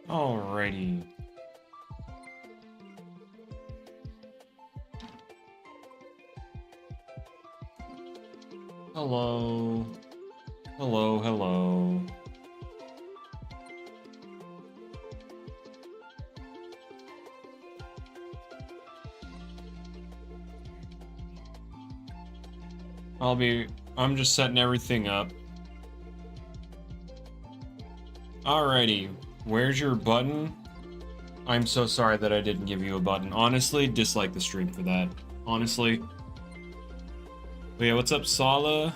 Alrighty. Hello. Hello, hello. I'm just setting everything up. Alrighty, where's your button? I'm so sorry that I didn't give you a button. Honestly, dislike the stream for that. Honestly. But yeah, what's up, Sala?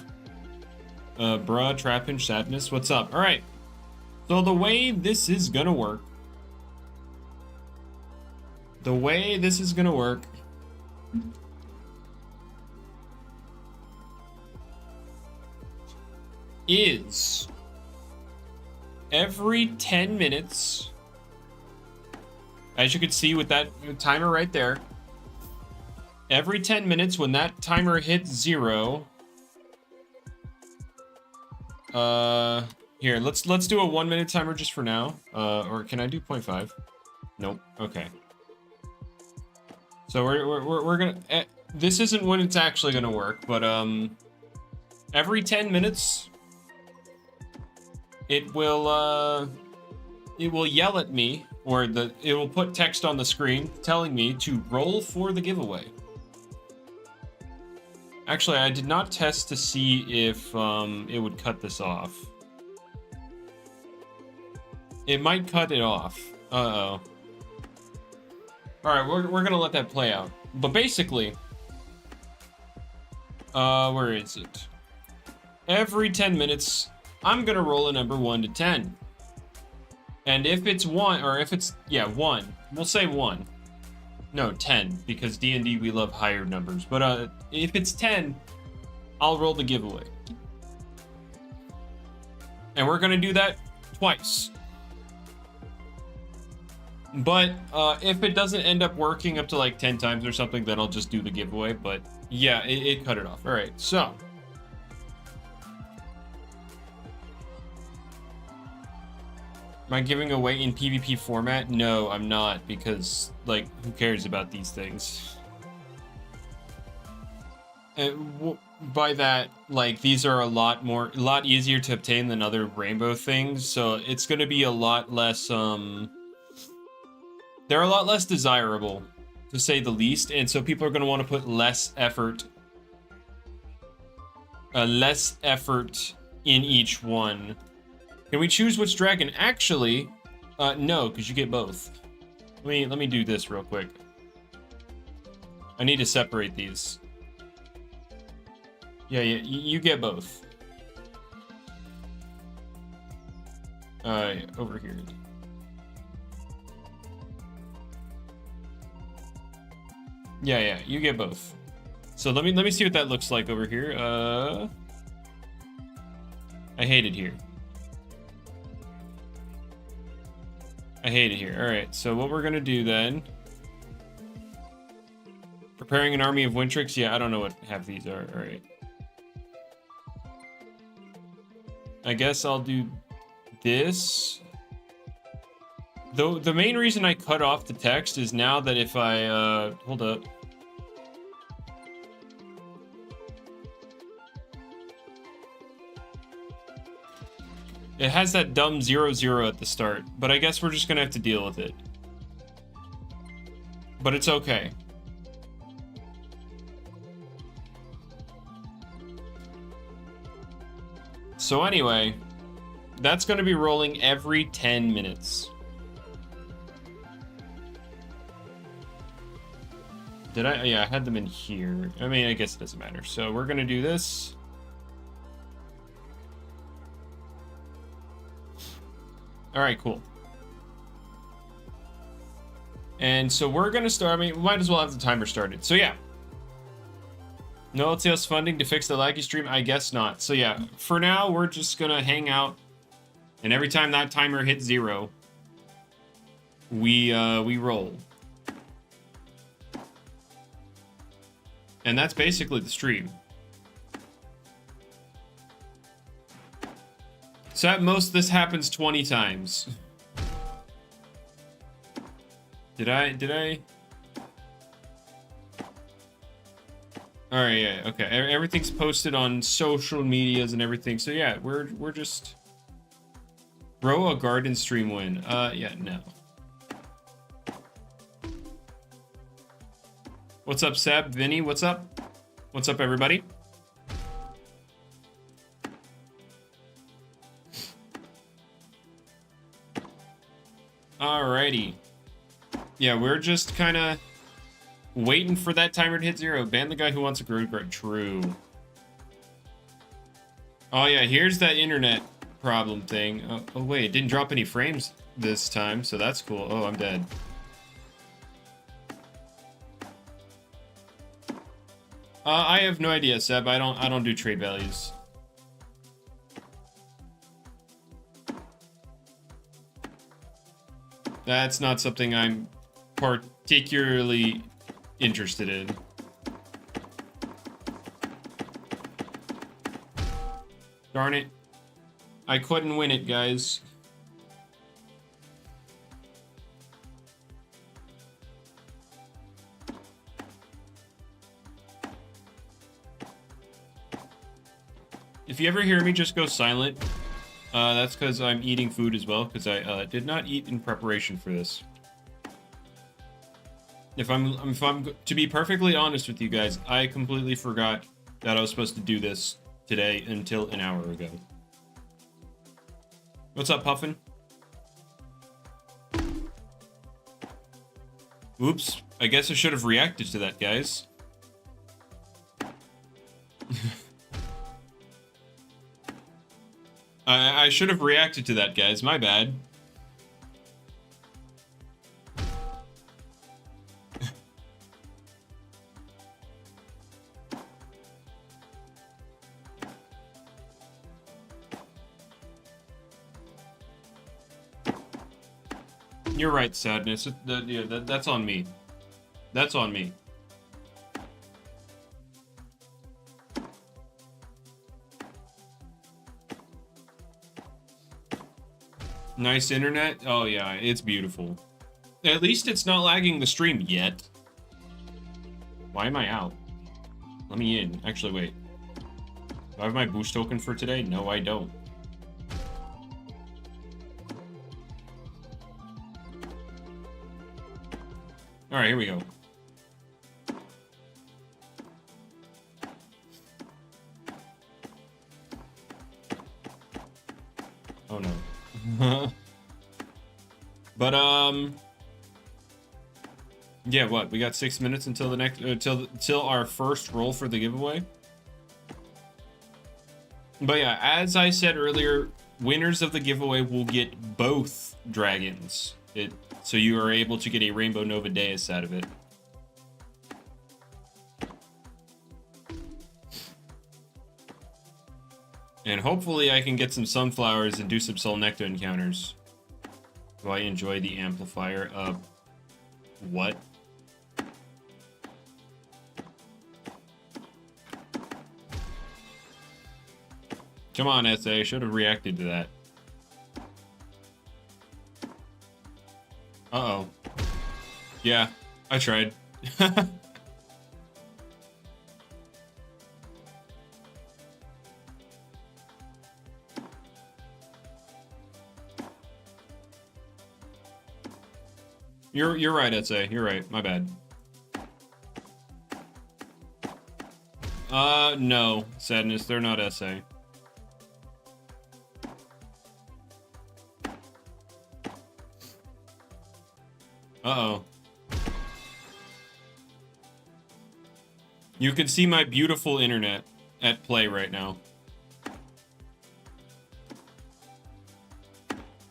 Bruh, Trappin, Sadness, what's up? Alright. So the way this is gonna work. Is every 10 minutes, as you can see with that timer right there, every 10 minutes when that timer hits 0, here, let's do a 1 minute timer just for now. Or can I do 0.5? Nope. Okay. So we're gonna, this isn't when it's actually gonna work, but every 10 minutes it will yell at me, or it will put text on the screen telling me to roll for the giveaway. Actually, I did not test to see if it would cut this off. It might cut it off. Uh-oh. Alright, we're gonna let that play out. But basically, where is it? Every 10 minutes, I'm gonna roll a number 1 to 10. And if it's 1, or if it's, yeah, 1, we'll say 1. No, 10, because D&D, we love higher numbers. But if it's 10, I'll roll the giveaway. And we're gonna do that twice. But if it doesn't end up working up to like 10 times or something, then I'll just do the giveaway. But yeah, it cut it off. All right, so. Am I giving away in PvP format? No, I'm not, because, like, who cares about these things? By that, like, these are a lot easier to obtain than other rainbow things, so it's gonna be a lot less, they're a lot less desirable, to say the least, and so people are gonna want to put less effort in each one. Can we choose which dragon? Actually, no, because you get both. Let me do this real quick. I need to separate these. Yeah, you get both. Over here. Yeah, you get both. So let me see what that looks like over here. I hate it here. I hate it here. All right, so what we're gonna do then? Preparing an army of Wintrix. Yeah, I don't know what half these are. All right. I guess I'll do this. Though the main reason I cut off the text is now that if I hold up. It has that dumb 0-0 at the start, but I guess we're just gonna have to deal with it. But it's okay. So anyway, that's gonna be rolling every 10 minutes. Did I? Yeah, I had them in here. I mean, I guess it doesn't matter. So we're gonna do this. All right, cool. And so we're gonna start. I mean, we might as well have the timer started. So yeah. No LTS funding to fix the laggy stream? I guess not. So yeah, for now we're just gonna hang out, and every time that timer hits 0, we roll. And that's basically the stream. So at most, this happens 20 times. Did I? All right, yeah, okay. Everything's posted on social medias and everything. So yeah, we're just grow a garden stream win. Yeah, no. What's up, Seb? Vinny, what's up? What's up, everybody? Alrighty. Yeah, we're just kind of waiting for that timer to hit 0. Ban the guy who wants a grow garden. True. Oh yeah, here's that internet problem thing. Oh wait, it didn't drop any frames this time, so that's cool. Oh, I'm dead. I have no idea, Seb. I don't do trade values. That's not something I'm particularly interested in. Darn it. I couldn't win it, guys. If you ever hear me just go silent, that's because I'm eating food as well, because I did not eat in preparation for this. If I'm to be perfectly honest with you guys, I completely forgot that I was supposed to do this today until an hour ago. What's up, Puffin? Oops, I guess I should have reacted to that, guys. I should have reacted to that, guys. My bad. You're right, Sadness. Yeah, that's on me. That's on me. Nice internet? Oh yeah, it's beautiful. At least it's not lagging the stream yet. Why am I out? Let me in. Actually, wait. Do I have my boost token for today? No, I don't. Alright, here we go. Oh no. But yeah, what? We got 6 minutes until the next till our first roll for the giveaway. But yeah, as I said earlier, winners of the giveaway will get both dragons. So you are able to get a Rainbow Nova Deus out of it. And hopefully I can get some sunflowers and do some Soul Nectar encounters. Do I enjoy the amplifier of what? Come on, SA, I should have reacted to that. Uh-oh. Yeah, I tried. You're right, SA. You're right. My bad. No, Sadness. They're not SA. Uh-oh. You can see my beautiful internet at play right now.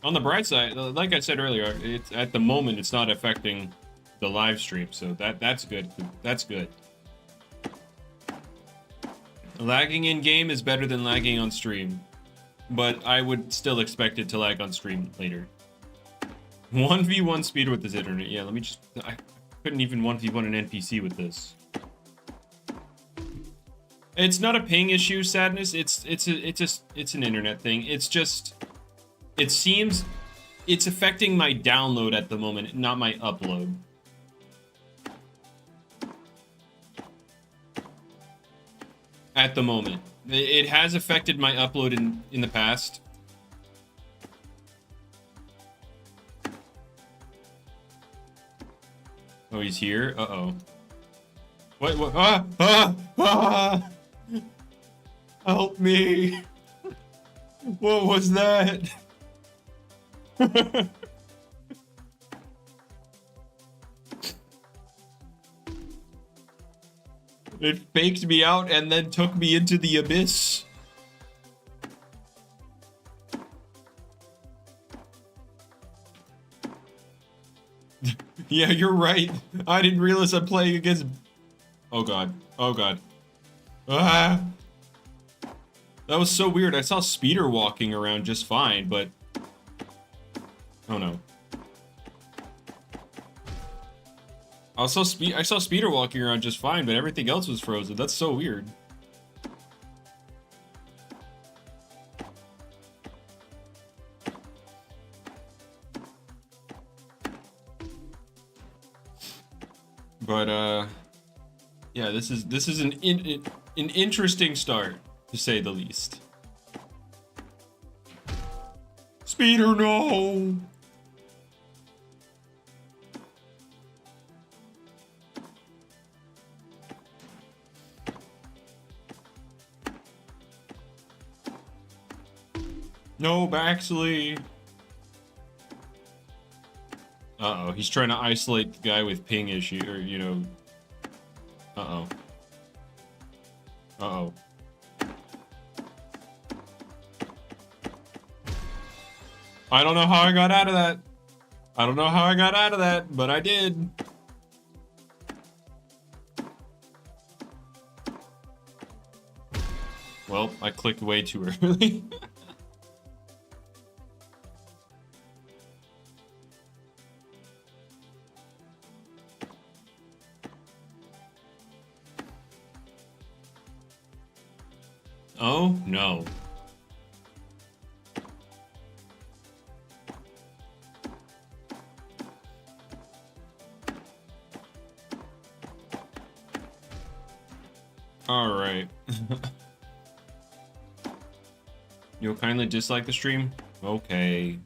On the bright side, like I said earlier, it's at the moment it's not affecting the live stream, so that's good. That's good. Lagging in game is better than lagging on stream, but I would still expect it to lag on stream later. 1v1 speed with this internet. Yeah, let me just. I couldn't even 1v1 an NPC with this. It's not a ping issue, Sadness. It's an internet thing. It's just. It seems it's affecting my download at the moment, not my upload. At the moment. It has affected my upload in the past. Oh, he's here? Uh-oh. What? Ah! Ah! Ah! Help me! What was that? It faked me out and then took me into the abyss. Yeah, you're right. I didn't realize I'm playing against... Oh god. Oh god. Ah! That was so weird. I saw Speeder walking around just fine, but... Oh no. I saw Speeder walking around just fine, but everything else was frozen. That's so weird. But yeah, this is an interesting start, to say the least. Speeder, no! No, Baxley! Uh-oh, he's trying to isolate the guy with ping issue, or, you know... Uh-oh. Uh-oh. I don't know how I got out of that. I don't know how I got out of that, but I did. Well, I clicked way too early. Oh, no. All right. You'll kindly dislike the stream? Okay.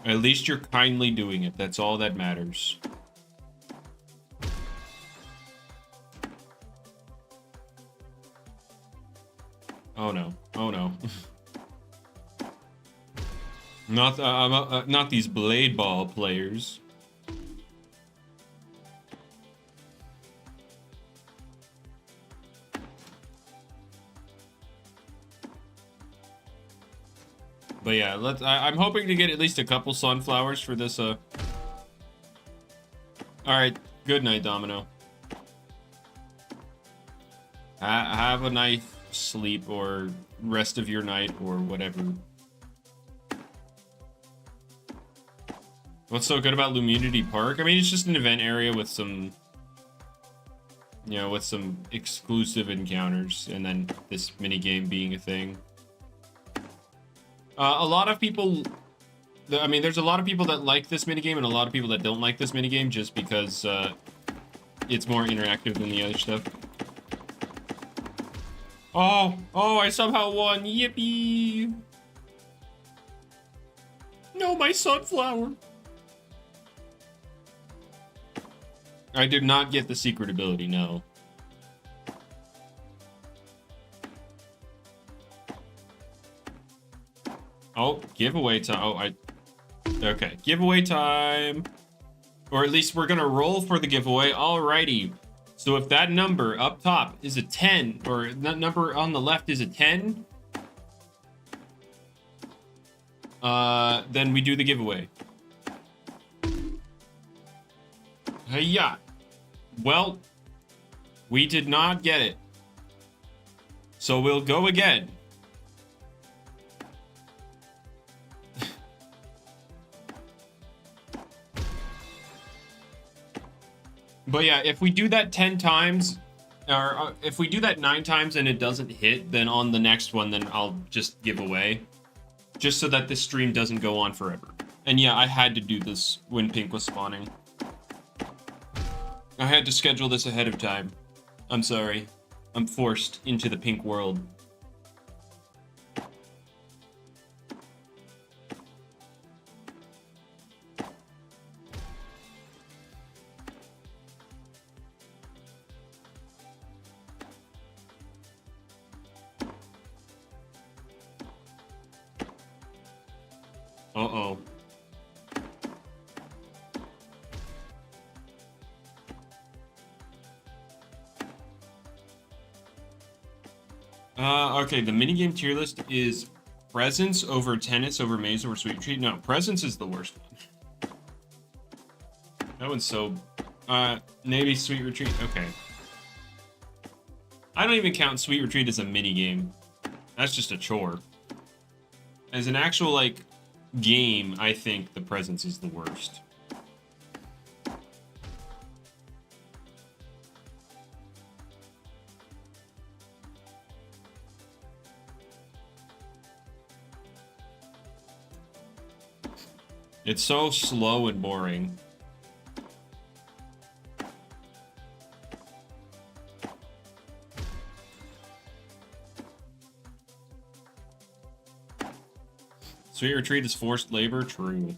At least you're kindly doing it. That's all that matters. Oh no. Oh no. Not these blade ball players. But yeah, I'm hoping to get at least a couple sunflowers for this. All right. Good night, Domino. Have a nice sleep or rest of your night or whatever. What's so good about Loomunity Park? I mean, it's just an event area with some, you know, with some exclusive encounters, and then this mini game being a thing. A lot of people, I mean, there's a lot of people that like this minigame and a lot of people that don't like this minigame just because it's more interactive than the other stuff. Oh, I somehow won. Yippee. No, my sunflower. I did not get the secret ability, no. Oh, giveaway time. Oh, okay, giveaway time. Or at least we're gonna roll for the giveaway. Alrighty. So if that number up top is a 10, or that number on the left is a 10, then we do the giveaway. Hey-ya. Well, we did not get it. So we'll go again. But yeah, if we do that 10 times, or if we do that 9 times and it doesn't hit, then on the next one, then I'll just give away. just so that this stream doesn't go on forever. And yeah, I had to do this when Pink was spawning. I had to schedule this ahead of time. I'm sorry. I'm forced into the Pink world. Uh-oh. Okay, the minigame tier list is Presence over Tennis over Maze over Sweet Retreat. No, Presence is the worst one. That one's so... maybe Sweet Retreat? Okay. I don't even count Sweet Retreat as a minigame. That's just a chore. As an actual, like, game, I think the Presence is the worst. It's so slow and boring. Sweet Retreat is forced labor? True.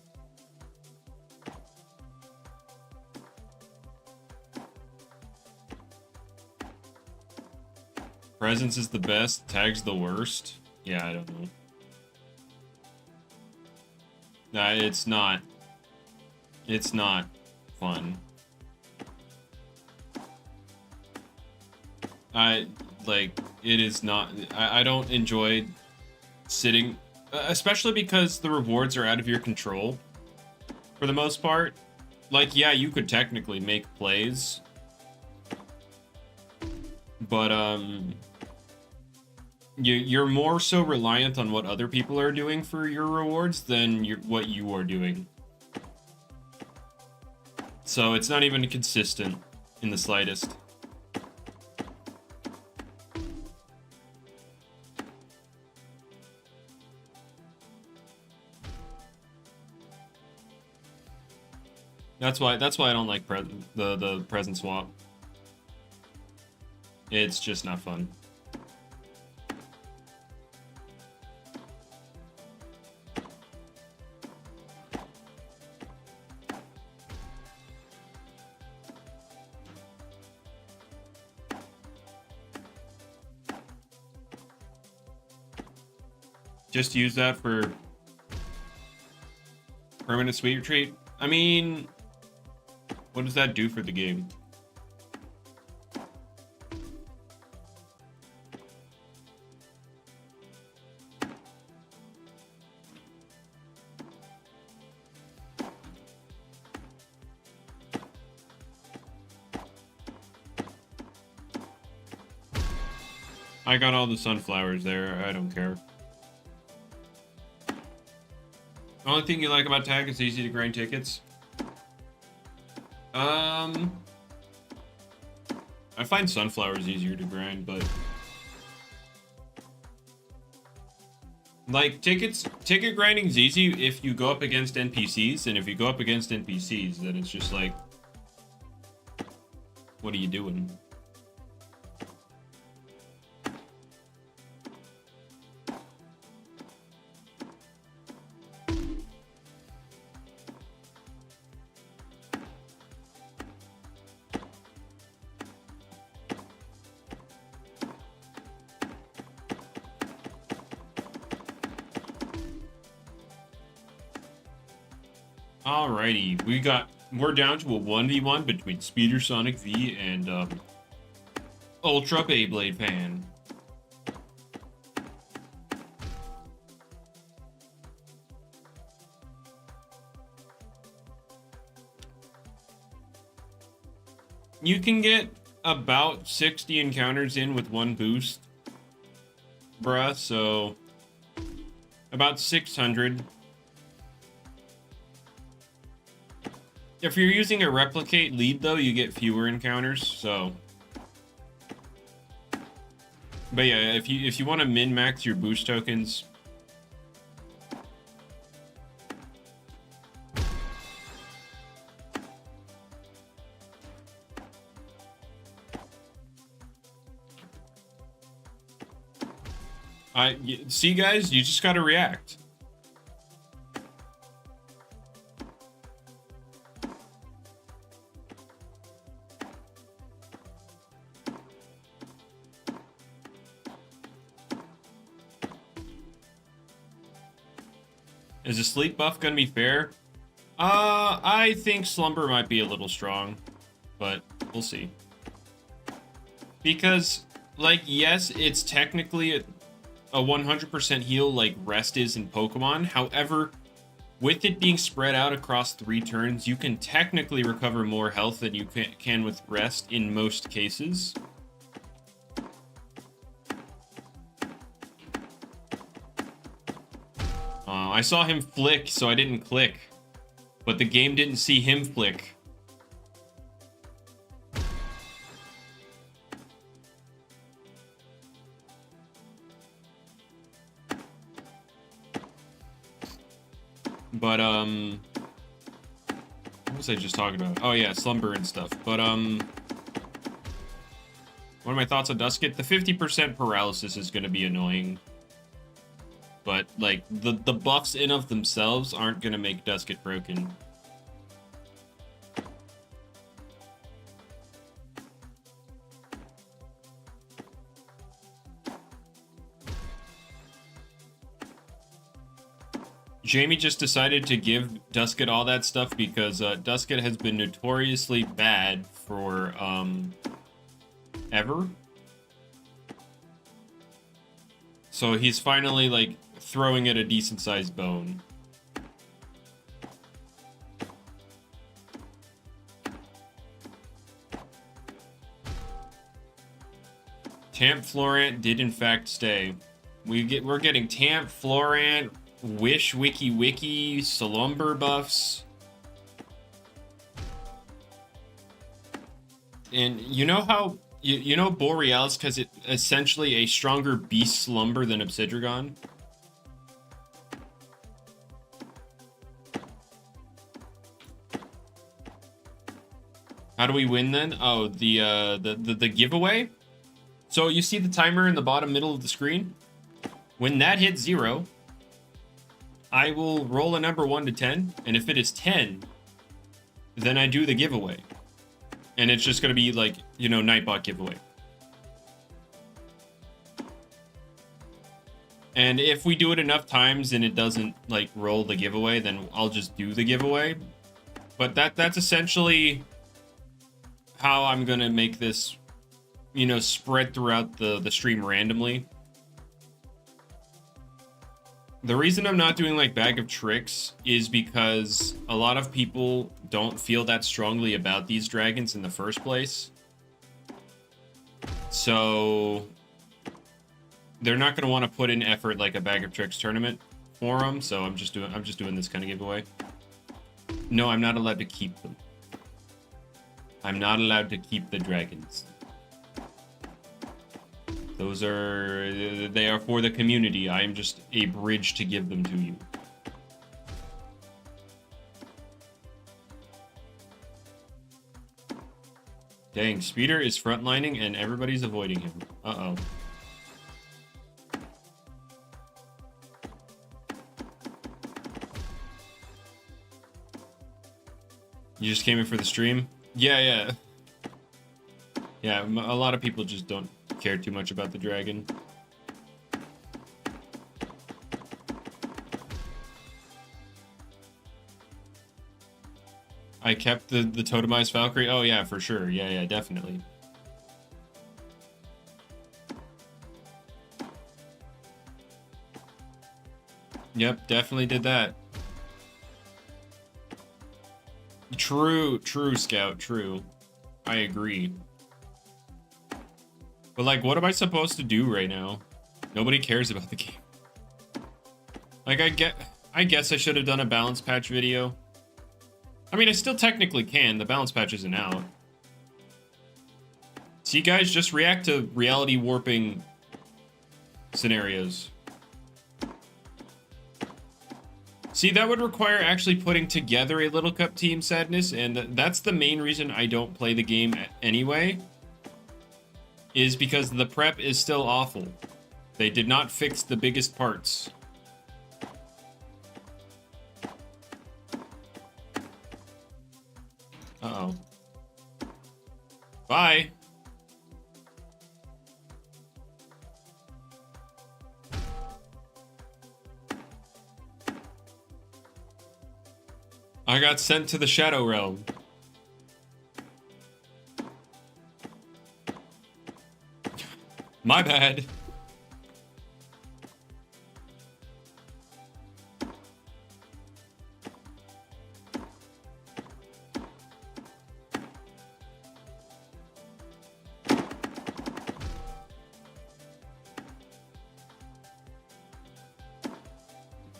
Presence is the best, Tag's the worst? Yeah, I don't know. Nah, it's not. It's not fun. It is not. I don't enjoy sitting, especially because the rewards are out of your control for the most part. Like, yeah, you could technically make plays, but you're more so reliant on what other people are doing for your rewards than what you are doing. So it's not even consistent in the slightest. That's why I don't like the present swap. It's just not fun. Just use that for permanent Sweet Retreat. I mean, what does that do for the game? I got all the sunflowers there. I don't care. The only thing you like about Tag is easy to grind tickets. I find sunflowers easier to grind, but like ticket grinding's easy if you go up against NPCs, and if you go up against NPCs, then it's just like, what are you doing? Alrighty, we're down to a 1v1 between Speeder Sonic V and Ultra Beyblade Fan. You can get about 60 encounters in with one boost, bruh, so about 600. If you're using a replicate lead, though, you get fewer encounters, so. But yeah, if you want to min-max your boost tokens, See, guys, you just gotta react. Is a sleep buff gonna be fair? I think slumber might be a little strong, but we'll see. Because, like, yes, it's technically a 100% heal like rest is in Pokemon. However, with it being spread out across 3 turns, you can technically recover more health than you can with rest in most cases. I saw him flick, so I didn't click. But the game didn't see him flick. But, what was I just talking about? Oh, yeah, slumber and stuff. But, what are my thoughts on Duskit? The 50% paralysis is going to be annoying. But, like, the buffs in of themselves aren't going to make Duskit broken. Jamie just decided to give Duskit all that stuff because Duskit has been notoriously bad for, ever. So he's finally, like, throwing it a decent-sized bone. Tamp Florant did in fact stay. We're getting Tamp Florant, Wish Wiki Slumber buffs. And you know how you know Borealis because it's essentially a stronger beast slumber than Obsidragon? How do we win then? Oh, the giveaway? So you see the timer in the bottom middle of the screen? When that hits 0, I will roll a number 1 to 10, and if it is 10, then I do the giveaway. And it's just going to be like, you know, Nightbot giveaway. And if we do it enough times and it doesn't, like, roll the giveaway, then I'll just do the giveaway. But that's essentially how I'm going to make this, you know, spread throughout the stream randomly. The reason I'm not doing, like, Bag of Tricks is because a lot of people don't feel that strongly about these dragons in the first place. So they're not going to want to put in effort like a Bag of Tricks tournament for them, so I'm just doing this kind of giveaway. No, I'm not allowed to keep them. I'm not allowed to keep the dragons. They are for the community. I am just a bridge to give them to you. Dang, Speeder is frontlining and everybody's avoiding him. Uh-oh. You just came in for the stream? Yeah. Yeah, a lot of people just don't care too much about the dragon. I kept the totemized Valkyrie. Oh yeah, for sure. Yeah, definitely. Yep, definitely did that. True, Scout, true. I agree. But, like, what am I supposed to do right now? Nobody cares about the game. Like, I guess I should have done a balance patch video. I mean, I still technically can. The balance patch isn't out. See, guys, just react to reality warping scenarios. See, that would require actually putting together a Little Cup team, Sadness, and that's the main reason I don't play the game anyway. Is because the prep is still awful. They did not fix the biggest parts. Uh-oh. Bye. I got sent to the Shadow Realm. My bad.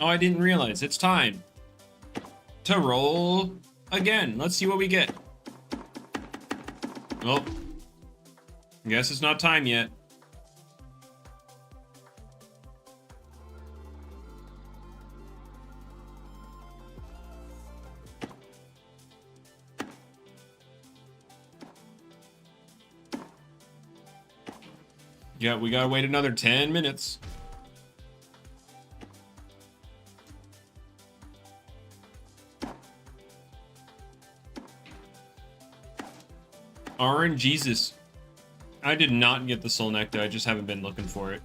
Oh, I didn't realize. It's time to roll again. Let's see what we get. Well, guess it's not time yet. Yeah, we gotta wait another 10 minutes. RNGesus. I did not get the Soul Nectar, I just haven't been looking for it.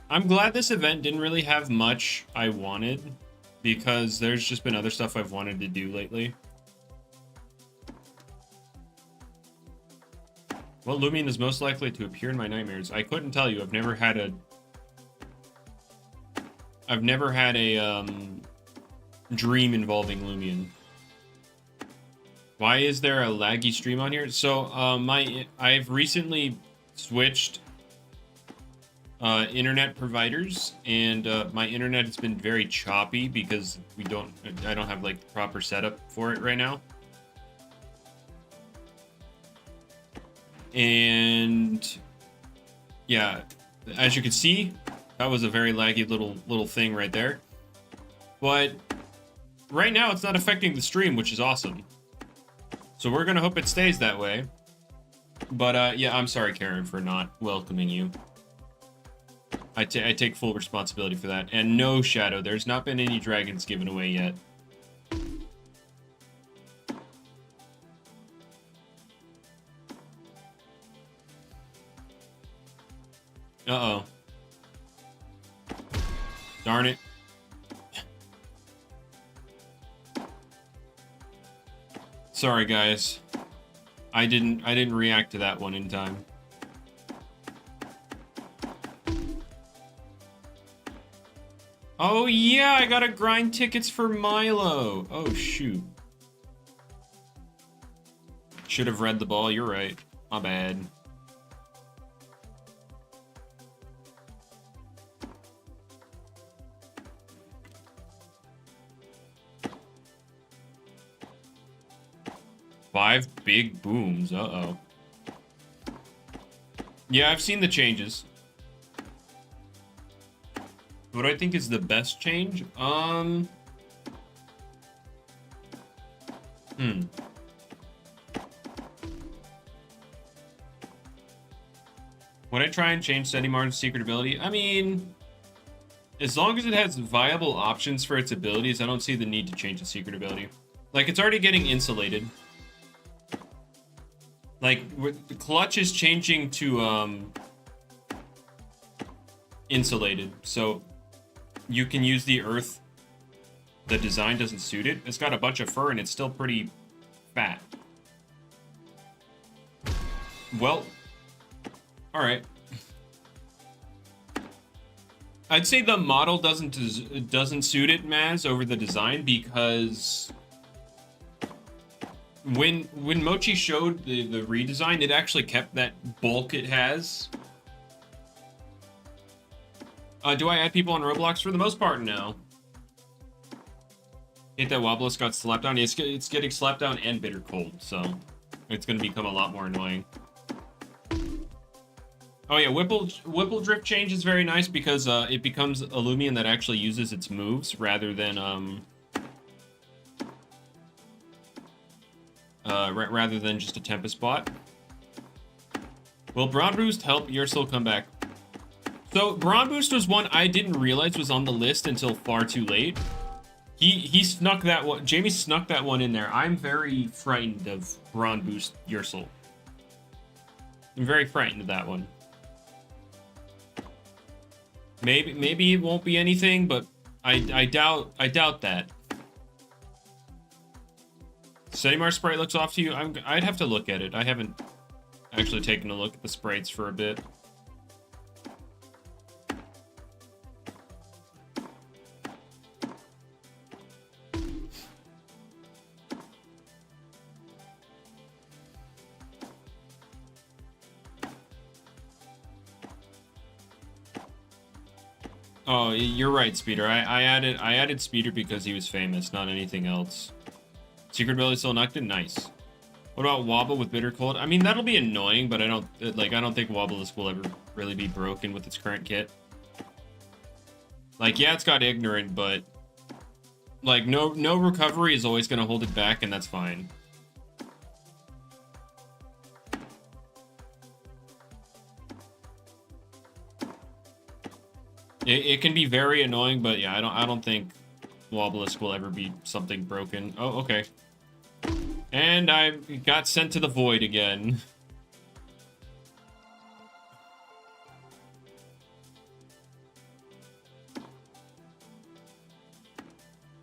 I'm glad this event didn't really have much I wanted, because there's just been other stuff I've wanted to do lately. What Loomian is most likely to appear in my nightmares? I couldn't tell you. I've never had a dream involving Loomian. Why is there a laggy stream on here? So I've recently switched internet providers, and my internet has been very choppy because I don't have like the proper setup for it right now. And yeah, as you can see, that was a very laggy little thing right there. But right now it's not affecting the stream, which is awesome. So we're gonna hope it stays that way. But yeah, I'm sorry, Karen, for not welcoming you. I take full responsibility for that. And no, Shadow, there's not been any dragons given away yet. Uh-oh. Darn it. Sorry, guys. I didn't react to that one in time. Oh yeah, I gotta grind tickets for Milo. Oh shoot. Should have read the ball, you're right. My bad. Five big booms. Uh-oh. Yeah, I've seen the changes. What I think is the best change? Would I try and change Steady Martin's secret ability? I mean, as long as it has viable options for its abilities, I don't see the need to change the secret ability. Like, it's already getting insulated. Like, the clutch is changing to, insulated. So, you can use the earth. The design doesn't suit it. It's got a bunch of fur and it's still pretty fat. Well, alright. I'd say the model doesn't suit it, Maz, over the design, because when Mochi showed the redesign, it actually kept that bulk it has. Do I add people on Roblox? For the most part, no. Hate that Wobblus got slapped down. It's getting slapped down and bitter cold, so it's going to become a lot more annoying. Oh yeah, Whipple Drift change is very nice because it becomes a Loomian that actually uses its moves rather than just a Tempest bot. Will Broad Boost help Your Soul come back? So Brawn Boost was one I didn't realize was on the list until far too late. He snuck that one. Jamie snuck that one in there. I'm very frightened of Brawn Boost Yersil. I'm very frightened of that one. Maybe it won't be anything, but I doubt that. Setimar sprite looks off to you. I'd have to look at it. I haven't actually taken a look at the sprites for a bit. Oh, you're right, Speeder. I added Speeder because he was famous, not anything else. Secret ability still knocked in? Nice. What about Wobble with Bitter Cold? I mean, that'll be annoying, but I don't think Wobblisk will ever really be broken with its current kit. Like, yeah, it's got Ignorant, but like no recovery is always gonna hold it back, and that's fine. It can be very annoying, but yeah, I don't think Wobblisk will ever be something broken. Oh, okay. And I got sent to the void again.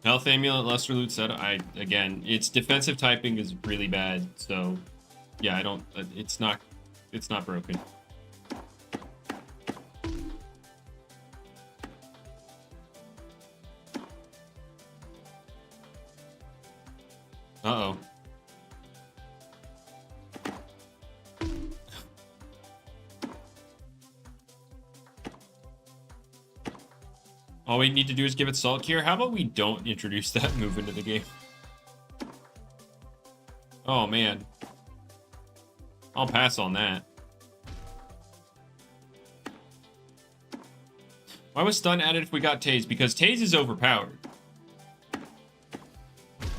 Health Amulet, Luster Loot set. Again, its defensive typing is really bad, so yeah, I don't. It's not broken. Uh-oh. All we need to do is give it Salt Cure. How about we don't introduce that move into the game? Oh, man. I'll pass on that. Why was Stun added if we got Tase? Because Tase is overpowered.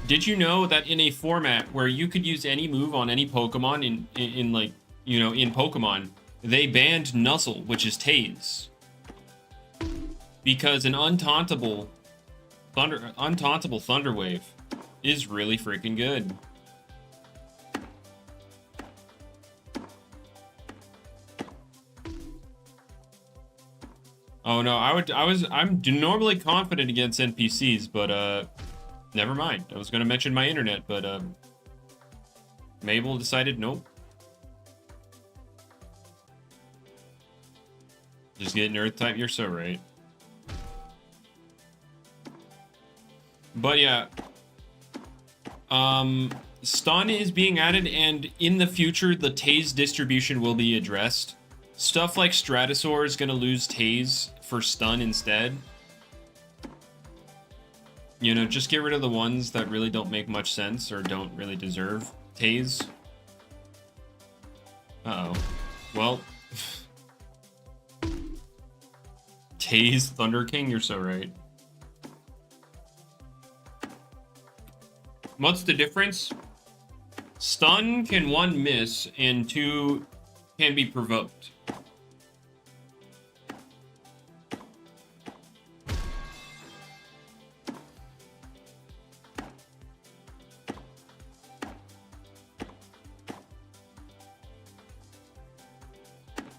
Did you know that in a format where you could use any move on any Pokemon in like, you know, in Pokemon, they banned Nuzzle, which is Tase. Because an untauntable Thunder Wave is really freaking good. Oh no, I'm normally confident against NPCs, but never mind. I was gonna mention my internet, but Mabel decided nope. Just get an Earth type, you're so right. But yeah, Stun is being added, and in the future, the Tase distribution will be addressed. Stuff like Stratosaur is going to lose Tase for Stun instead. You know, just get rid of the ones that really don't make much sense or don't really deserve Tase. Uh-oh. Well. Tase Thunder King, you're so right. What's the difference? Stun can 1 miss and 2 can be provoked.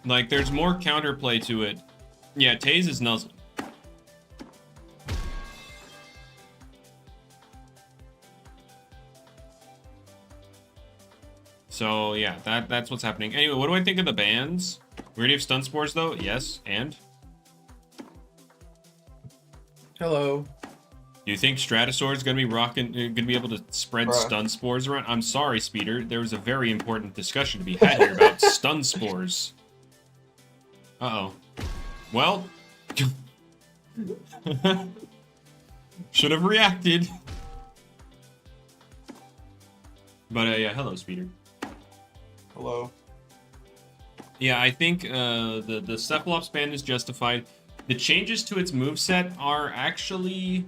Like, there's more counterplay to it. Yeah, Tase is Nuzzle. So yeah, that's what's happening. Anyway, what do I think of the bans? We already have Stun Spores though. Yes, and hello. Do you think Stratosaur is gonna be gonna be able to spread Stun Spores around? I'm sorry, Speeder. There was a very important discussion to be had here about Stun Spores. Uh-oh. Well, should have reacted. But yeah, hello, Speeder. Hello. Yeah, I think the Cephalops ban is justified. The changes to its moveset are actually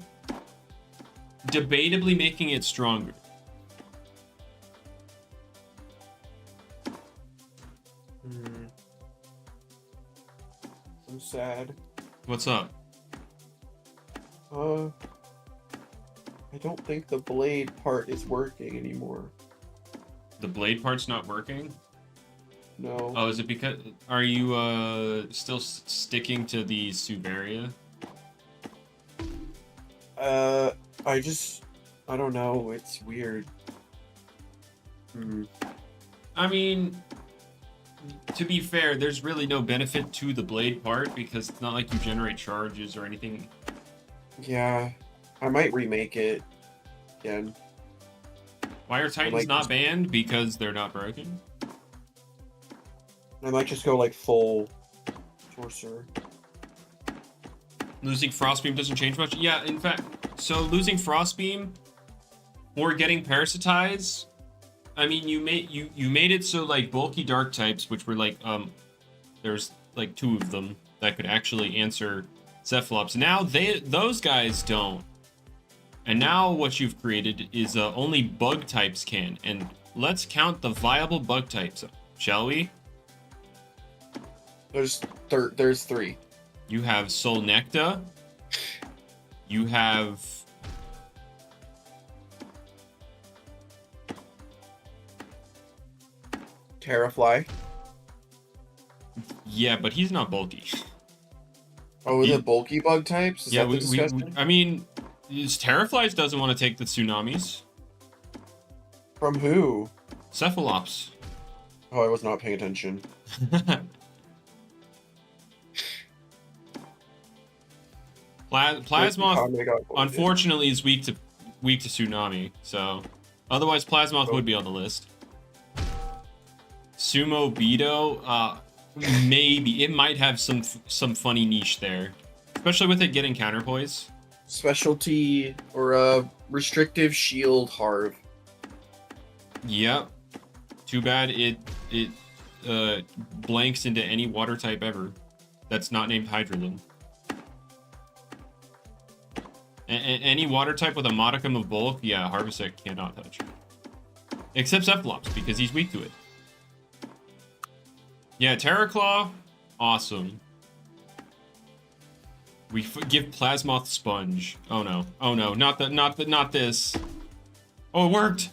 debatably making it stronger. Some sad. What's up? I don't think the blade part is working anymore. The blade part's not working? No. Oh, is it because... Are you, still sticking to the Subaria? I don't know. It's weird. I mean, to be fair, there's really no benefit to the blade part because it's not like you generate charges or anything. Yeah, I might remake it again. Why are Titans not banned? Because they're not broken? I might just go like full Sorcerer. Losing Frostbeam doesn't change much? Yeah, in fact, so losing Frostbeam or getting Parasitize, I mean, you made it so like bulky dark types, which were like there's like 2 of them that could actually answer Cephalops. Now those guys don't. And now what you've created is only bug types can. And let's count the viable bug types, shall we? There's 3. You have Solnecta. You have... Terrafly. Yeah, but he's not bulky. Oh, is it bulky bug types? Is Yeah, that the discussion? I mean, Terraflies doesn't want to take the tsunamis. From who? Cephalops. Oh, I was not paying attention. Plasmoth, unfortunately, is weak to tsunami. So, otherwise, Plasmoth would be on the list. Sumo Beto, maybe it might have some funny niche there, especially with it getting counterpoise. Specialty or restrictive shield Harv. Yep. Too bad it blanks into any water type ever that's not named Hydraloom. Any water type with a modicum of bulk, yeah, Harvestet cannot touch. Except Cephalops, because he's weak to it. Yeah, Terraclaw, awesome. We give Plasmoth Sponge. Oh no, not this. Oh, it worked.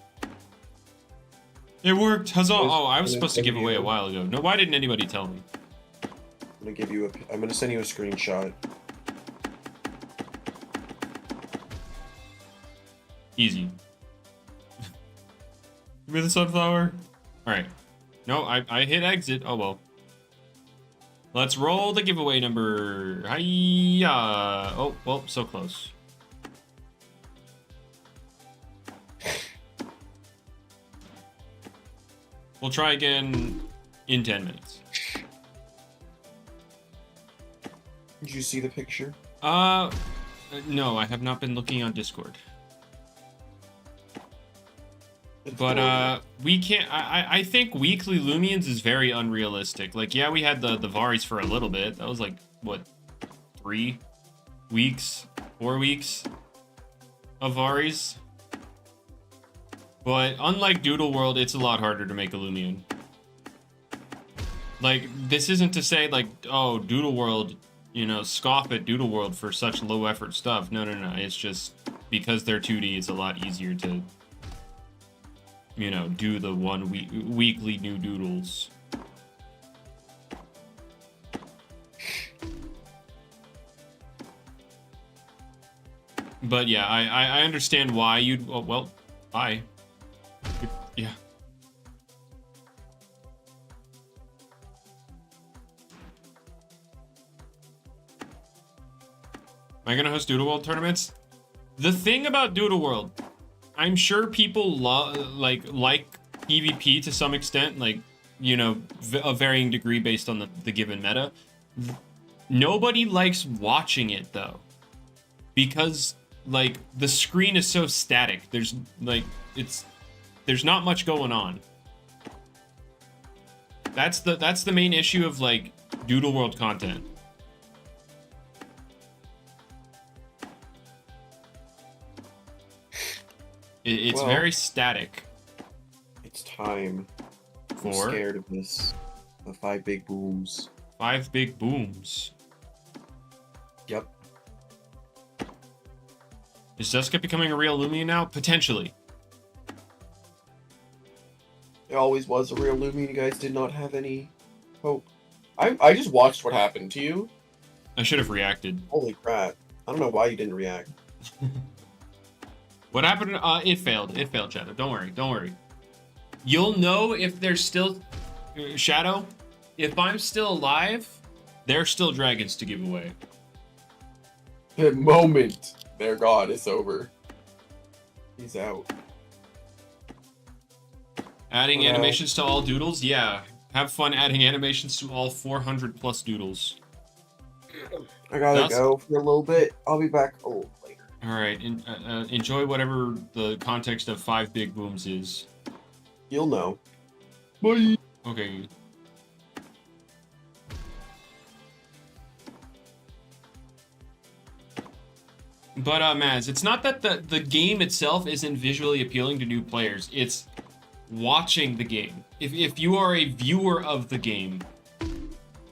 It worked. Huzzah! Oh, I was supposed to give away a while ago. No, why didn't anybody tell me? I'm gonna send you a screenshot. Easy. Give me the sunflower. Alright. No, I hit exit. Oh well. Let's roll the giveaway number. Hiya! Oh, well, so close. We'll try again in 10 minutes. Did you see the picture? No, I have not been looking on Discord. But we can't. I think weekly Loomians is very unrealistic. Like, yeah, we had the Varis for a little bit. That was like what, 3 weeks, 4 weeks of Varis. But unlike Doodle World, it's a lot harder to make a Loomian. Like, this isn't to say like, oh, Doodle World, you know, scoff at Doodle World for such low effort stuff. No. It's just because they're 2D, it's a lot easier to, you know, do the weekly new doodles. But yeah, I understand why you'd. Oh, well, bye. Yeah. Am I gonna host Doodle World tournaments? The thing about Doodle World, I'm sure people like PvP to some extent, like, you know, a varying degree based on the given meta. Nobody likes watching it though, because like the screen is so static. There's not much going on. That's the main issue of like Doodle World content. It's very static. It's time. For? I'm scared of this. The 5 big booms. 5 big booms. Is Duskett becoming a real Loomian now? Potentially. It always was a real Loomian. You guys did not have any hope. I just watched what happened to you. I should have reacted. Holy crap. I don't know why you didn't react. What happened? It failed. It failed, Shadow. Don't worry. Don't worry. You'll know if there's still... Shadow, if I'm still alive, there's still dragons to give away. The moment they're gone, it's over. He's out. Adding animations to all doodles? Yeah. Have fun adding animations to all 400 plus doodles. I gotta go for a little bit. I'll be back a little later. Alright, enjoy whatever the context of 5 big booms is. You'll know. Bye! Okay. But, Maz, it's not that the game itself isn't visually appealing to new players. It's watching the game. If you are a viewer of the game,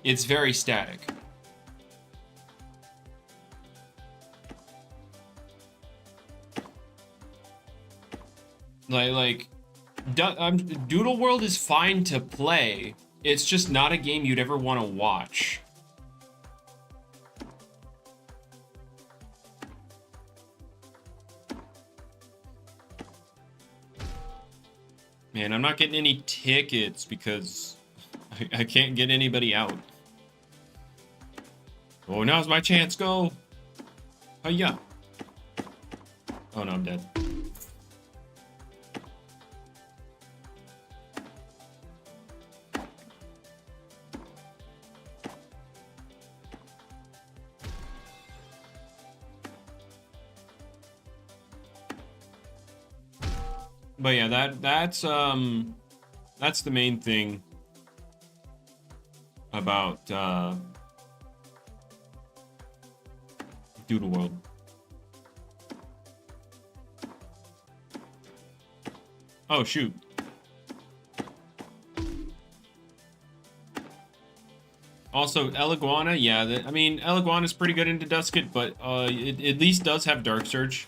it's very static. Doodle World is fine to play. It's just not a game you'd ever want to watch. Man, I'm not getting any tickets because I can't get anybody out. Oh, now's my chance. Go. Oh, yeah. Oh, no, I'm dead. But yeah, that's the main thing about Doodle World. Oh shoot. Also, Eliguana, yeah, I mean, Eliguana's pretty good into Duskett, but it at least does have Dark Surge.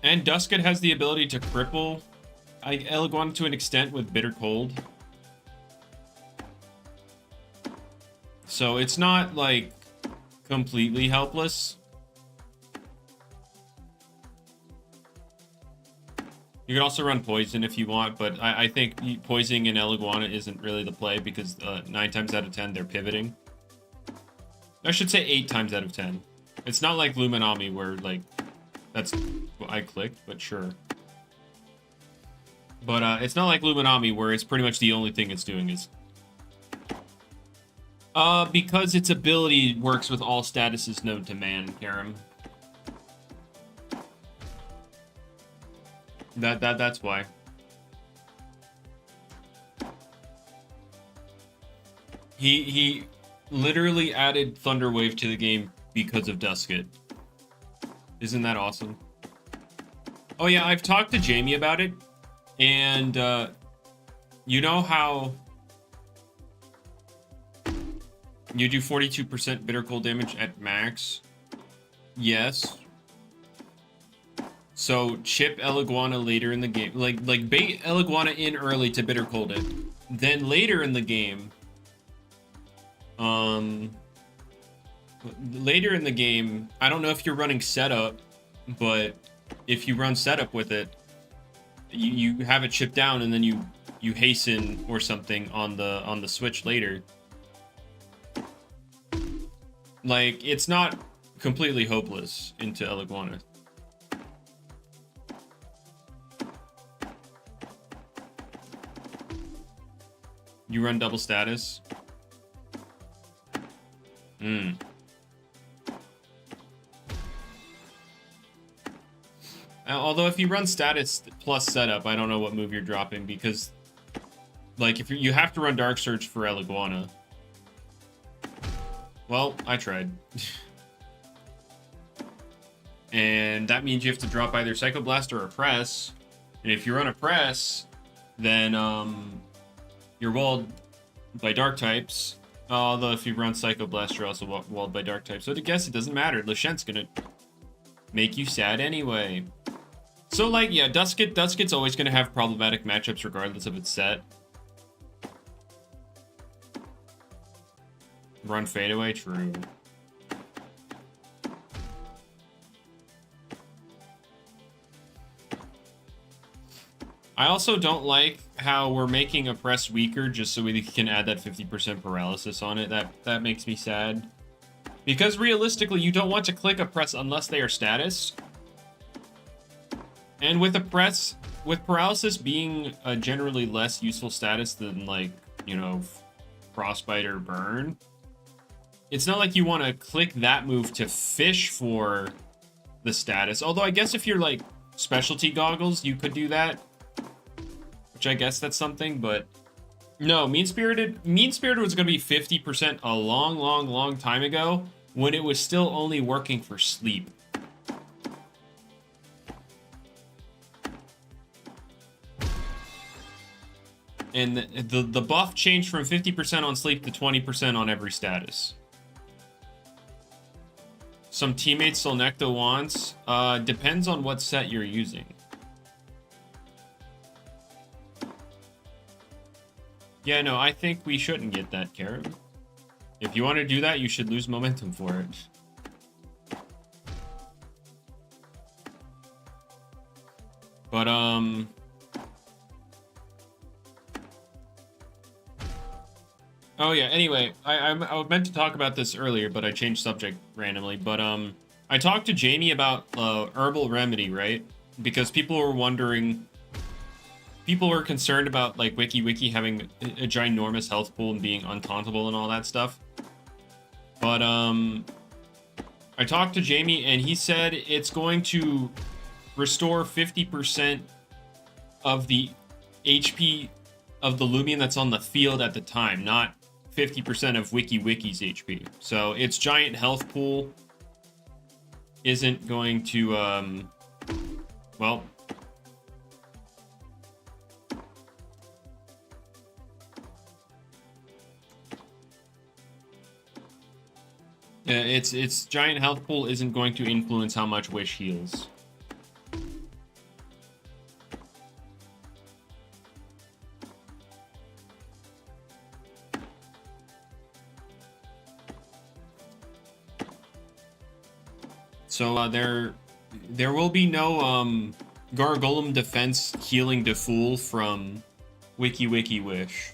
And Duskett has the ability to cripple Eliguana to an extent with Bitter Cold. So it's not, like, completely helpless. You could also run Poison if you want, but I think Poisoning in Eliguana isn't really the play because 9 times out of 10 they're pivoting. I should say 8 times out of 10. It's not like Loomunity where, like, that's what I clicked, but sure. But it's not like Loomunity where it's pretty much the only thing it's doing is... because its ability works with all statuses known to man, Karam. That's why. He literally added Thunder Wave to the game because of Duskett. Isn't that awesome? Oh yeah, I've talked to Jamie about it, and you know how you do 42% bitter cold damage at max? Yes. So chip Eliguana later in the game, like bait Eliguana in early to bitter cold it. Then later in the game, I don't know if you're running setup, but if you run setup with it, you have it chipped down and then you hasten or something on the switch later. Like, it's not completely hopeless into Eliguana. You run double status? Although if you run status plus setup, I don't know what move you're dropping because, like, if you have to run Dark Surge for Eliguana. Well, I tried. And that means you have to drop either Psycho Blast or a Press. And if you run a Press, then you're walled by Dark types. Although if you run Psycho Blast, you're also walled by Dark type. So to guess, it doesn't matter. Leshent's gonna make you sad anyway. So, like, yeah, Duskit's always gonna have problematic matchups regardless of its set. Run Fadeaway, true. I also don't like how we're making Oppress weaker just so we can add that 50% paralysis on it. That makes me sad. Because realistically, you don't want to click Oppress unless they are status. And with Oppress, with paralysis being a generally less useful status than, like, you know, Frostbite or Burn, it's not like you want to click that move to fish for the status. Although I guess if you're, like, Specialty Goggles, you could do that. Which I guess that's something, but no, Mean Spirited was going to be 50% a long time ago when it was still only working for sleep. And the buff changed from 50% on sleep to 20% on every status. Some teammates Solnecta wants. Depends on what set you're using. Yeah, no, I think we shouldn't get that, Karen. If you want to do that, you should lose momentum for it. But, oh yeah, anyway, I meant to talk about this earlier, but I changed subject randomly. But, I talked to Jamie about, Herbal Remedy, right? Because people were wondering... People were concerned about, like, Wiki having a ginormous health pool and being untauntable and all that stuff. But, I talked to Jamie, and he said it's going to restore 50% of the HP of the Loomian that's on the field at the time, not 50% of Wiki's HP. So its giant health pool isn't going to, well... its giant health pool isn't going to influence how much Wish heals. So there will be no Gargolem defense healing to Fool from Wiki Wish.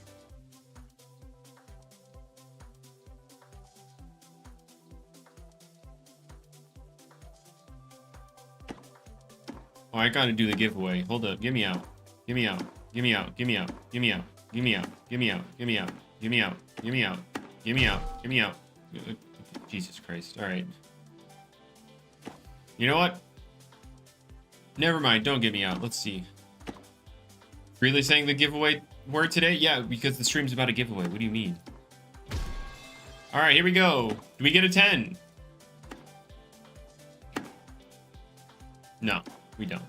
Oh, I gotta do the giveaway. Hold up. Give me out. Give me out. Give me out. Give me out. Give me out. Give me out. Give me out. Give me out. Give me out. Give me out. Give me out. Give me out. Jesus Christ. Alright. You know what? Never mind. Don't get me out. Let's see. Really saying the giveaway word today? Yeah, because the stream's about a giveaway. What do you mean? Alright, here we go. Do we get a 10? No. We don't.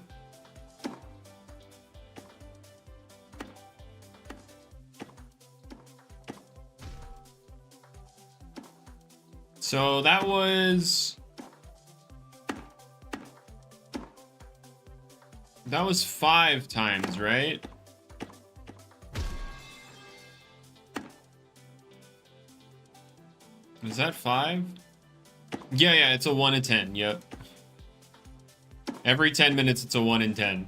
So that was 5 times, right? Is that 5? Yeah, it's a 1 in 10. Yep. Every 10 minutes, it's a 1 in 10.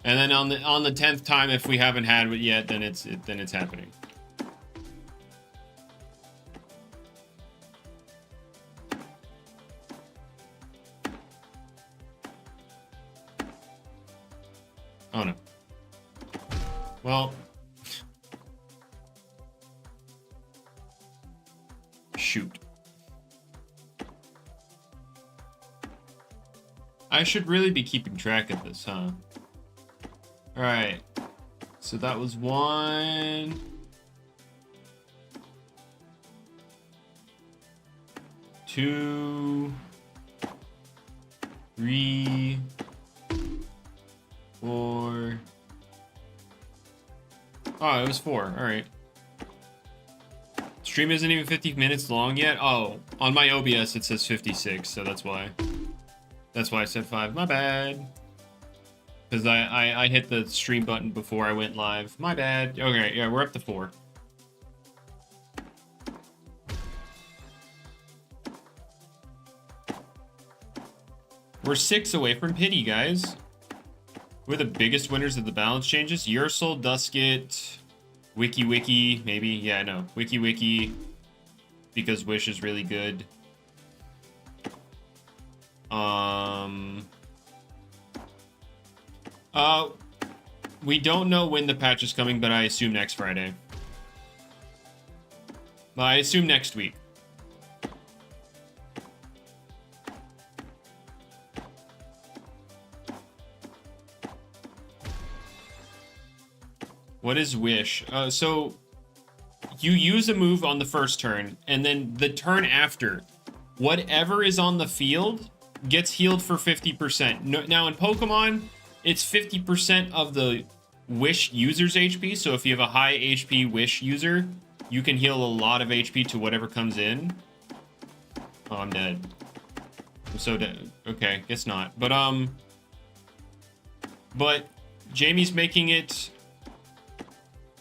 And then on the 10th time, if we haven't had it yet, then it's happening. Oh no. Well. Shoot. I should really be keeping track of this, huh? Alright. So that was 1. 2. 3. 4. Oh, it was 4. Alright. Let's stream isn't even 50 minutes long yet. Oh, on my OBS it says 56, so that's why. That's why I said 5. My bad. Because I hit the stream button before I went live. My bad. Okay, yeah, we're up to 4. We're 6 away from pity, guys. We're the biggest winners of the balance changes. Ursul, Duskit, Wiki, maybe. Yeah, no. Wiki, because Wish is really good. We don't know when the patch is coming, but I assume next Friday. I assume next week. What is Wish? So you use a move on the first turn, and then the turn after, whatever is on the field gets healed for 50%. Now in Pokemon, it's 50% of the Wish user's HP. So if you have a high HP Wish user, you can heal a lot of HP to whatever comes in. Oh, I'm dead. I'm so dead. Okay, guess not. But Jamie's making it.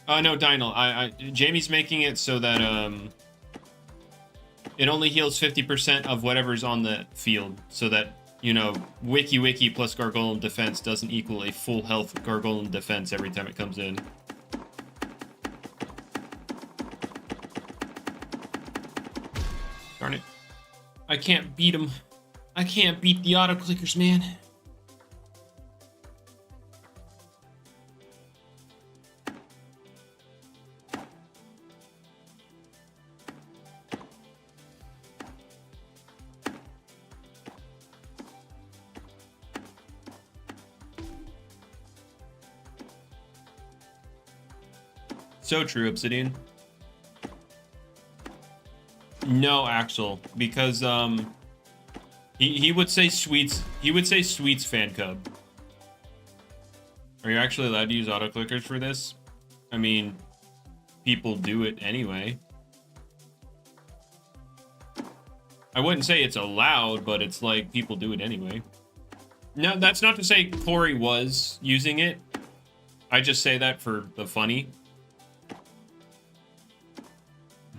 No, Dynal. Jamie's making it so that it only heals 50% of whatever's on the field, so that, you know, Wiki plus Gargoyle defense doesn't equal a full health Gargoyle defense every time it comes in. Darn it. I can't beat him. I can't beat the auto clickers, man. So true, Obsidian. No, Axel, because he would say Sweets. He would say Sweets fan cub. Are you actually allowed to use auto clickers for this? I mean, people do it anyway. I wouldn't say it's allowed, but it's like people do it anyway. No, that's not to say Corey was using it. I just say that for the funny.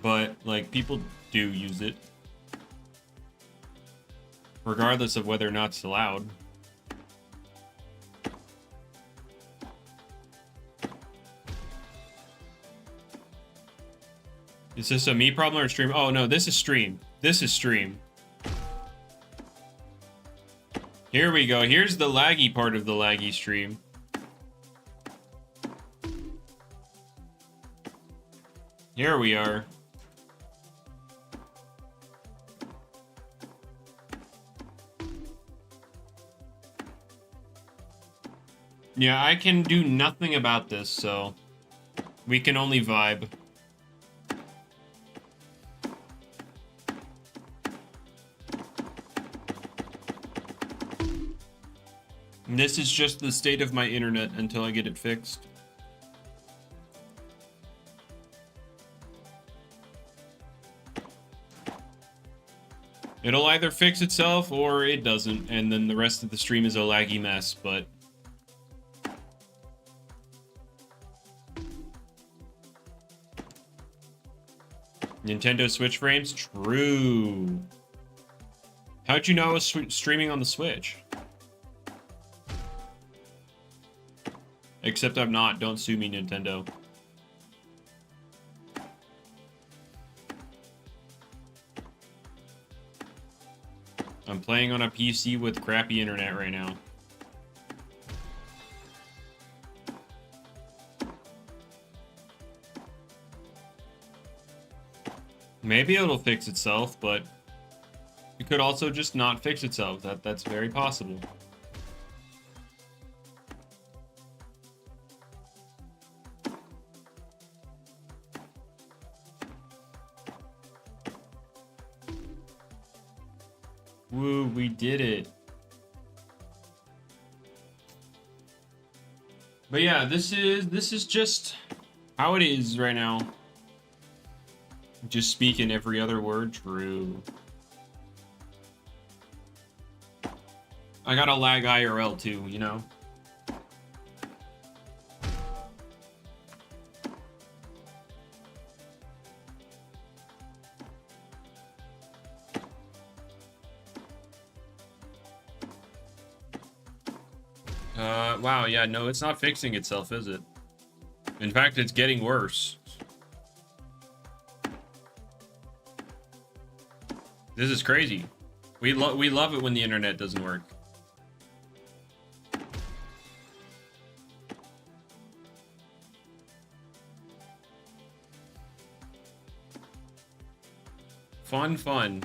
But, like, people do use it. Regardless of whether or not it's allowed. Is this a me problem or stream? Oh, no, this is stream. This is stream. Here we go. Here's the laggy part of the laggy stream. Here we are. Yeah, I can do nothing about this, so we can only vibe. And this is just the state of my internet until I get it fixed. It'll either fix itself or it doesn't, and then the rest of the stream is a laggy mess, but Nintendo Switch frames? True. How'd you know I was streaming on the Switch? Except I'm not. Don't sue me, Nintendo. I'm playing on a PC with crappy internet right now. Maybe it'll fix itself, but it could also just not fix itself. That's very possible. Woo, we did it. But yeah, this is just how it is right now. Just speaking every other word true. I gotta lag IRL too, you know? Wow, yeah, no, it's not fixing itself, is it? In fact, it's getting worse. This is crazy. We love it when the internet doesn't work. Fun.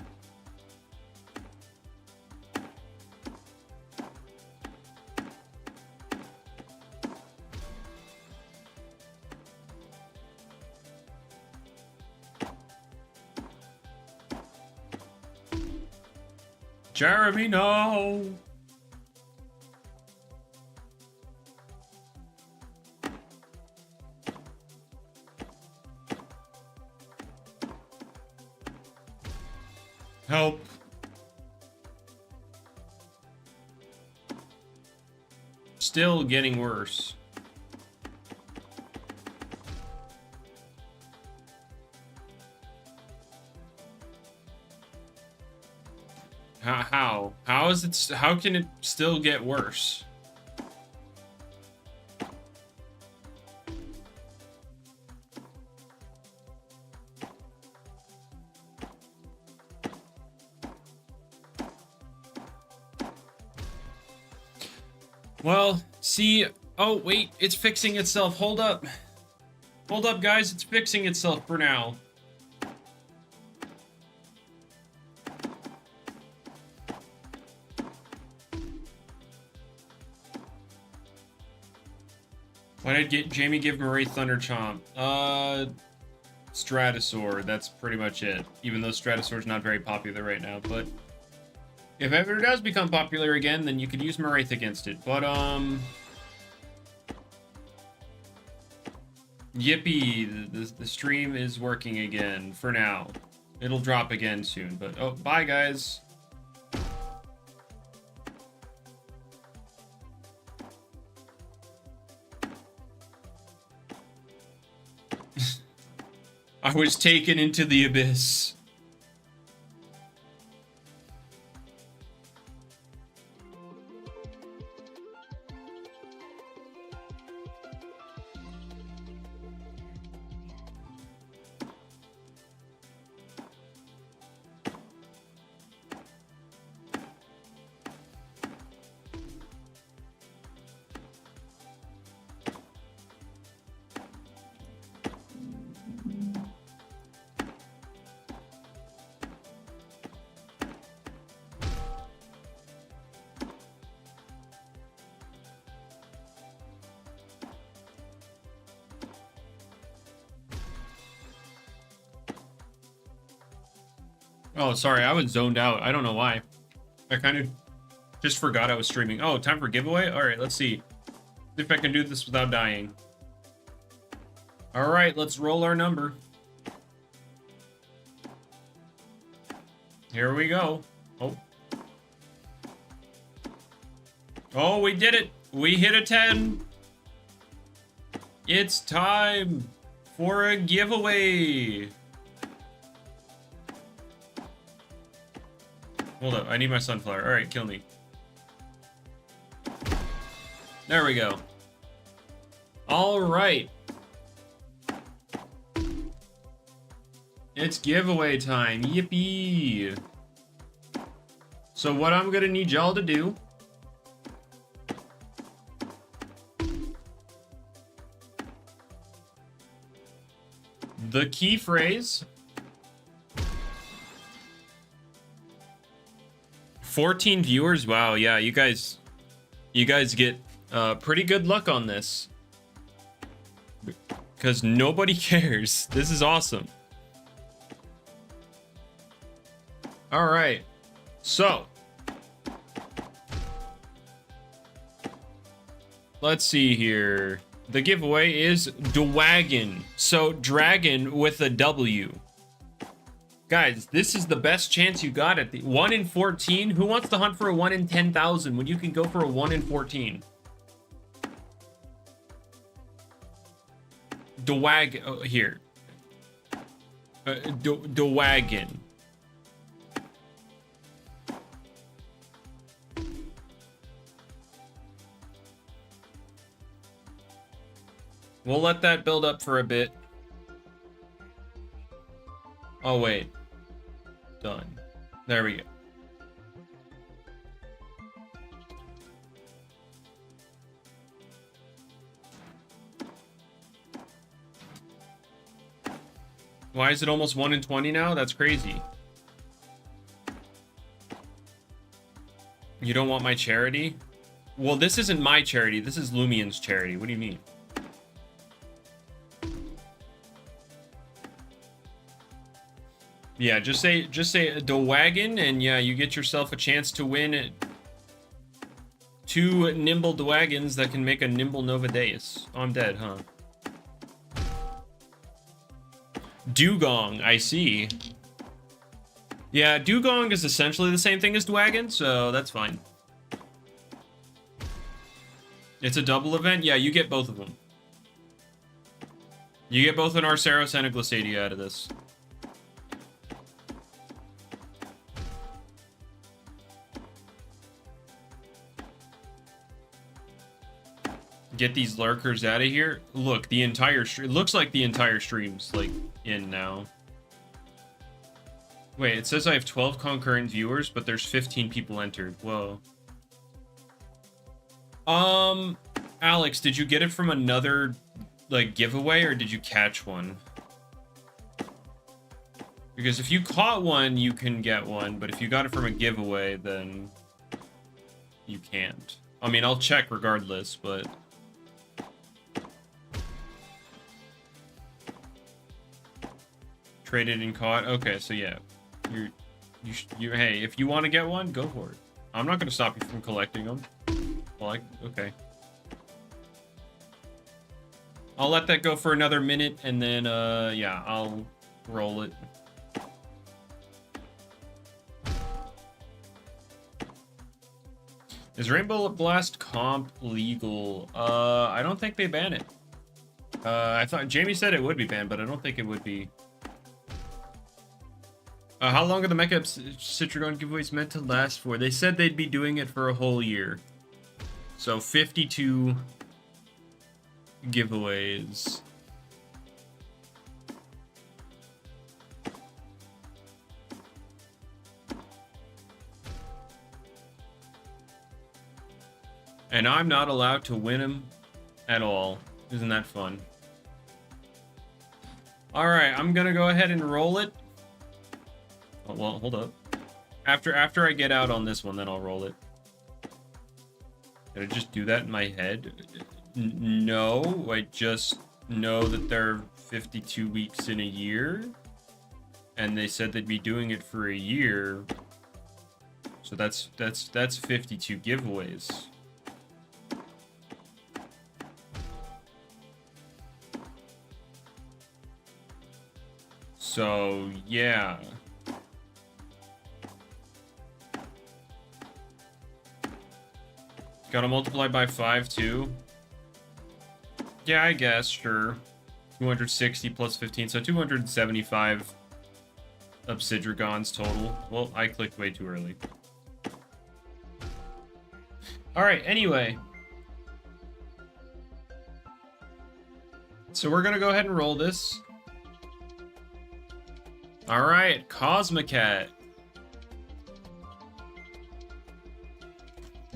Jeremy, no! Help. Still getting worse. How? How is it? How can it still get worse? Well, see. Oh, wait, it's fixing itself. Hold up. Hold up, guys. It's fixing itself for now. Why did Jamie give Murray Thunder Chomp? Stratosaur. That's pretty much it. Even though Stratosaur's not very popular right now, but if ever it does become popular again, then you could use Moraith against it. But, yippee, the stream is working again for now. It'll drop again soon, but, oh, bye, guys. I was taken into the abyss. Oh, sorry, I was zoned out. I don't know why. I kind of just forgot I was streaming. Oh, time for giveaway? All right, let's see if I can do this without dying. All right, let's roll our number. Here we go. Oh. Oh, we did it. We hit a 10. It's time for a giveaway. Hold up, I need my sunflower. All right, kill me. There we go. All right. It's giveaway time. Yippee. So what I'm gonna need y'all to do the key phrase 14 viewers. Wow, yeah, you guys get pretty good luck on this because nobody cares. This is awesome. All right, so let's see here. The giveaway is Dwagon, so dragon with a W. Guys, this is the best chance you got at the 1 in 14. Who wants to hunt for a 1 in 10,000 when you can go for a 1 in 14? Dwag here. Dwagon. We'll let that build up for a bit. Oh, wait. Done. There we go. Why is it almost 1 in 20 now? That's crazy. You don't want my charity? Well, this isn't my charity. This is Loomian's charity. What do you mean? Yeah, just say the wagon, and yeah, you get yourself a chance to win 2 nimble wagons that can make a nimble Nova Deus. Oh, I'm dead, huh? Dugong, I see. Yeah, Dugong is essentially the same thing as Dwagon, so that's fine. It's a double event? Yeah, you get both of them. You get both an Arceros and a Glacadia out of this. Get these lurkers out of here. Look, the entire stream looks like the entire stream's like in now. Wait, it says I have 12 concurrent viewers, but there's 15 people entered. Whoa. Alex, did you get it from another like giveaway, or did you catch one? Because if you caught one, you can get one, but if you got it from a giveaway, then you can't. I mean, I'll check regardless, but traded and caught. Okay, so yeah, you hey, if you want to get one, go for it. I'm not gonna stop you from collecting them. Well, okay. I'll let that go for another minute, and then yeah, I'll roll it. Is Rainbow Blast comp legal? I don't think they ban it. I thought Jamie said it would be banned, but I don't think it would be. How long are the Mecha Citragon giveaways meant to last for? They said they'd be doing it for a whole year. So 52 giveaways. And I'm not allowed to win them at all. Isn't that fun? Alright, I'm gonna go ahead and roll it. Oh, well, hold up. After I get out on this one, then I'll roll it. Did I just do that in my head? No, I just know that there are 52 weeks in a year. And they said they'd be doing it for a year. So that's 52 giveaways. So, yeah. Gotta multiply by 5 too. Yeah, I guess, sure. 260 plus 15, so 275 Obsidragons total. Well, I clicked way too early. Alright, anyway. So we're gonna go ahead and roll this. Alright, Cosmocat.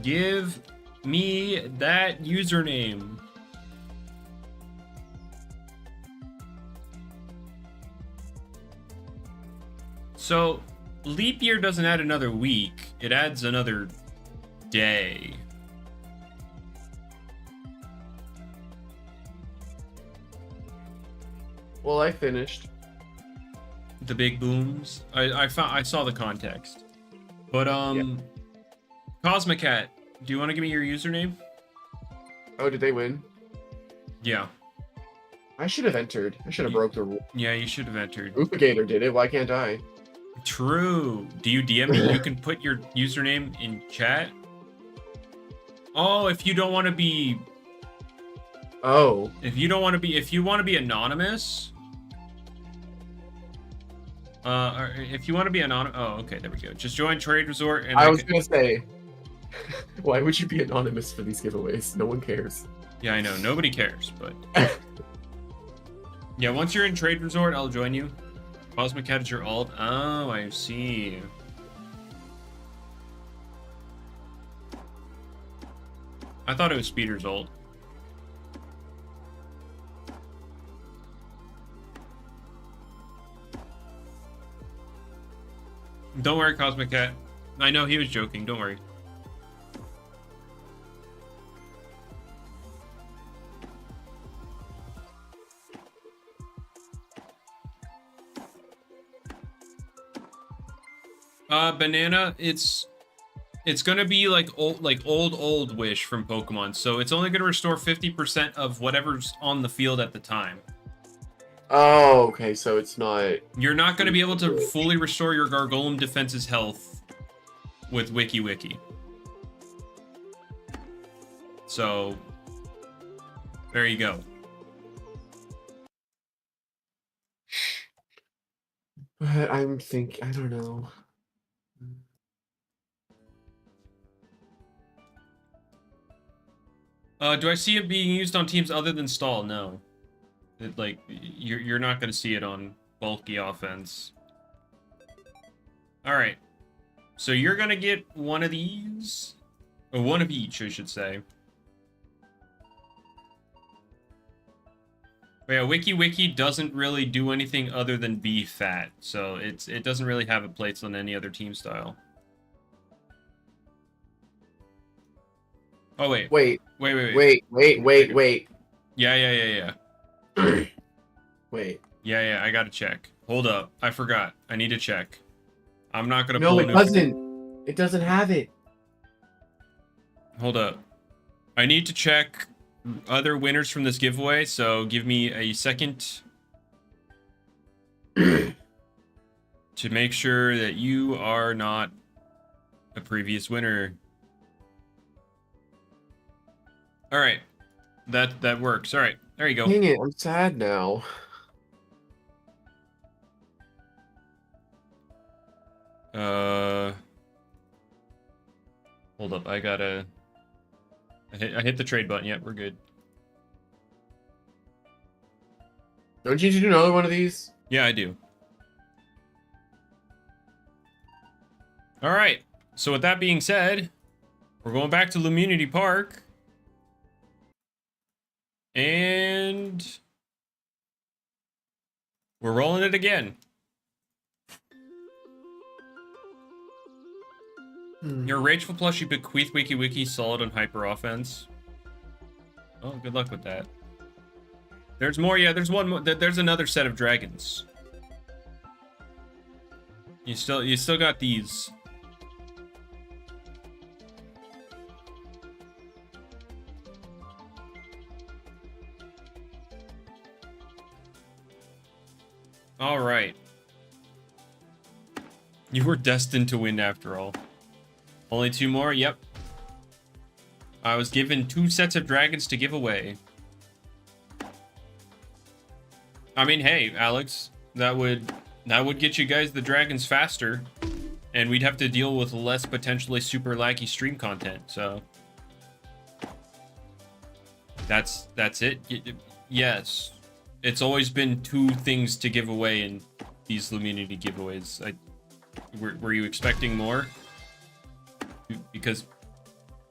Give me that username. So, leap year doesn't add another week, it adds another day. Well, I finished. The big booms. I saw the context. But Yeah. Cosmocat, do you want to give me your username? Oh, did they win? Yeah. I should have entered. I should have broke the rule. Yeah, you should have entered. Upigator did it. Why can't I? True. Do you DM me? You can put your username in chat. Oh, if you don't want to be... Oh. If you want to be anonymous... or if you want to be anonymous... Oh, okay, there we go. Just join Trade Resort and... I was gonna say... Why would you be anonymous for these giveaways? No one cares. Yeah, I know. Nobody cares, but... Yeah, once you're in Trade Resort, I'll join you. Cosmic Cat is your alt. Oh, I see. I thought it was Speeder's alt. Don't worry, Cosmic Cat. I know he was joking. Don't worry. Banana, it's gonna be like old Wish from Pokemon, so it's only gonna restore 50% of whatever's on the field at the time. Oh, okay, so it's not... You're not gonna be able to fully restore your Gargolem defense's health with Wiki Wiki. So, there you go. But I don't know. Do I see it being used on teams other than Stall? No. You're not going to see it on bulky offense. All right. So you're going to get one of these. Or one of each, I should say. But yeah, Wiki Wiki doesn't really do anything other than be fat. So it doesn't really have a place on any other team style. Oh, wait. Wait. Yeah. Wait. Yeah, I gotta check. Hold up. I forgot. I need to check. I'm not gonna No, pull it doesn't. It doesn't have it. Hold up. I need to check other winners from this giveaway, so give me a second to make sure that you are not a previous winner. All right. That works. All right. There you go. Dang it, I'm sad now. Hold up. I hit the trade button. Yep, we're good. Don't you need to do another one of these? Yeah, I do. All right. So with that being said, we're going back to Loomunity Park. And we're rolling it again. Your Rageful plushie bequeath Wiki Wiki solid on hyper offense. Oh, good luck with that. There's more. Yeah, there's one more. There's another set of dragons. You still got these. All right. You were destined to win after all. Only two more? Yep. I was given 2 sets of dragons to give away. I mean, hey, Alex, that would get you guys the dragons faster, and we'd have to deal with less potentially super laggy stream content. So that's it. Yes. It's always been 2 things to give away in these Loomunity giveaways. Were you expecting more? Because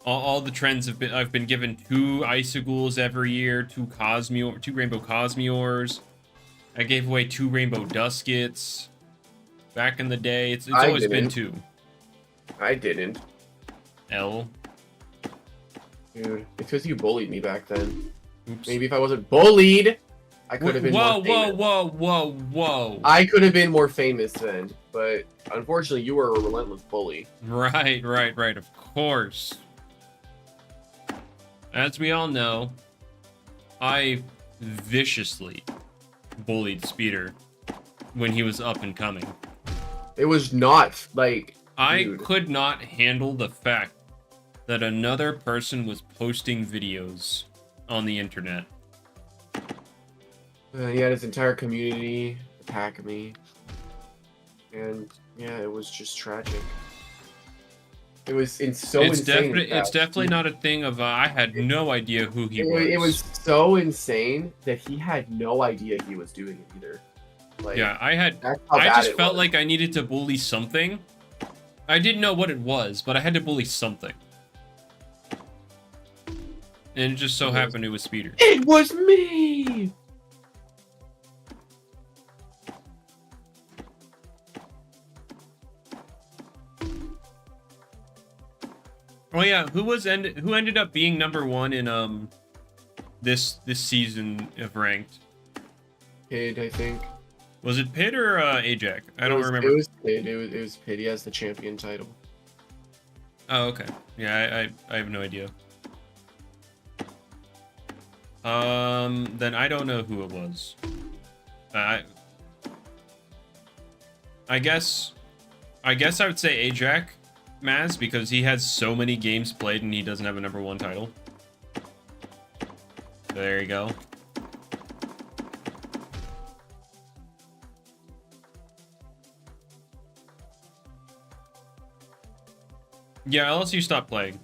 all the trends have been, I've been given 2 Isogools every year, 2 Rainbow Cosmeors. I gave away 2 Rainbow Duskets back in the day. It's always been 2. I didn't. L. Dude, it's because you bullied me back then. Oops. Maybe if I wasn't bullied, I could have been more famous. Whoa. I could have been more famous then, but unfortunately you were a relentless bully. Right, of course. As we all know, I viciously bullied Speeder when he was up and coming. It was not like. I Dude. could not handle the fact that another person was posting videos on the internet. He had his entire community attack me, and yeah, it was just tragic. It was insane. It's definitely not a thing of I had no idea who he was. It was so insane that he had no idea he was doing it either. Like, yeah, I just felt like I needed to bully something. I didn't know what it was, but I had to bully something. And it just so happened it was Speeder. It was me! Oh yeah, who ended up being #1 in this season of ranked? Pid, I think. Was it Pid or Ajax? I don't remember. It was Pid. It was Pid. He has the champion title. Oh, okay. Yeah, I have no idea. Then I don't know who it was. I guess I would say Ajax Maz, because he has so many games played and he doesn't have a #1 title. There you go. Yeah, LSU stopped playing.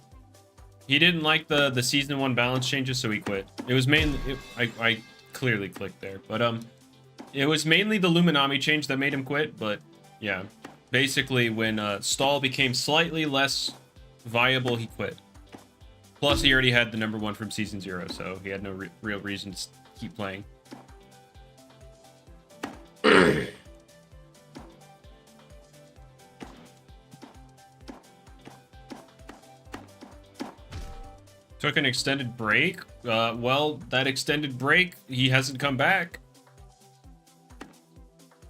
He didn't like the season 1 balance changes, so he quit. It was mainly I clearly clicked there, but it was mainly the Loomunity change that made him quit. But yeah, basically when stall became slightly less viable, he quit. Plus, he already had the #1 from season 0, so he had no real reason to keep playing. Took an extended break. Well, that extended break, he hasn't come back.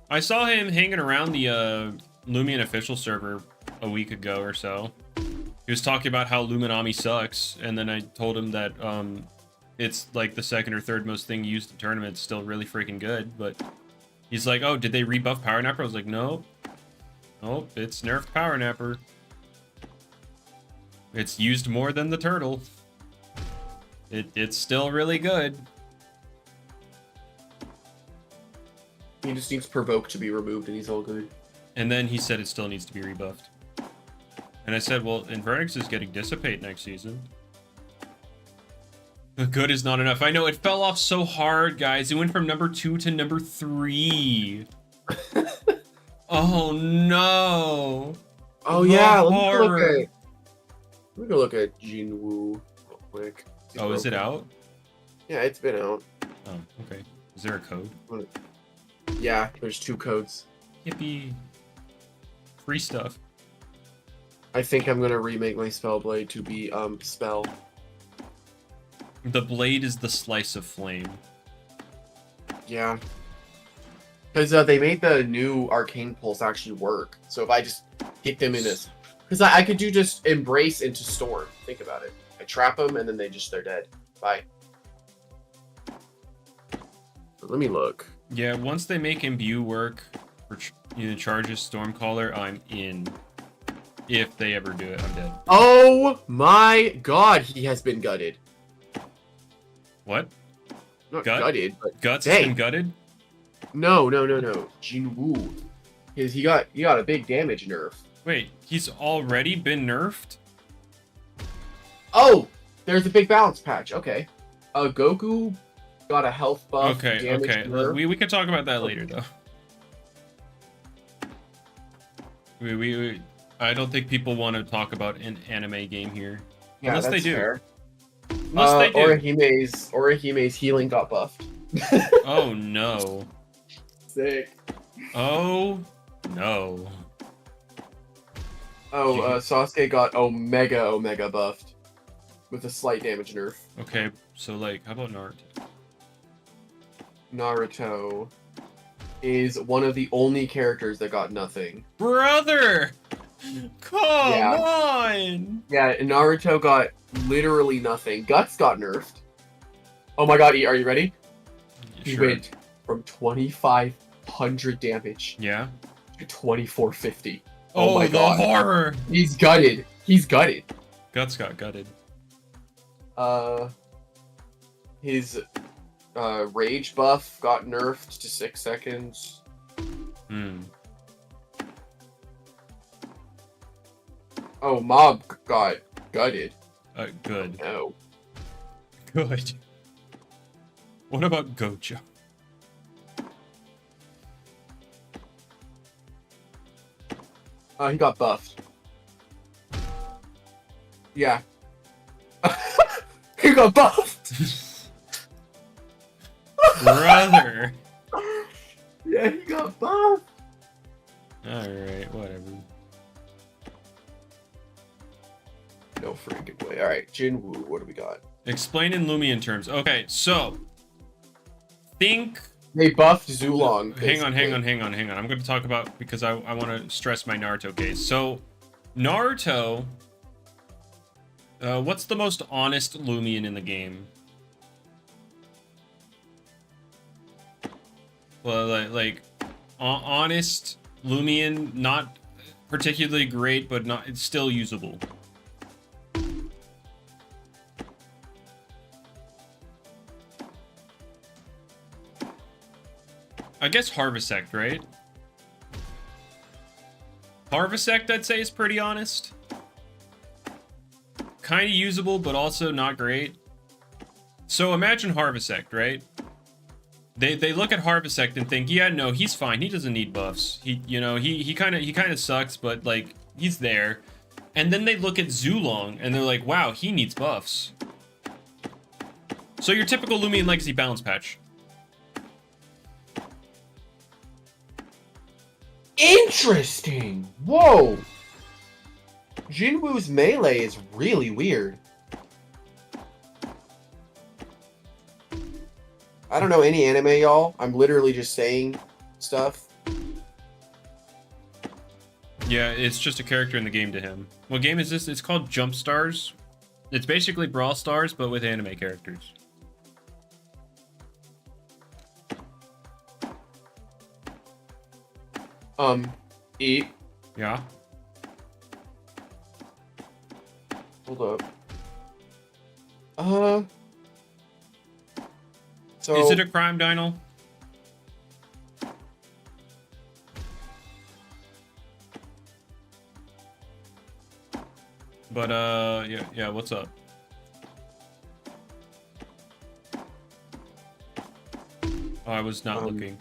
I saw him hanging around the Loomian official server a week ago or so. He was talking about how Loomunity sucks, and then I told him that it's like the 2nd or 3rd most thing used in tournaments, still really freaking good. But he's like, oh, did they rebuff Power Napper? I was like, no. Nope, it's nerfed Power Napper. It's used more than the turtle. It's still really good. He just needs Provoke to be removed and he's all good. And then he said it still needs to be rebuffed. And I said, well, Invernix is getting Dissipate next season. The good is not enough. I know, it fell off so hard, guys. It went from #2 to #3. Oh, no. Oh, yeah. Let me go look at Jinwoo real quick. Oh, is it out? Yeah, it's been out. Oh, okay. Is there a code? Yeah, there's 2 codes. Yippee. Free stuff. I think I'm gonna remake my Spellblade to be Spell. The blade is the slice of flame. Yeah. Because they made the new Arcane Pulse actually work. So if I just hit them in this... Because I could do just Embrace into Storm. Think about it. I trap them and then they're dead. Bye. Let me look. Yeah, once they make Imbue work for charges Stormcaller, I'm in. If they ever do it, I'm dead. Oh my god, he has been gutted. What? Not gutted, but Guts has been gutted? No. Jinwoo. He got a big damage nerf. Wait, he's already been nerfed? Oh! There's a big balance patch. Okay. Goku got a health buff. Okay. We can talk about that later, though. I don't think people want to talk about an anime game here. Yeah, unless they do. Fair. Unless they do. Orihime's healing got buffed. Oh no. Sick. Oh no. Oh, Sasuke got Omega buffed. With a slight damage nerf. Okay, so like, how about Naruto? Naruto is one of the only characters that got nothing. Brother! Come on! Yeah, Naruto got literally nothing. Guts got nerfed. Oh my god, are you ready? He went from 2,500 damage yeah 2450. Oh my the god. horror! He's gutted. He's gutted. Guts got gutted. His rage buff got nerfed to 6 seconds. Hmm. Oh, Mob got gutted. Good. No. Good. What about Gojo? He got buffed. Yeah. He got buffed! Brother! Yeah, he got buffed! Alright, whatever. No freaking way. Alright, Jinwoo, what do we got? Explain in Loomian terms. Okay, so... Think... They buffed Zulong. Hang on. I'm going to talk about... Because I want to stress my Naruto case. So, Naruto... what's the most honest Loomian in the game? Well, like honest Loomian, not particularly great, but not it's still usable. I guess Harvesect, right? Harvesect, I'd say, is pretty honest. Kind of usable, but also not great. So imagine Harvesect, right? They look at Harvesect and think, yeah, no, he's fine. He doesn't need buffs. He kind of sucks, but like he's there. And then they look at Zulong and they're like, wow, he needs buffs. So your typical Loomian Legacy balance patch. Interesting! Whoa! Jinwoo's melee is really weird. I don't know any anime, y'all. I'm literally just saying stuff. Yeah, it's just a character in the game to him. What game is this? It's called Jump Stars. It's basically Brawl Stars, but with anime characters. E. Yeah? Hold up. So... Is it a crime, Dino? But, yeah, what's up? Oh, I was not looking.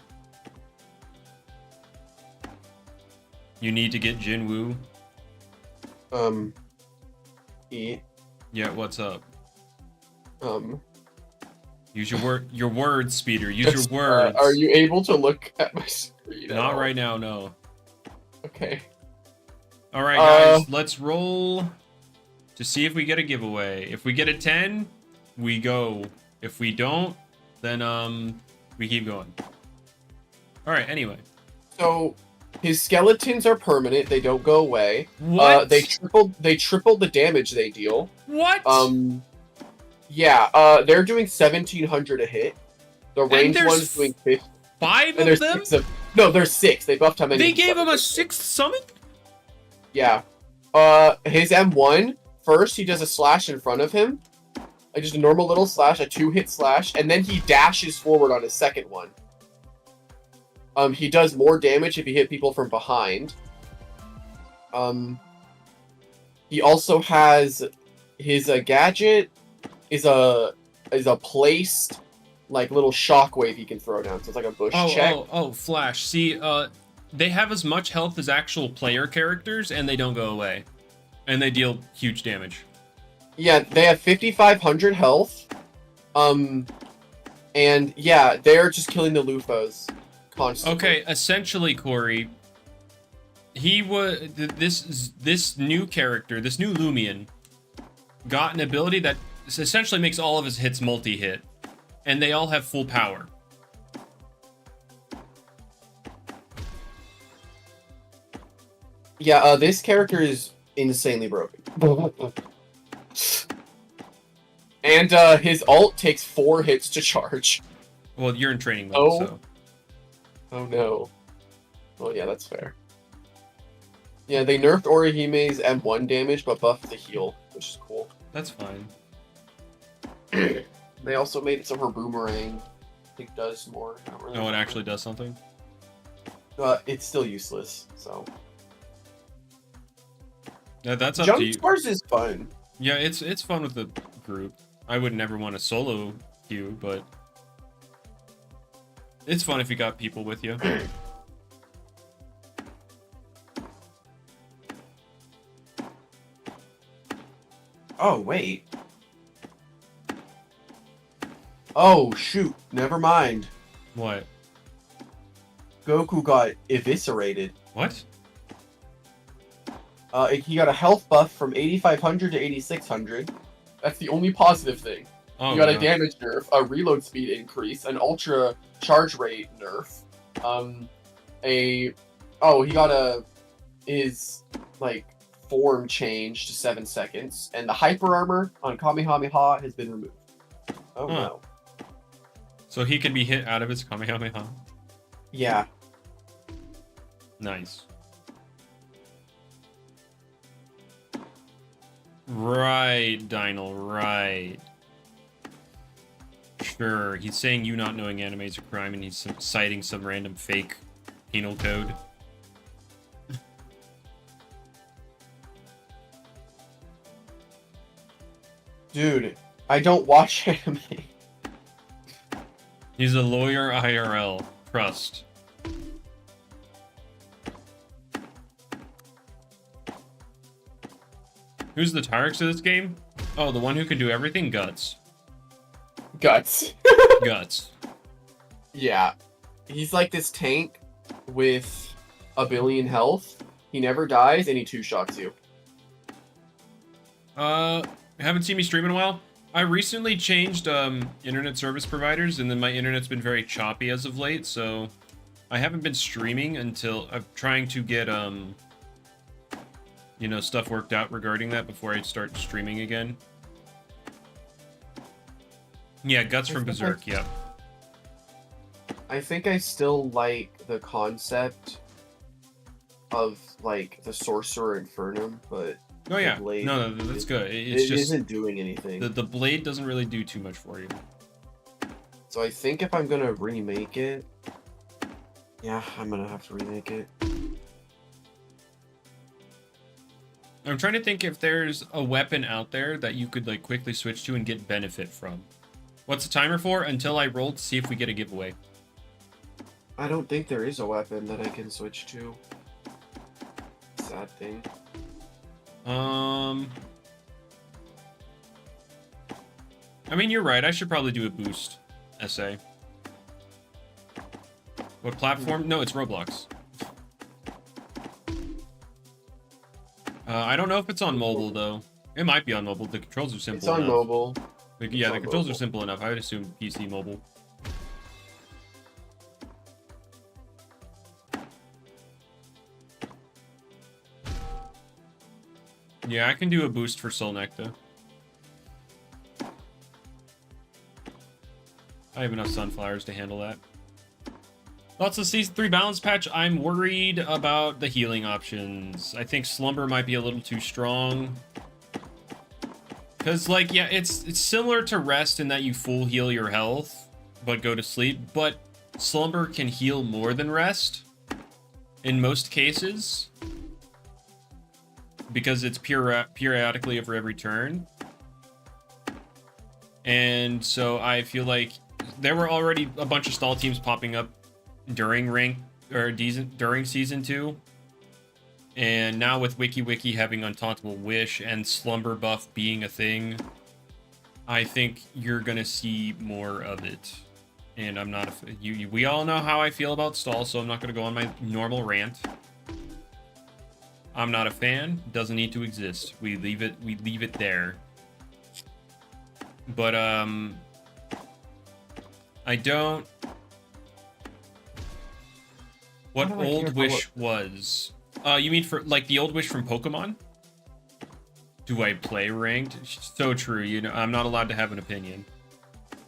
You need to get Jinwoo. E. Yeah, what's up? Use your words, Speeder. Use your words. Are you able to look at my screen? Not right now, no. Okay. All right, guys, let's roll to see if we get a giveaway. If we get a 10, we go. If we don't, then we keep going. All right. Anyway. So his skeletons are permanent; they don't go away. What? They tripled the damage they deal. What? Yeah. They're doing 1,700 a hit. The ranged one's doing 50. 5 and of them? No, there's 6. They buffed how many? They gave him a 6th summon? Yeah. His M1, first he does a slash in front of him. Like just a normal little slash, a 2-hit slash, and then he dashes forward on his second one. He does more damage if he hit people from behind. He also has his gadget is a placed like little shockwave he can throw down. So it's like a bush check. Oh, Flash. See, they have as much health as actual player characters, and they don't go away. And they deal huge damage. Yeah, they have 5,500 health. And yeah, they're just killing the Lufos constantly. Okay, essentially, Corey, he was this new character, this new Loomian, got an ability that essentially makes all of his hits multi-hit, and they all have full power. Yeah, this character is insanely broken. And his ult takes 4 hits to charge. Well, you're in training mode, so. Oh no. Well, yeah, that's fair. Yeah, they nerfed Orihime's M1 damage, but buffed the heal, which is cool. That's fine. They also made it so her boomerang, I think, does more. I don't really No, it remember. actually does something. It's still useless, so. That's up Jump to you. Scars is fun. Yeah, it's fun with the group. I would never want to solo queue, but it's fun if you got people with you. Oh, wait. Oh, shoot. Never mind. What? Goku got eviscerated. What? He got a health buff from 8,500 to 8,600. That's the only positive thing. Oh, You got no. a damage nerf, a reload speed increase, an ultra charge rate nerf. He got his form changed to 7 seconds, and the hyper armor on Kamehameha has been removed. Oh Huh. no. So he can be hit out of his Kamehameha. Yeah. Nice. Right, Dynal, right. Sure, he's saying you not knowing anime is a crime, and he's citing some random fake penal code. Dude, I don't watch anime. He's a lawyer IRL. Trust. Who's the Tyrex of this game? Oh, the one who can do everything? Guts. Guts. Guts. Yeah. He's like this tank with a billion health. He never dies, and he two-shots you. Haven't seen me stream in a while. I recently changed internet service providers, and then my internet's been very choppy as of late, so I haven't been streaming until I'm trying to get stuff worked out regarding that before I start streaming again. Yeah, Guts from Berserk, yep. I think I still like the concept of the Sorcerer Infernum, but Oh yeah, the blade, no, that's good. It's it just isn't doing anything. the blade doesn't really do too much for you. So I think if I'm gonna remake it, yeah, I'm gonna have to remake it. I'm trying to think if there's a weapon out there that you could quickly switch to and get benefit from. What's the timer for? Until I roll to see if we get a giveaway. I don't think there is a weapon that I can switch to. Sad thing. I mean, you're right. I should probably do a boost essay. What platform? No, it's Roblox. I don't know if it's on mobile, though. It might be on mobile. The controls are simple It's on enough. mobile. Yeah, the on controls are mobile. simple enough. I would assume PC mobile. Yeah, I can do a boost for Soul Nectar. I have enough sunflowers to handle that. Lots of Season 3 balance patch. I'm worried about the healing options. I think Slumber might be a little too strong. Because, yeah, it's similar to Rest in that you full heal your health, but go to sleep. But Slumber can heal more than Rest in most cases. Because it's periodically over every turn. And so I feel like there were already a bunch of stall teams popping up during during season 2. And now with Wiki having Untauntable Wish and Slumber buff being a thing, I think you're gonna see more of it. And I'm not we all know how I feel about stall, so I'm not gonna go on my normal rant. I'm not a fan. Doesn't need to exist. We leave it there. But I don't. What How do I Old care Wish was? You mean for the Old Wish from Pokemon? Do I play ranked? So true. I'm not allowed to have an opinion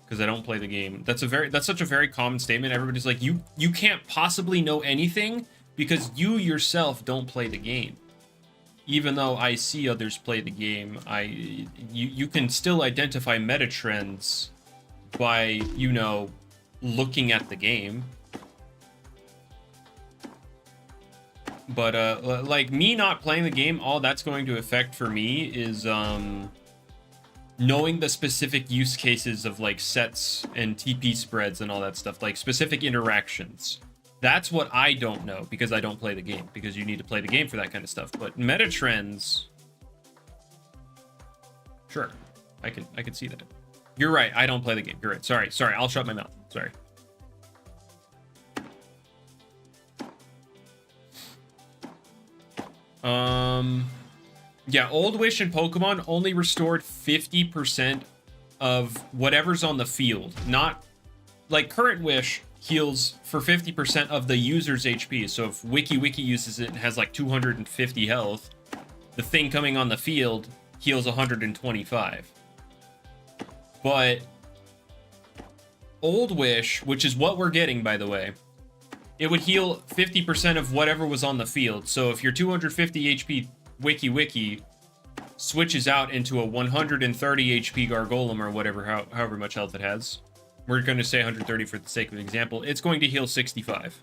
because I don't play the game. That's such a very common statement. Everybody's like, you can't possibly know anything because you yourself don't play the game. even though I see others play the game, you can still identify meta trends by, you know, looking at the game. But like me not playing the game, all that's going to affect for me is knowing the specific use cases of like sets and TP spreads and all that stuff, like specific interactions. That's what I don't know because I don't play the game, because you need to play the game for that kind of stuff. But meta trends, sure, I can see that. You're right, I don't play the game. You're right. Sorry, I'll shut my mouth. Sorry. Yeah, Old Wish and Pokemon only restored 50% of whatever's on the field. Not like current Wish heals for 50% of the user's HP. So if Wiki uses it and has like 250 health, the thing coming on the field heals 125. But Old Wish, which is what we're getting, by the way, it would heal 50% of whatever was on the field. So if your 250 HP Wiki switches out into a 130 HP Gargolem or whatever, however much health it has, we're going to say 130 for the sake of an example, it's going to heal 65.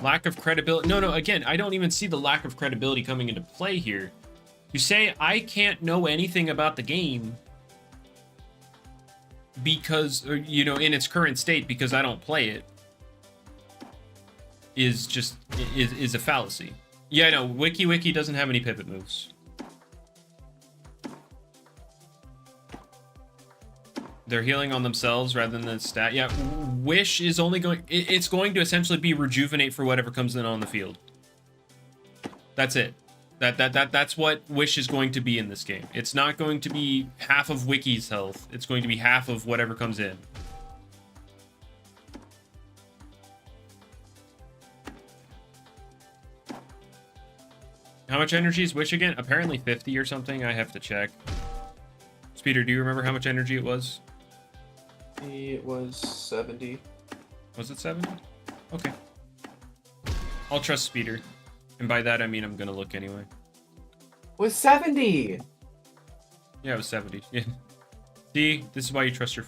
Lack of credibility. No, again, I don't even see the lack of credibility coming into play here. You say I can't know anything about the game because, you know, in its current state because I don't play it, is a fallacy. Yeah, no, Wiki doesn't have any pivot moves. They're healing on themselves rather than the stat. Yeah, Wish is only going... It's going to essentially be rejuvenate for whatever comes in on the field. That's it. That's what Wish is going to be in this game. It's not going to be half of Wiki's health. It's going to be half of whatever comes in. How much energy is Wish again? Apparently 50 or something. I have to check. Speeder, do you remember how much energy it was? It was 70. Was it 70? Okay. I'll trust Speeder. And by that, I mean I'm going to look anyway. It was 70! Yeah, it was 70. Yeah. See? This is why you trust your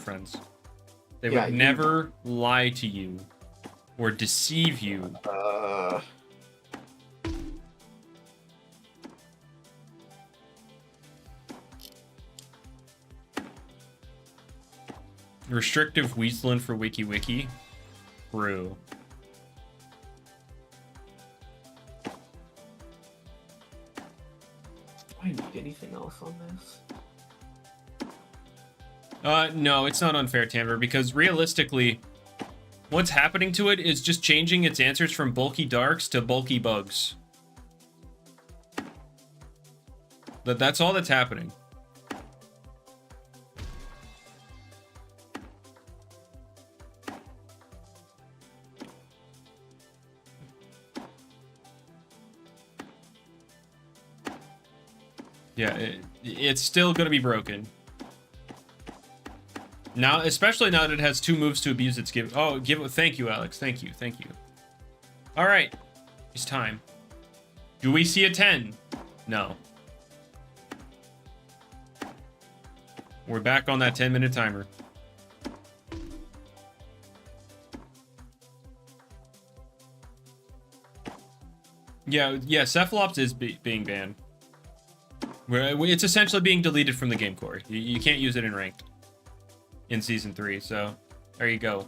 friends. They Yeah, would never lie to you or deceive you. Restrictive Weaselin for Wiki. True. Do I need anything else on this? No, it's not unfair, Tanver, because realistically, what's happening to it is just changing its answers from bulky darks to bulky bugs. That's all that's happening. Yeah, it's still going to be broken. Now, especially now that it has 2 moves to abuse its give. Oh, thank you, Alex. Thank you. All right. It's time. Do we see a 10? No. We're back on that 10-minute timer. Yeah, Cephalops is being banned. It's essentially being deleted from the game core. You can't use it in ranked in season 3, so there you go.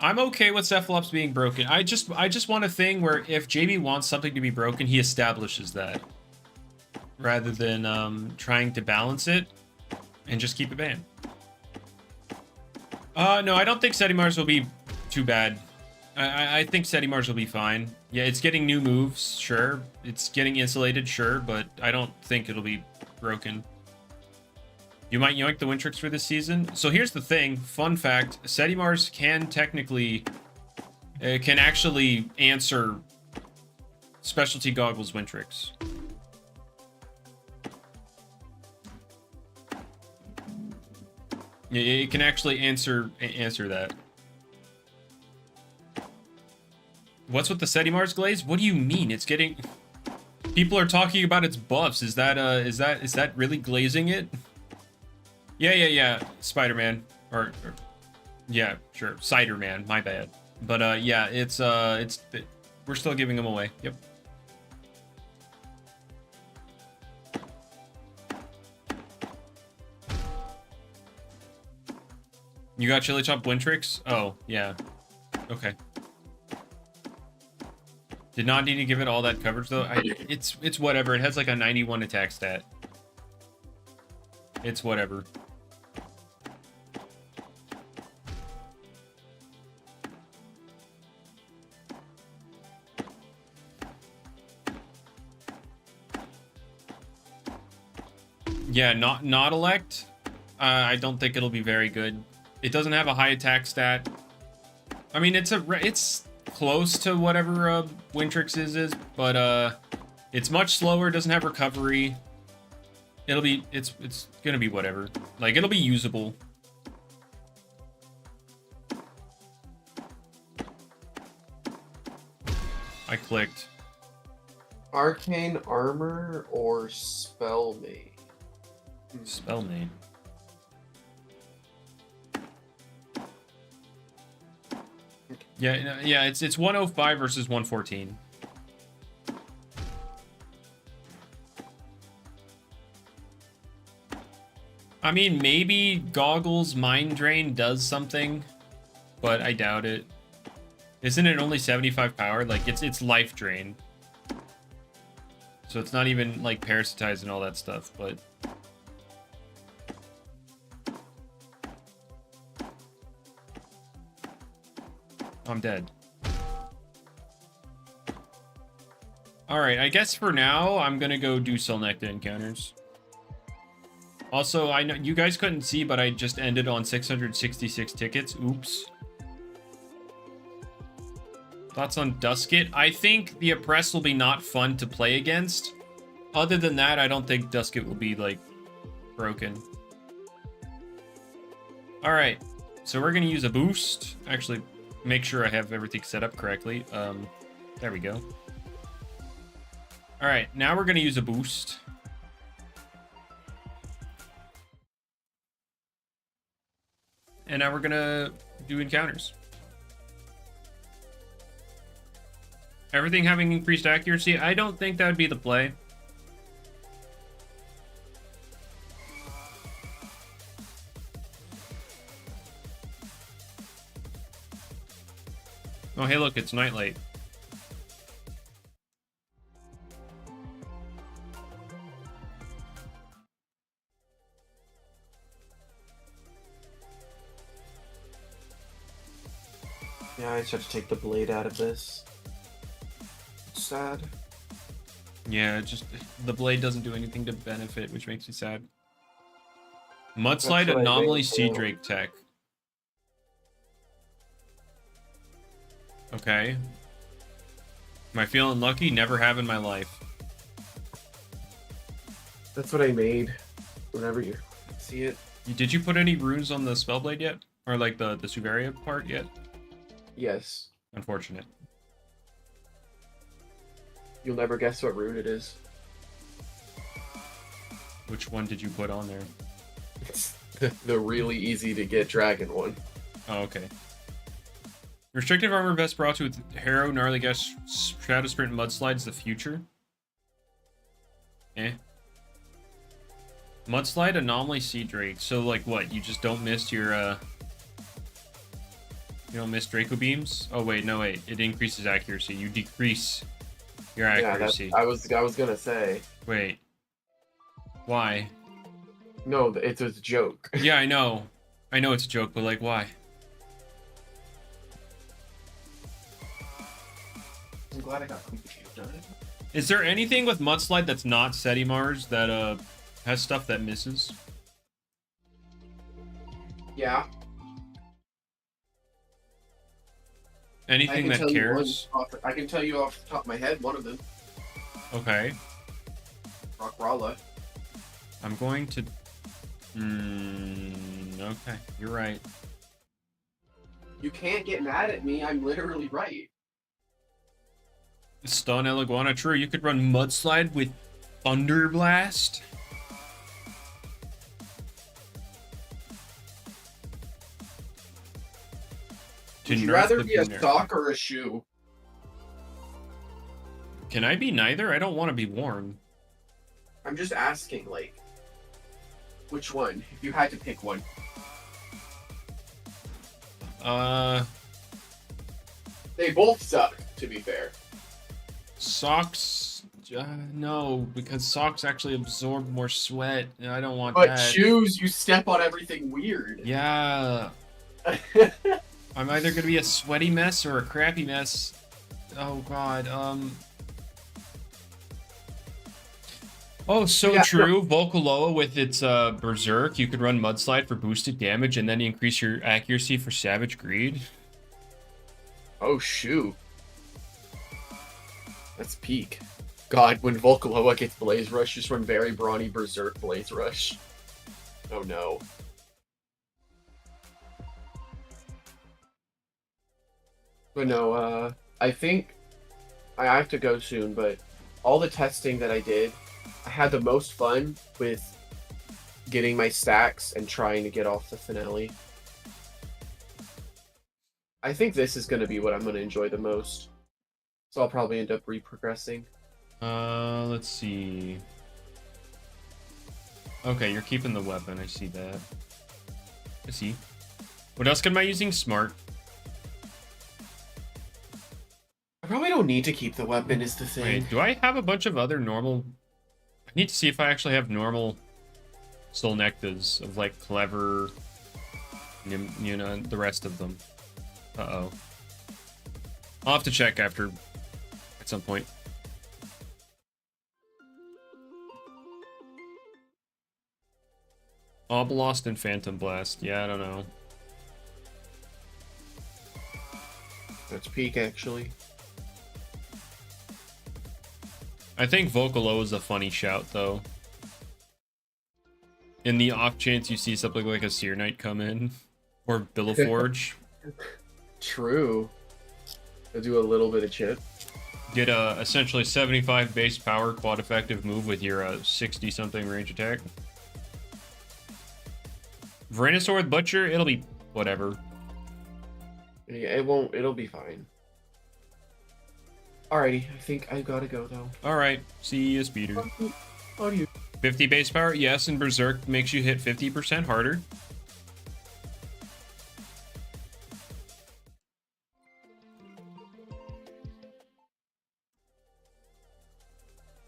I'm okay with Cephalops being broken. I just want a thing where if JB wants something to be broken, he establishes that, rather than trying to balance it and just keep it banned. No, I don't think Setimars will be too bad. I think Setimars will be fine. Yeah, it's getting new moves, sure. It's getting insulated, sure, but I don't think it'll be broken. You might yoink the Wintrix for this season. So here's the thing. Fun fact. Setimars can technically... can actually answer Specialty Goggles Wintrix. It can actually answer that. What's with the Setimars glaze? What do you mean? It's getting... People are talking about its buffs. Is that really glazing it? Yeah. Spider-Man. Or yeah, sure. Cider-Man. My bad. But yeah, we're still giving them away. Yep. You got Chili Chop Wintrix? Oh, yeah. Okay. Did not need to give it all that coverage though. It's whatever. It has like a 91 attack stat. It's whatever. Yeah, not elect. I don't think it'll be very good. It doesn't have a high attack stat. I mean, it's close to whatever Wintrix is, but it's much slower. Doesn't have recovery. It's gonna be whatever. Like, it'll be usable. I clicked. Arcane Armor or Spell Main? Spell Main. Yeah, it's 105 versus 114. I mean, maybe Goggles Mind Drain does something, but I doubt it. Isn't it only 75 power? Like, it's Life Drain. So it's not even, like, Parasitize and all that stuff, but... I'm dead. Alright, I guess for now, I'm gonna go do Solnecta encounters. Also, I know you guys couldn't see, but I just ended on 666 tickets. Oops. Thoughts on Duskit? I think the Oppressed will be not fun to play against. Other than that, I don't think Duskit will be, like, broken. Alright, so we're gonna use a boost. Actually, make sure I have everything set up correctly. There we go. Alright, now we're gonna use a boost. And now we're gonna do encounters. Everything having increased accuracy, I don't think that would be the play. Oh, hey, look, it's Nightlight. Yeah, I just have to take the blade out of this. Sad. Yeah, just the blade doesn't do anything to benefit, which makes me sad. Mudslide Anomaly Sea Drake tech. Okay. Am I feeling lucky? Never have in my life. That's what I made. Whenever you see it. Did you put any runes on the Spellblade yet? Or like the Suveria part yet? Yes. Unfortunate. You'll never guess what rune it is. Which one did you put on there? It's the really easy to get dragon one. Oh, okay. Restrictive armor vest brought to with Harrow, Gnarly Gush, Shadow Sprint, Mudslide's the future. Eh. Mudslide, Anomaly, Sea Drake. So, like, what? You just don't miss your, You don't miss Draco Beams? Oh, wait, no, wait. It increases accuracy. You decrease your accuracy. Yeah, I was gonna say. Wait. Why? No, it's a joke. Yeah, I know. I know it's a joke, but, like, why? I'm glad I got confused on it. Is there anything with Mudslide that's not Setimars that, has stuff that misses? Yeah. Anything that cares? I can tell you off the top of my head one of them. Okay. Rockralla. I'm going to Okay, you're right. You can't get mad at me. I'm literally right. Stun Eliguana, true. You could run Mudslide with Thunder Blast. Would you nerf rather the be a nerf. sock or a shoe? Can I be neither? I don't want to be worn. I'm just asking, like, which one? If you had to pick one. They both suck, to be fair. Socks. No, because socks actually absorb more sweat, and I don't want But that. shoes, you step on everything weird. Yeah. I'm either gonna be a sweaty mess or a crappy mess. Oh god. Oh, so Yeah, true. Volcaloa with its Berserk, you could run Mudslide for boosted damage and then increase your accuracy for Savage Greed. Oh, shoot. That's peak. God, when Volcaloa gets Blaze Rush, just run very brawny Berserk Blaze Rush. Oh no. But no, I think I have to go soon, but all the testing that I did, I had the most fun with getting my stacks and trying to get off the finale. I think this is going to be what I'm going to enjoy the most. So I'll probably end up reprogressing. Let's see. Okay, you're keeping the weapon. I see that. I see. What else am I using? Smart. I probably don't need to keep the weapon is the thing. Wait, do I have a bunch of other normal... I need to see if I actually have normal Solnectas of, like, Clever, you know, the rest of them. Uh-oh. I'll have to check after, at some point. Oblost and Phantom Blast. Yeah, I don't know. That's peak, actually. I think Vocalo is a funny shout, though. In the off chance you see something like a Seer Knight come in, or Billiforge. True. I'll do a little bit of chip. Get a essentially 75 base power quad effective move with your 60 something range attack. Venusaur with Butcher, it'll be whatever. Yeah, it won't. It'll be fine. Alrighty, I think I gotta go though. Alright, see you, Speeder. How do you? 50 base power, yes, and Berserk makes you hit 50% harder.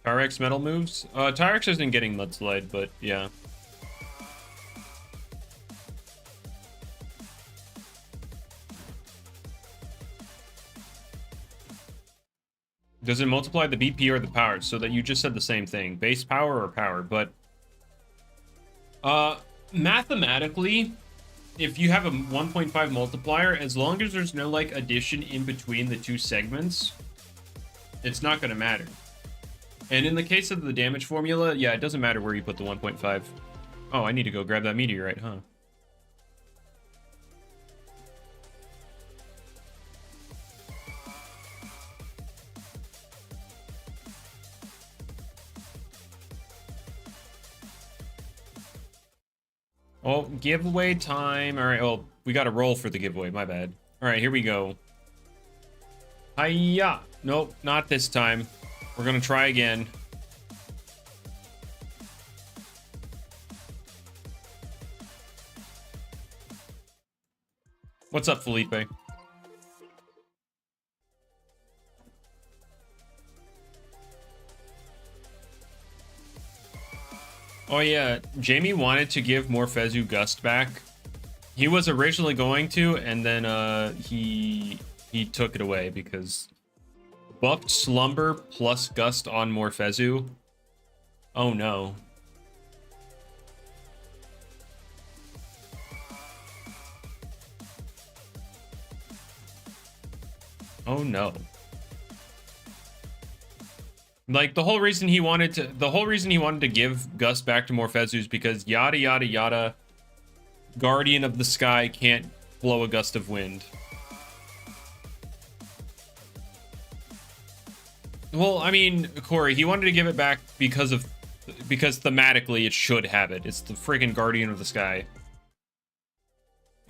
Tyrex metal moves? Tyrex isn't getting Mudslide, but yeah. Does it multiply the BP or the power? So that you just said the same thing. Base power or power, but... mathematically, if you have a 1.5 multiplier, as long as there's no, like, addition in between the two segments, it's not going to matter. And in the case of the damage formula, yeah, it doesn't matter where you put the 1.5. Oh, I need to go grab that meteorite, huh? Oh, giveaway time. All right. Oh, we got to roll for the giveaway. My bad. All right, here we go. Hiya. Nope, not this time. We're going to try again. What's up, Felipe? Oh yeah, Jamie wanted to give Morphezu Gust back. He was originally going to, and then he took it away because buffed Slumber plus Gust on Morphezu. Oh no. Oh no. Like the whole reason he wanted to give Gust back to Morphezu is because yada yada yada. Guardian of the Sky can't blow a gust of wind. Well, I mean, Corey, he wanted to give it back because thematically it should have it. It's the friggin' Guardian of the Sky.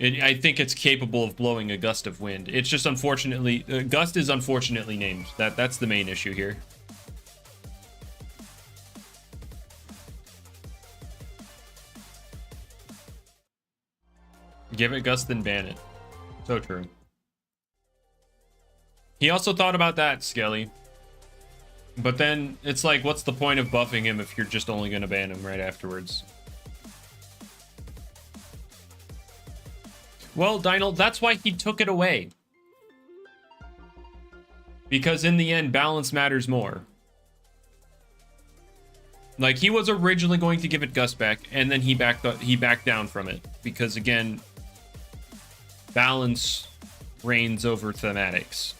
I think it's capable of blowing a gust of wind. It's just unfortunately, Gust is unfortunately named. That's the main issue here. Give it Gust, then ban it. So true. He also thought about that, Skelly. But then, it's like, what's the point of buffing him if you're just only going to ban him right afterwards? Well, Dynal, that's why he took it away. Because in the end, balance matters more. Like, he was originally going to give it Gust back, and then he backed down from it. Because, again, balance reigns over thematics.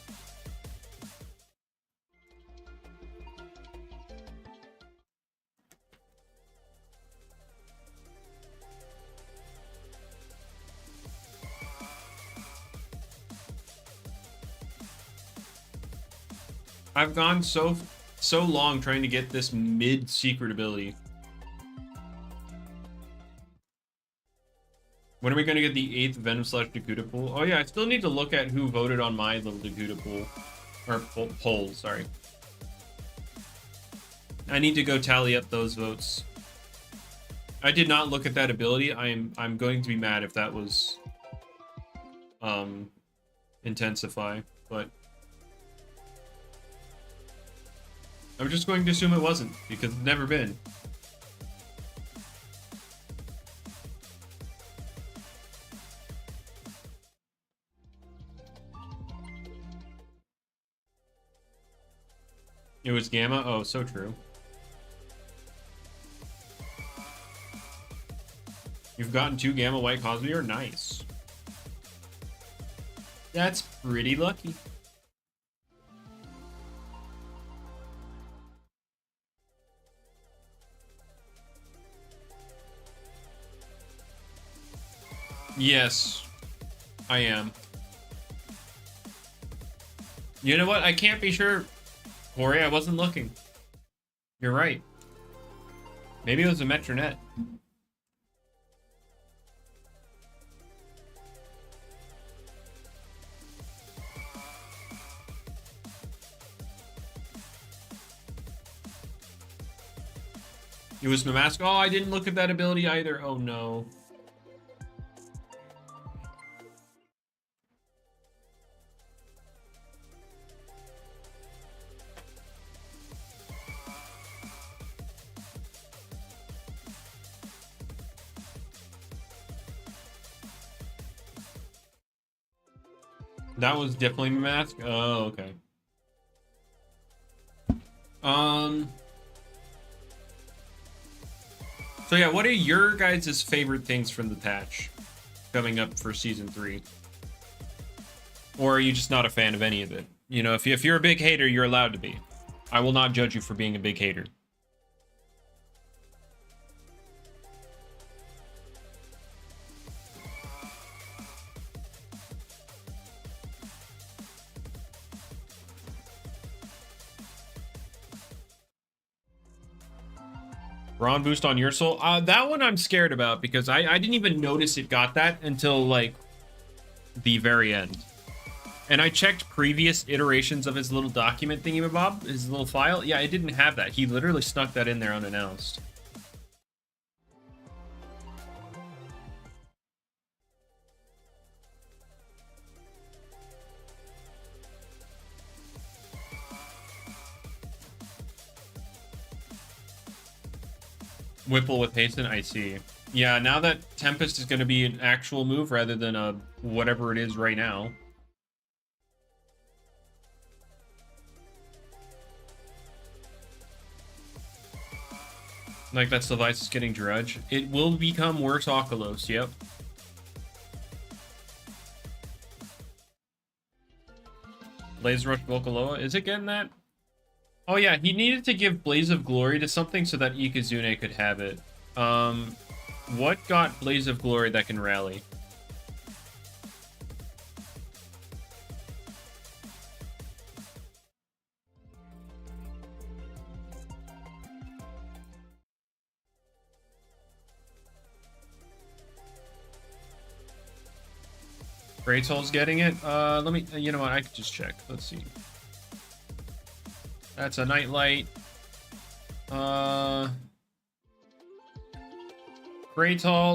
I've gone so long trying to get this mid-secret ability. When are we going to get the 8th Venom / Dakuda pool? Oh yeah, I still need to look at who voted on my little Dakuda pool. Or poll, sorry. I need to go tally up those votes. I did not look at that ability. I'm going to be mad if that was intensify, but I'm just going to assume it wasn't, because it's never been. It was Gamma? Oh, so true. You've gotten 2 Gamma White Cosmeor? Nice. That's pretty lucky. Yes, I am. You know what? I can't be sure. Corey, I wasn't looking. You're right. Maybe it was a Metronet. It was Mamask. Oh, I didn't look at that ability either. Oh no. That was definitely Mask. Oh, okay. So yeah, what are your guys' favorite things from the patch coming up for season 3? Or are you just not a fan of any of it? You know, if you're a big hater, you're allowed to be. I will not judge you for being a big hater. Brawn boost on your soul? That one I'm scared about because I didn't even notice it got that until, like, the very end. And I checked previous iterations of his little document thingy-mabob, his little file. Yeah, it didn't have that. He literally snuck that in there unannounced. Whipple with hasten, I see. Yeah, now that Tempest is going to be an actual move rather than a whatever it is right now. Like that device is getting Drudge. It will become worse Oculos, yep. Laser Rush Volcaloa, is it getting that? Oh yeah, he needed to give Blaze of Glory to something so that Ikazune could have it. What got Blaze of Glory that can rally? Greatol's getting it. Let me. You know what? I could just check. Let's see. That's a Nightlight. Greatol.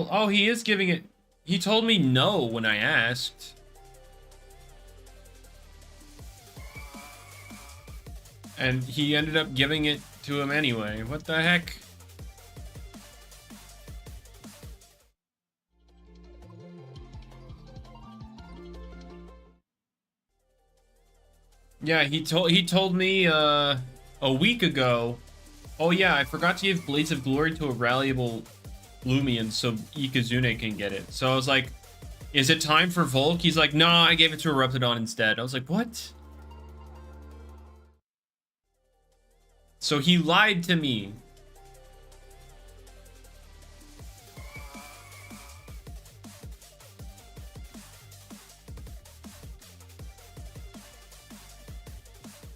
Oh, he is giving it. He told me no when I asked. And he ended up giving it to him anyway. What the heck? Yeah, he told me a week ago. Oh yeah, I forgot to give Blades of Glory to a rallyable Loomian so Ikazune can get it. So I was like, is it time for Volk? He's like, no, I gave it to a Reptidon instead. I was like, what? So he lied to me.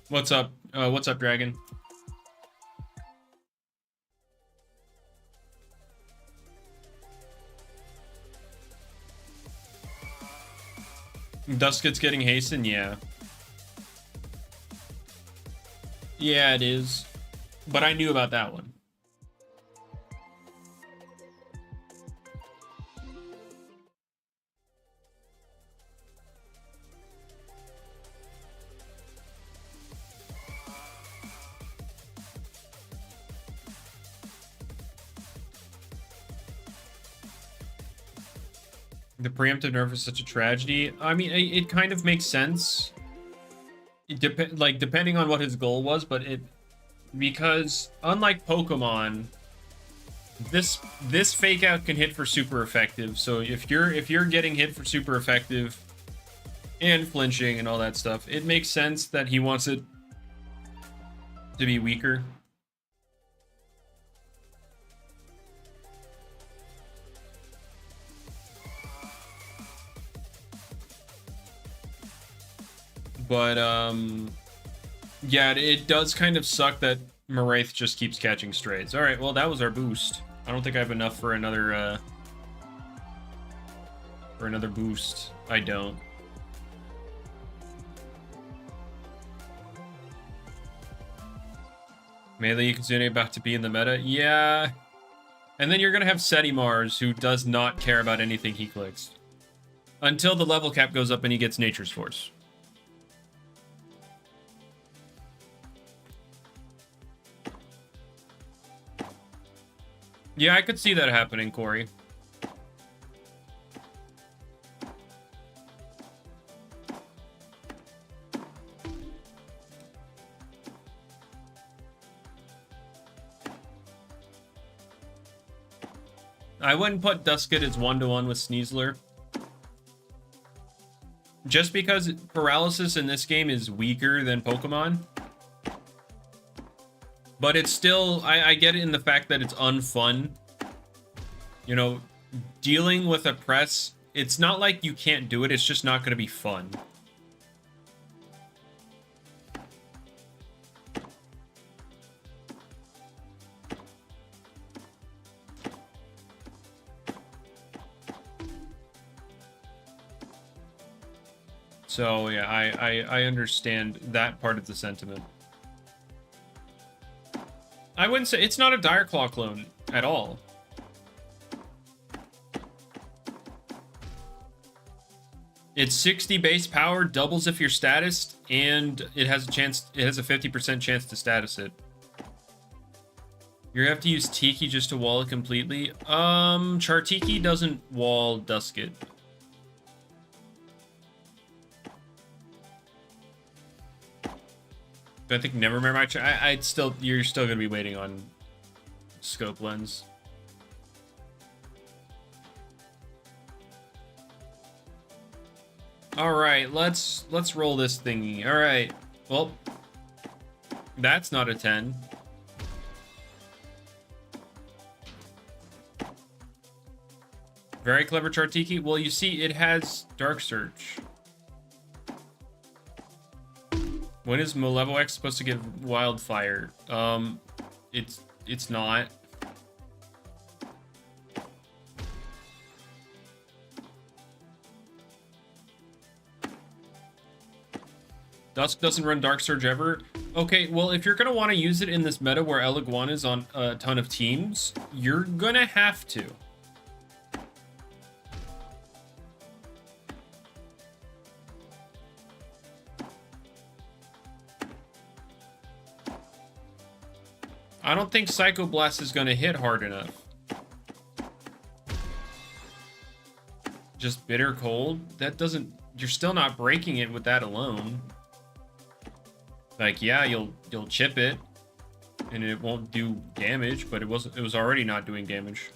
What's up? What's up, Dragon? Dusket's getting hastened, yeah. Yeah, it is. But I knew about that one. The preemptive nerf is such a tragedy. I mean, it kind of makes sense. Depending on what his goal was, but because unlike Pokemon, this fake out can hit for super effective. So if you're getting hit for super effective and flinching and all that stuff, it makes sense that he wants it to be weaker. But, yeah, it does kind of suck that Moraith just keeps catching strays. Alright, well, that was our boost. I don't think I have enough for another boost. I don't. Melee Ikazune about to be in the meta? Yeah. And then you're gonna have Setimars, who does not care about anything he clicks. Until the level cap goes up and he gets Nature's Force. Yeah, I could see that happening, Corey. I wouldn't put Dusket as 1-to-1 with Sneasler. Just because Paralysis in this game is weaker than Pokemon. But it's still, I get it in the fact that it's unfun. You know, dealing with a press, it's not like you can't do it, it's just not going to be fun. So, yeah, I understand that part of the sentiment. I wouldn't say it's not a Dire Claw clone at all. It's 60 base power, doubles if you're status, and it has a 50% chance to status it. You have to use Tiki just to wall it completely. Chartiki doesn't wall Dusket. I think Nevermore might try. You're still gonna be waiting on Scope Lens. All right, let's roll this thingy. All right, well, That's not a 10. Very clever Chartiki. Well, you see, it has Dark Surge. When is Malevolx supposed to give Wildfire? It's not. Dusk doesn't run Dark Surge ever. Okay, well, if you're gonna want to use it in this meta where Eliguan is on a ton of teams, you're gonna have to. I don't think Psycho Blast is going to hit hard enough. Just Bitter Cold? That doesn't... You're still not breaking it with that alone. Like, yeah, you'll chip it, and it won't do damage, but it was already not doing damage.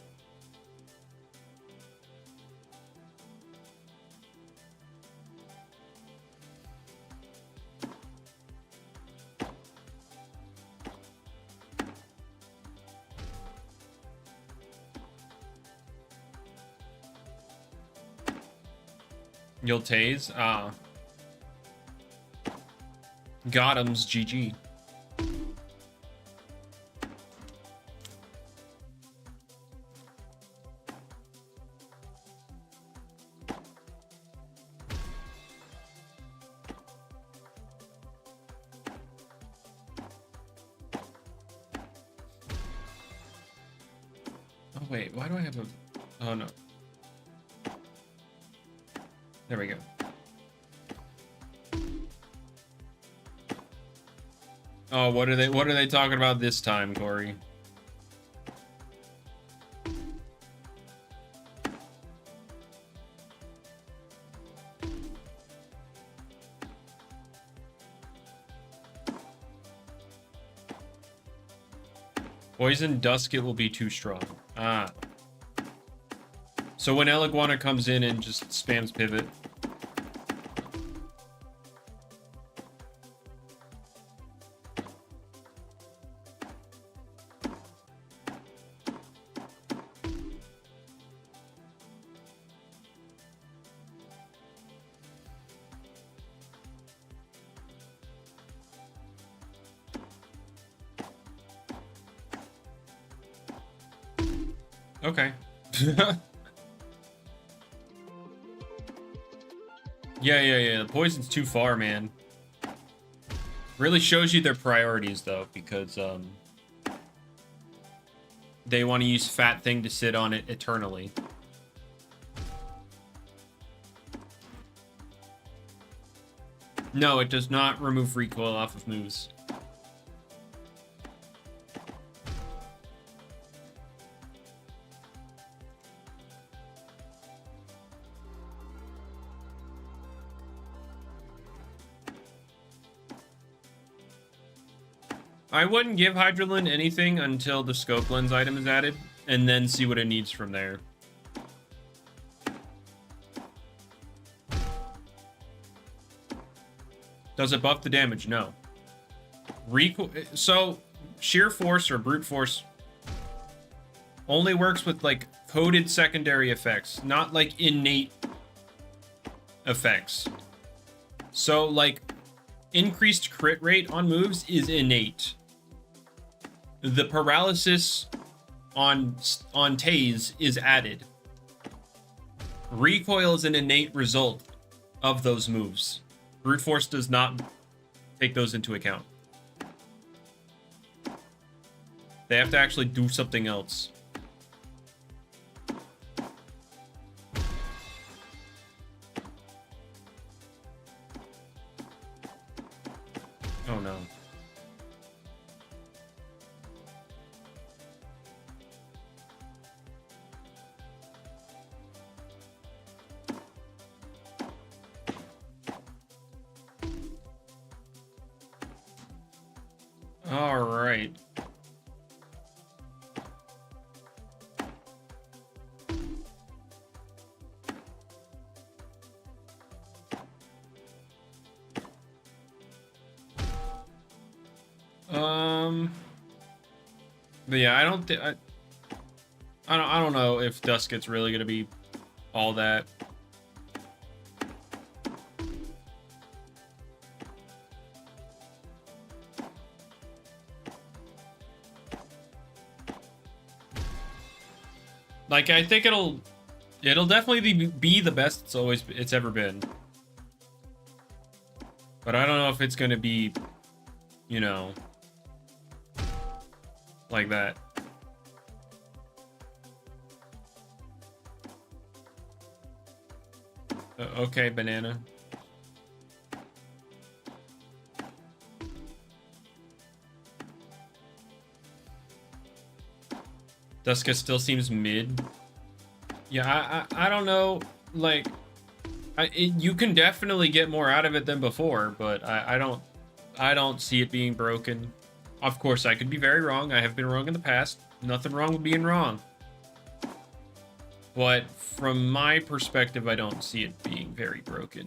You'll tase? Ah. Got him's GG. Oh wait, why do I have a... Oh no. There we go. Oh, what are they talking about this time, Corey? Poison Dusk, it will be too strong. Ah. So when Eliguana comes in and just spams pivot. Okay. Yeah. The poison's too far, man. Really shows you their priorities, though, because they want to use Fat Thing to sit on it eternally. No, it does not remove recoil off of moves. I wouldn't give Hydralin anything until the scope lens item is added, and then see what it needs from there. Does it buff the damage? No. So, sheer force or brute force only works with, like, coded secondary effects, not, like, innate effects. So, like, increased crit rate on moves is innate. The paralysis on Tase is added. Recoil is an innate result of those moves. Brute force does not take those into account. They have to actually do something else. Oh no. All right. But yeah, I don't think I don't know if Dusket's really gonna be all that. Like, I think it'll definitely be the best it's ever been. But I don't know if it's gonna be, you know, like that. Okay, banana. Duska still seems mid. Yeah, I don't know. Like, you can definitely get more out of it than before, but I don't see it being broken. Of course, I could be very wrong. I have been wrong in the past. Nothing wrong with being wrong. But from my perspective, I don't see it being very broken.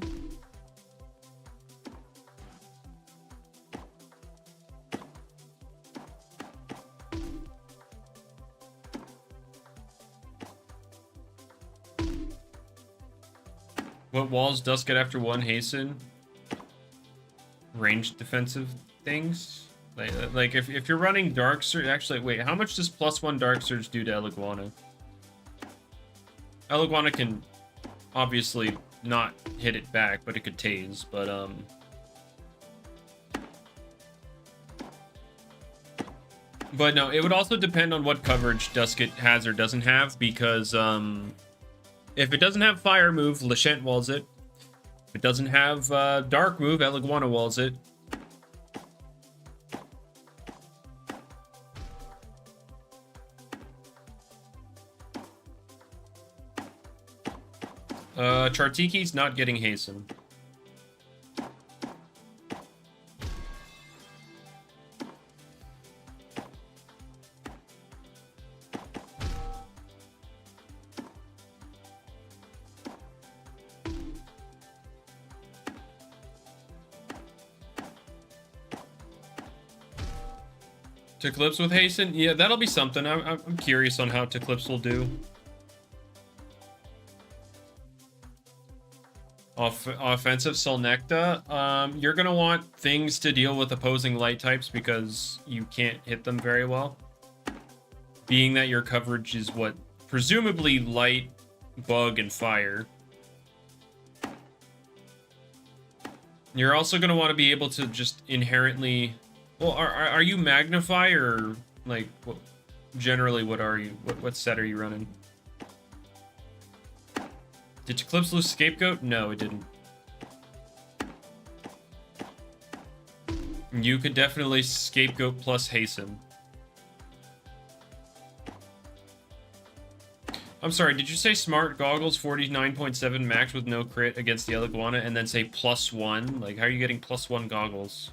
What walls does get after one hasten? Ranged defensive things? Like if you're running Dark Surge... Actually, wait, how much does +1 Dark Surge do to Eliguana? Eliguana can obviously not hit it back, but it could tase, but But no, it would also depend on what coverage Dusket has or doesn't have, because if it doesn't have Fire move, Lashent walls it. If it doesn't have Dark move, Eliguana walls it. Chartiki's not getting Hasten. Eclipse with Hasten? Yeah, that'll be something. I'm curious on how Eclipse will do. Offensive Solnecta. You're gonna want things to deal with opposing light types because you can't hit them very well. Being that your coverage is what presumably light, bug, and fire. You're also gonna want to be able to just inherently. Well, are you Magnify or like what, generally what are you? What set are you running? Did Eclipse lose Scapegoat? No, it didn't. You could definitely Scapegoat plus Hasten. I'm sorry, did you say Smart Goggles 49.7 max with no crit against the Eliguana and then say +1? Like, how are you getting +1 goggles?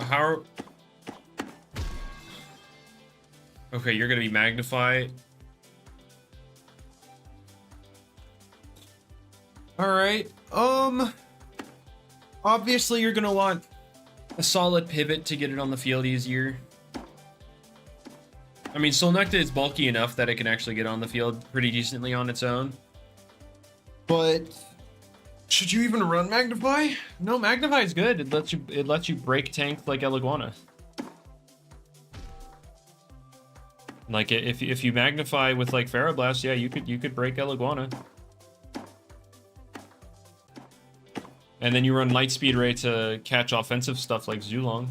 How? Okay, you're gonna be Magnify. All right. Obviously, you're gonna want a solid pivot to get it on the field easier. I mean, Solnecta is bulky enough that it can actually get on the field pretty decently on its own. But should you even run Magnify? No, Magnify is good. It lets you break tank like Eliguana. Like if you Magnify with like Ferroblast, yeah, you could break Eliguana. And then you run Lightspeed Ray to catch offensive stuff like Zulong.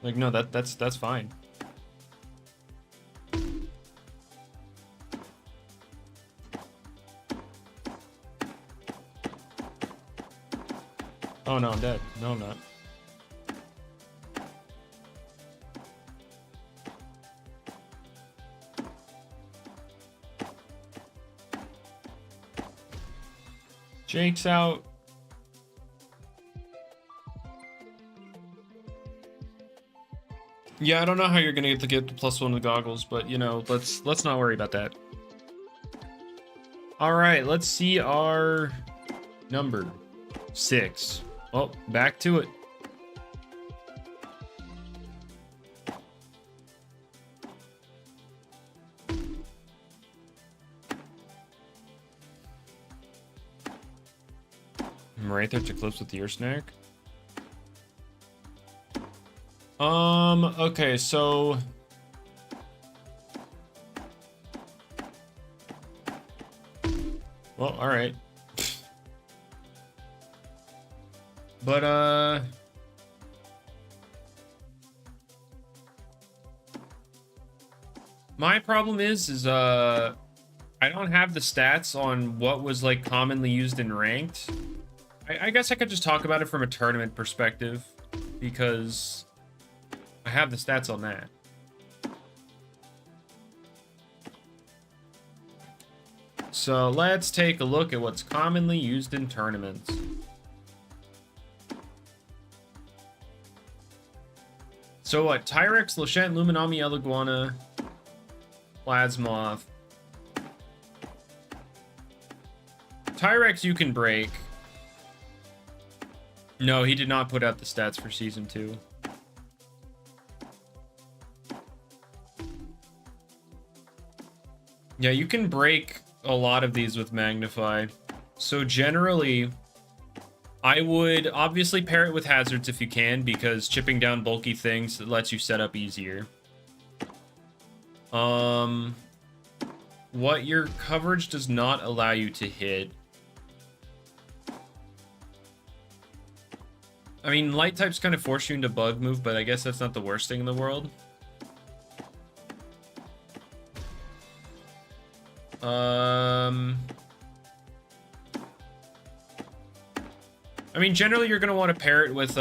Like no, that's fine. Oh no, I'm dead. No, I'm not. Jake's out. Yeah, I don't know how you're gonna get the +1 with goggles, but you know, let's not worry about that. All right, let's see our number 6. Well, back to it. I'm right there to clips with the ear snack. Okay, so well, all right. But my problem is I don't have the stats on what was like commonly used in ranked. I guess I could just talk about it from a tournament perspective because I have the stats on that. So let's take a look at what's commonly used in tournaments. So what? Tyrex, Lachette, Luminami, Eliguana, Plasmoth. Tyrex you can break. No, he did not put out the stats for Season 2. Yeah, you can break a lot of these with Magnify. So generally, I would obviously pair it with Hazards if you can, because chipping down bulky things lets you set up easier. What your coverage does not allow you to hit. I mean, light types kind of force you into bug move, but I guess that's not the worst thing in the world. I mean, generally you're gonna want to pair it with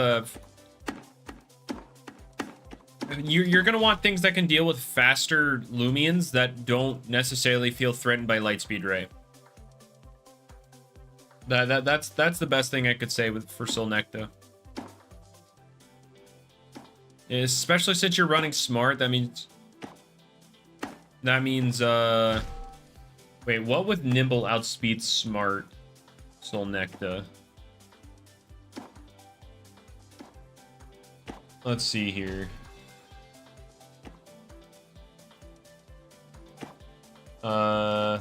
you're gonna want things that can deal with faster Loomians that don't necessarily feel threatened by Lightspeed Ray. That's the best thing I could say for Solnecta. Especially since you're running smart, that means wait, what would Nimble outspeed smart Solnecta? Let's see here. Oh,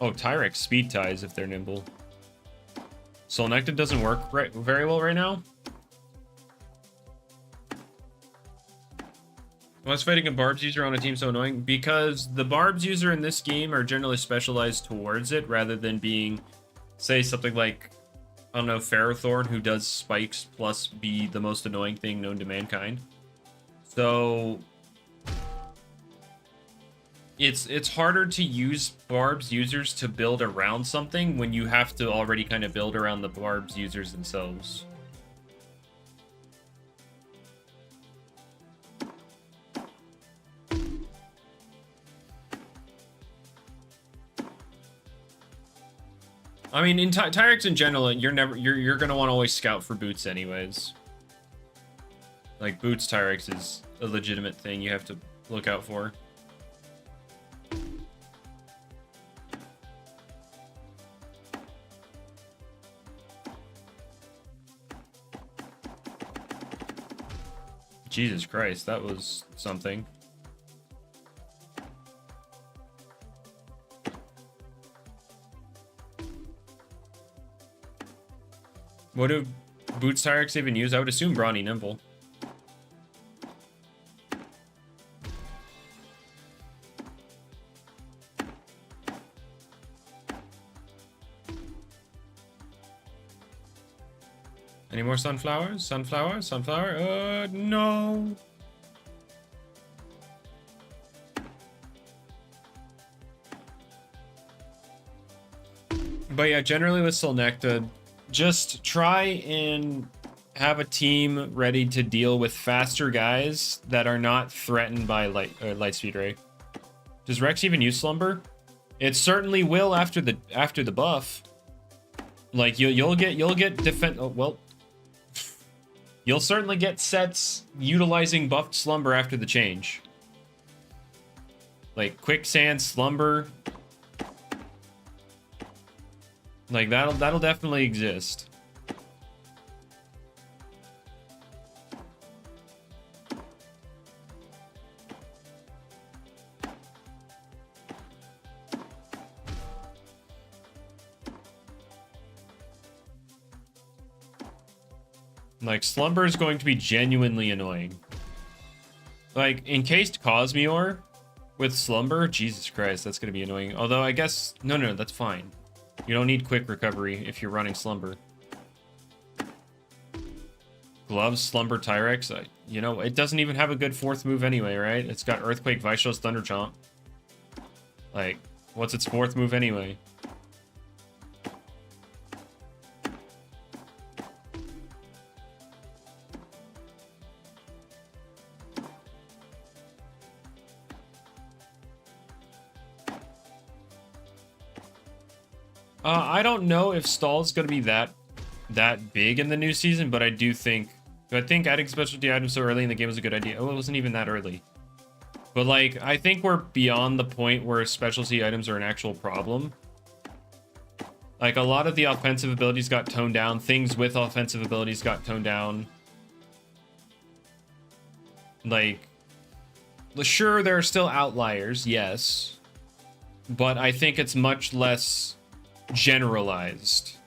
Tyrex speed ties if they're nimble. Solnecta doesn't work very well right now. Why is fighting a Barbs user on a team so annoying? Because the Barbs user in this game are generally specialized towards it rather than being, say, something like, I don't know, Ferrothorn, who does spikes plus be the most annoying thing known to mankind. So it's harder to use Barbs users to build around something when you have to already kind of build around the Barbs users themselves. I mean, in Tyrex in general, you're gonna want to always scout for boots anyways. Like boots Tyrex is a legitimate thing you have to look out for. Jesus Christ, that was something. What do boots Tyrex even use? I would assume Brawny Nimble. Any more sunflowers? Sunflower? Sunflower? No. But yeah, generally with Solnecta, just try and have a team ready to deal with faster guys that are not threatened by light speed ray. Does Rex even use Slumber? It certainly will after the buff. Like you'll get defend. Oh well. You'll certainly get sets utilizing buffed slumber after the change. Like quicksand slumber. Like that'll definitely exist. Like, Slumber is going to be genuinely annoying. Like, encased Cosmeor with Slumber? Jesus Christ, that's going to be annoying. Although, I guess... No, that's fine. You don't need quick recovery if you're running Slumber. Gloves, Slumber, Tyrex? You know, it doesn't even have a good fourth move anyway, right? It's got Earthquake, Viscose, Thunder Chomp. Like, what's its fourth move anyway? I don't know if Stall's going to be that big in the new season, but I think adding specialty items so early in the game was a good idea. Oh, it wasn't even that early. But, like, I think we're beyond the point where specialty items are an actual problem. Like, a lot of the offensive abilities got toned down. Things with offensive abilities got toned down. Like, sure, there are still outliers, yes. But I think it's much less generalized.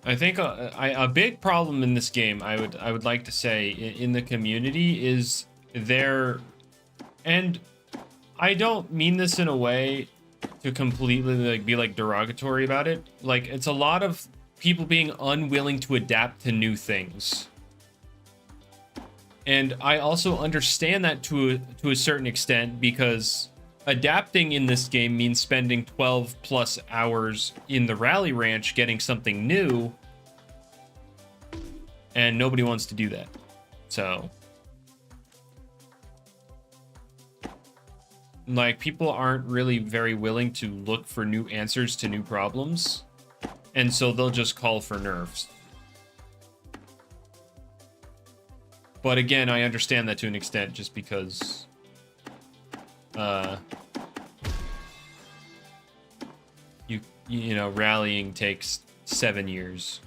I think a big problem in this game, I would like to say, in the community is there, and I don't mean this in a way to completely be derogatory about it. Like, it's a lot of people being unwilling to adapt to new things. And I also understand that to a certain extent, because adapting in this game means spending 12 plus hours in the rally ranch getting something new, and nobody wants to do that. So, like, people aren't really very willing to look for new answers to new problems, and so they'll just call for nerfs. But again, I understand that to an extent, just because you know, rallying takes 7 years.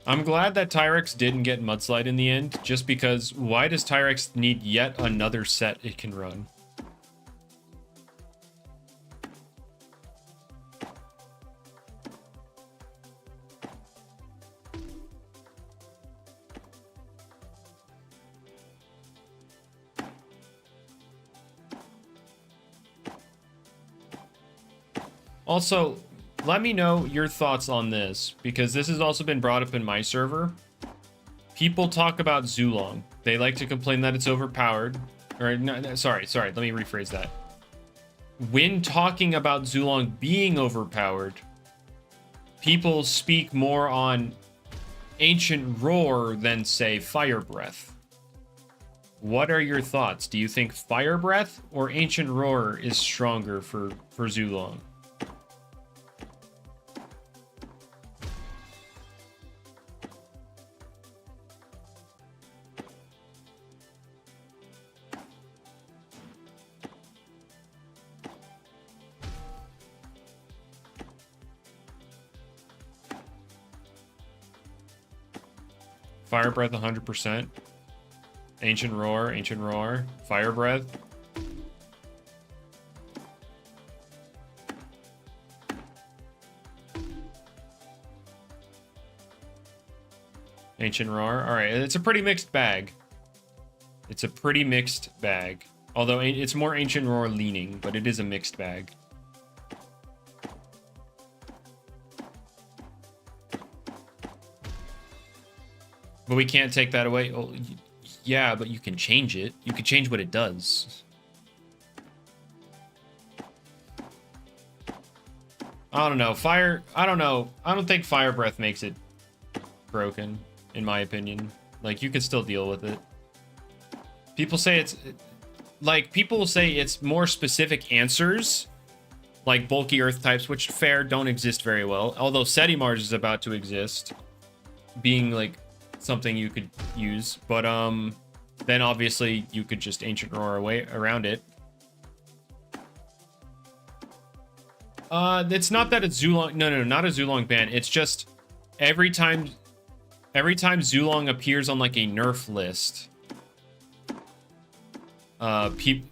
I'm glad that Tyrex didn't get Mudslide in the end, just because why does Tyrex need yet another set it can run? Also, let me know your thoughts on this, because this has also been brought up in my server. People talk about Zulong. They like to complain that it's overpowered. Or, no, sorry, let me rephrase that. When talking about Zulong being overpowered, people speak more on Ancient Roar than, say, Fire Breath. What are your thoughts? Do you think Fire Breath or Ancient Roar is stronger for Zulong? Fire Breath 100%. Ancient Roar, Fire Breath. Ancient Roar. Alright, it's a pretty mixed bag. Although it's more Ancient Roar leaning, but it is a mixed bag. But we can't take that away. Oh, yeah, but you can change it. You can change what it does. I don't know. Fire... I don't know. I don't think Fire Breath makes it broken, in my opinion. Like, you can still deal with it. People say it's... Like, people say it's more specific answers, like bulky earth types, which, fair, don't exist very well. Although Setimars is about to exist, being, like, something you could use. But, then, obviously, you could just Ancient Roar away around it. It's not that it's Zulong... No, not a Zulong ban. It's just every time Zulong appears on, like, a nerf list...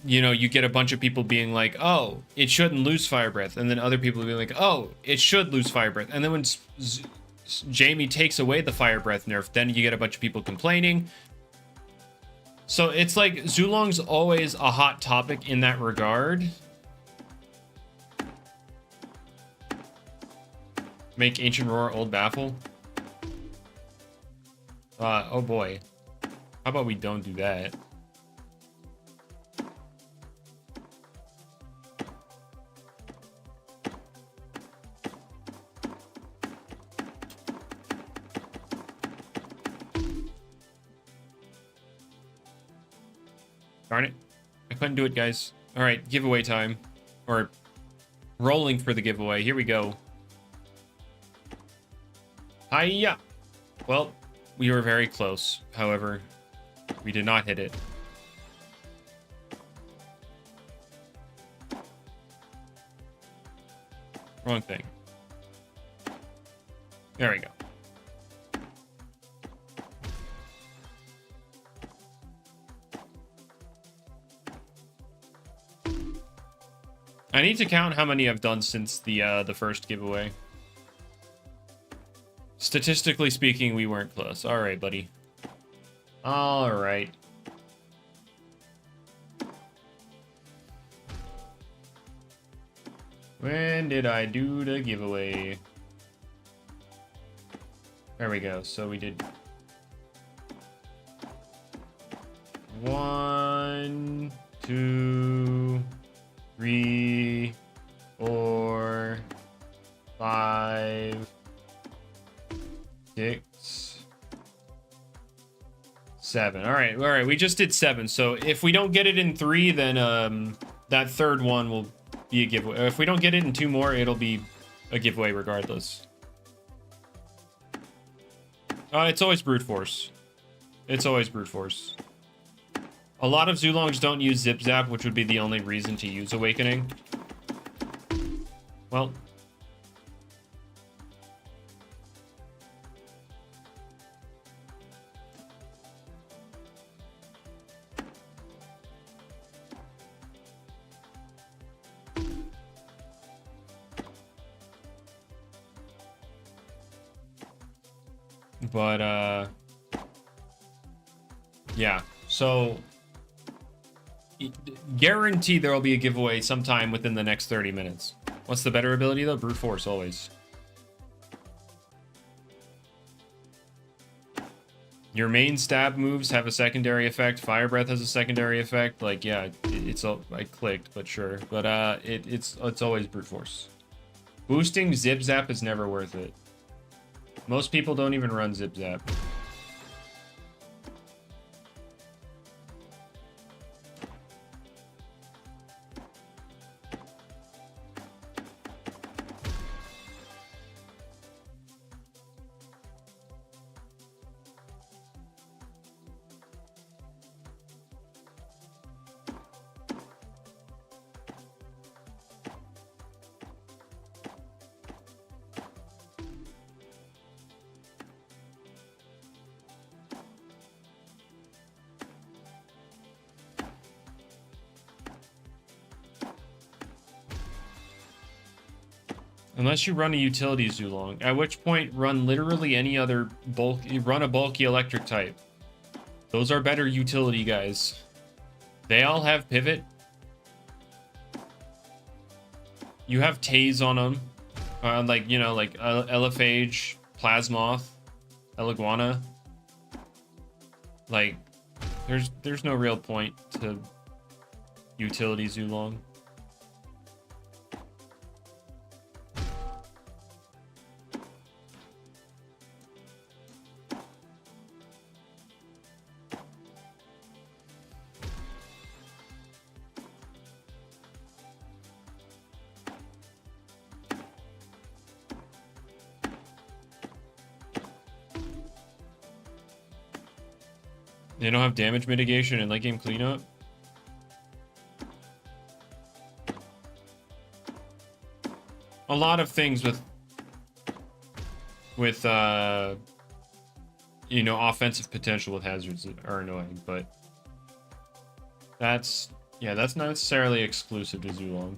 you know, you get a bunch of people being like, oh, it shouldn't lose Fire Breath, and then other people being like, oh, it should lose Fire Breath, and then when Jamie takes away the Fire Breath nerf, then you get a bunch of people complaining. So it's like Zulong's always a hot topic in that regard. Make Ancient Roar Old Baffle. Oh boy, how about we don't do that? Darn it. I couldn't do it, guys. Alright, giveaway time. Or rolling for the giveaway. Here we go. Hiya! Well, we were very close. However, we did not hit it. Wrong thing. There we go. I need to count how many I've done since the first giveaway. Statistically speaking, we weren't close. All right, buddy. All right. When did I do the giveaway? There we go. So we did 1, 2, 3, 4, 5, 6, 7. All right. We just did 7. So if we don't get it in 3, then that third one will be a giveaway. If we don't get it in 2 more, it'll be a giveaway regardless. It's always brute force. It's always brute force. A lot of Zulongs don't use Zip Zap, which would be the only reason to use Awakening. Well. But, yeah. So, guarantee there will be a giveaway sometime within the next 30 minutes. What's the better ability, though? Brute Force, always. Your main stab moves have a secondary effect. Fire Breath has a secondary effect. Like, yeah, I clicked, but sure. But, it's always Brute Force. Boosting Zip Zap is never worth it. Most people don't even run Zip Zap. Unless you run a utility Zulong, at which point run literally any other run a bulky electric type. Those are better utility guys. They all have pivot. You have Taze on them. Like, you know, like Elephage, Plasmoth, Eliguana. Like, there's no real point to utility Zulong. They don't have damage mitigation and late game cleanup. A lot of things with you know, offensive potential with hazards are annoying, but that's not necessarily exclusive to Zulong.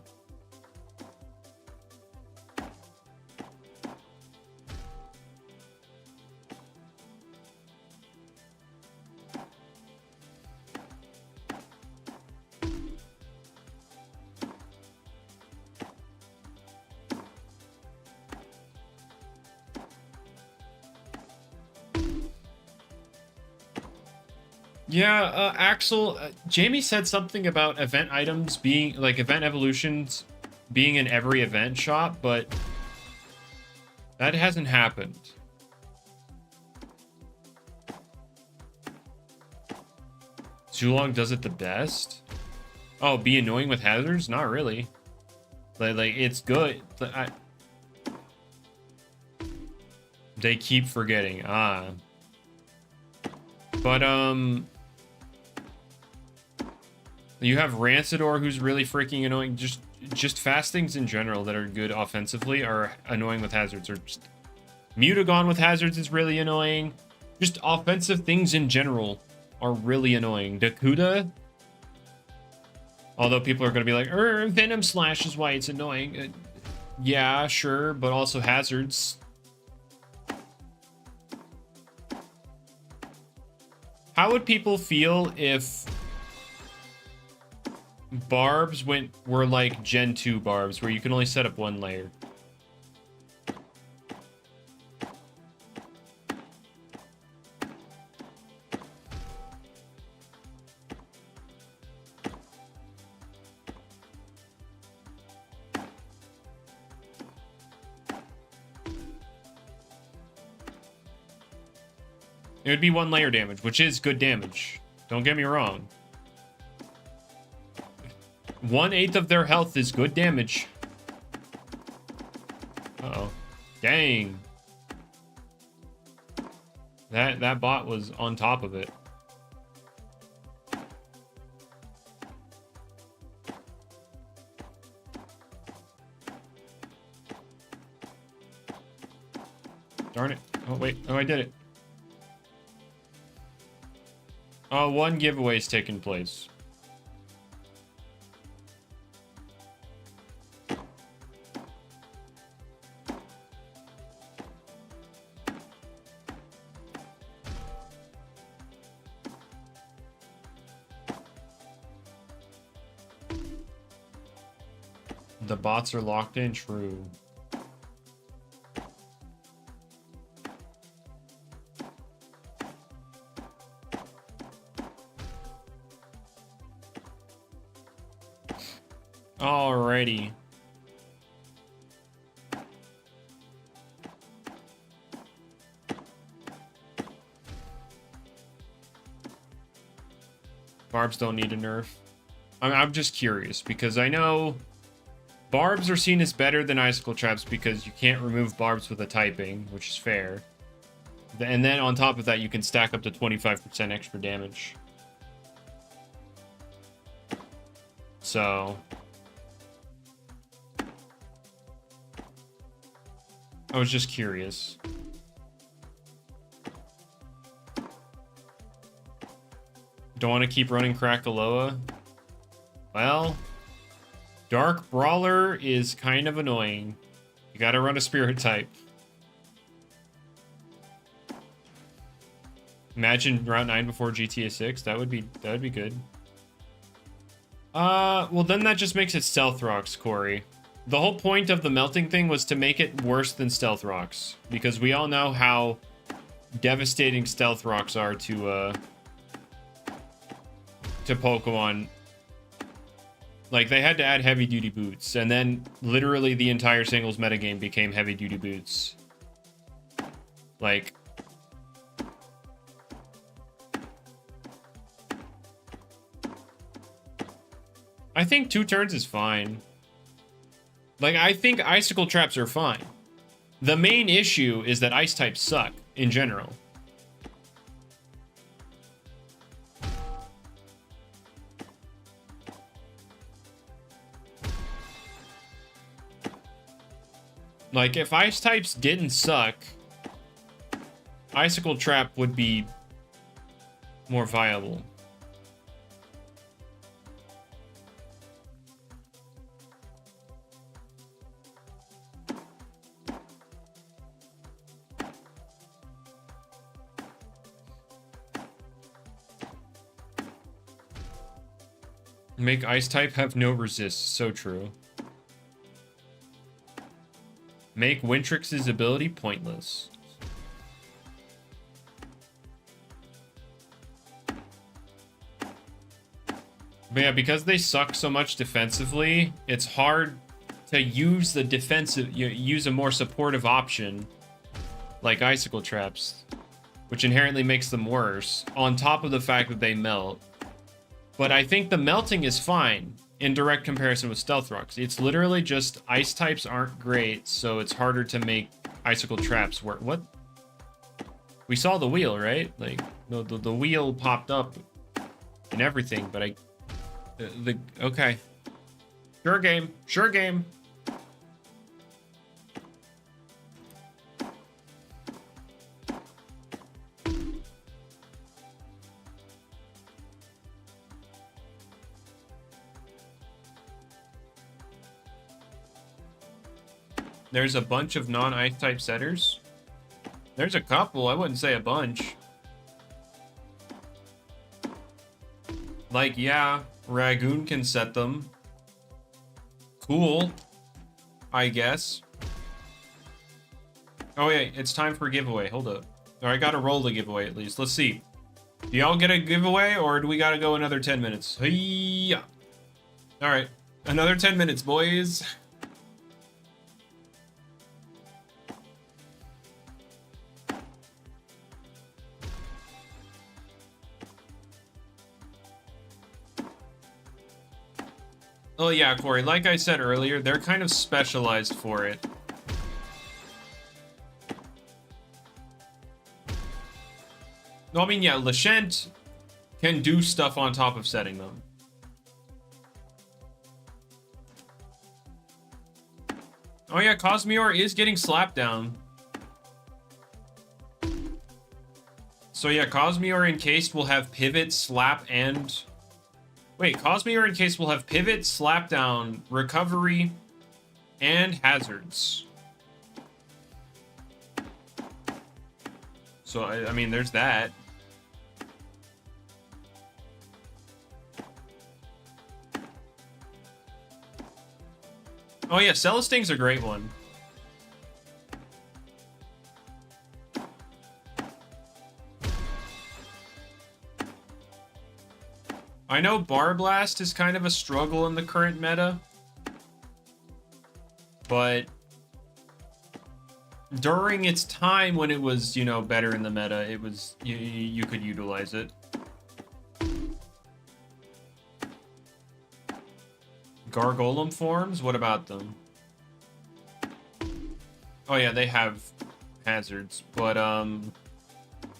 Yeah, Axel, Jamie said something about event items being, like, event evolutions being in every event shop, but that hasn't happened. Zulong does it the best? Oh, be annoying with hazards? Not really. Like it's good. They keep forgetting. Ah. But, you have Rancidor, who's really freaking annoying. Just fast things in general that are good offensively are annoying with hazards. Or just Mutagon with hazards is really annoying. Just offensive things in general are really annoying. Dakuda, although people are going to be like, Venom Slash is why it's annoying. Yeah, sure, but also hazards. How would people feel if Barbs were like Gen 2 Barbs, where you can only set up one layer? It would be one layer damage, which is good damage. Don't get me wrong. 1/8 of their health is good damage. Uh-oh. Dang. That bot was on top of it. Darn it. Oh, wait. Oh, I did it. Oh, one giveaway's taken place. The bots are locked in, true. Alrighty. Barbs don't need a nerf. I'm just curious because I know Barbs are seen as better than Icicle Traps because you can't remove Barbs with a typing, which is fair. And then on top of that, you can stack up to 25% extra damage. So I was just curious. Don't want to keep running Krakaloa? Well, Dark Brawler is kind of annoying. You gotta run a Spirit type. Imagine Route 9 before GTA 6. That would be good. Well then that just makes it Stealth Rocks, Corey. The whole point of the melting thing was to make it worse than Stealth Rocks, because we all know how devastating Stealth Rocks are to Pokemon. Like, they had to add heavy duty boots, and then literally the entire singles metagame became heavy duty boots. Like, I think 2 turns is fine. Like, I think Icicle Traps are fine. The main issue is that Ice types suck, in general. Like, if Ice types didn't suck, Icicle Trap would be more viable. Make Ice type have no resist. So true. Make Wintrix's ability pointless. But yeah, because they suck so much defensively, it's hard to use the defensive, use a more supportive option like Icicle Traps, which inherently makes them worse, on top of the fact that they melt. But I think the melting is fine in direct comparison with Stealth Rocks. It's literally just Ice types aren't great, so it's harder to make Icicle Traps work. What? We saw the wheel, right? Like, the wheel popped up and everything, but okay. Sure game. Sure game. There's a bunch of non-Ice type setters. There's a couple, I wouldn't say a bunch. Like, yeah, Ragoon can set them. Cool, I guess. Oh yeah, it's time for a giveaway, hold up. Or I gotta roll the giveaway at least, let's see. Do y'all get a giveaway, or do we gotta go another 10 minutes? Hey-ya. All right, another 10 minutes, boys. Oh yeah, Corey, like I said earlier, they're kind of specialized for it. No, I mean, yeah, Lashent can do stuff on top of setting them. Oh yeah, Cosmeor is getting slapped down. So yeah, Cosmeor Encased will have Pivot, Slap, and... Wait, Cosmeor Encased will have Pivot, Slap Down, Recovery, and Hazards. So, I mean, there's that. Oh yeah, Celesting's a great one. I know Barblast is kind of a struggle in the current meta, but during its time when it was, you know, better in the meta, it was, you could utilize it. Gargolem forms? What about them? Oh yeah, they have hazards, but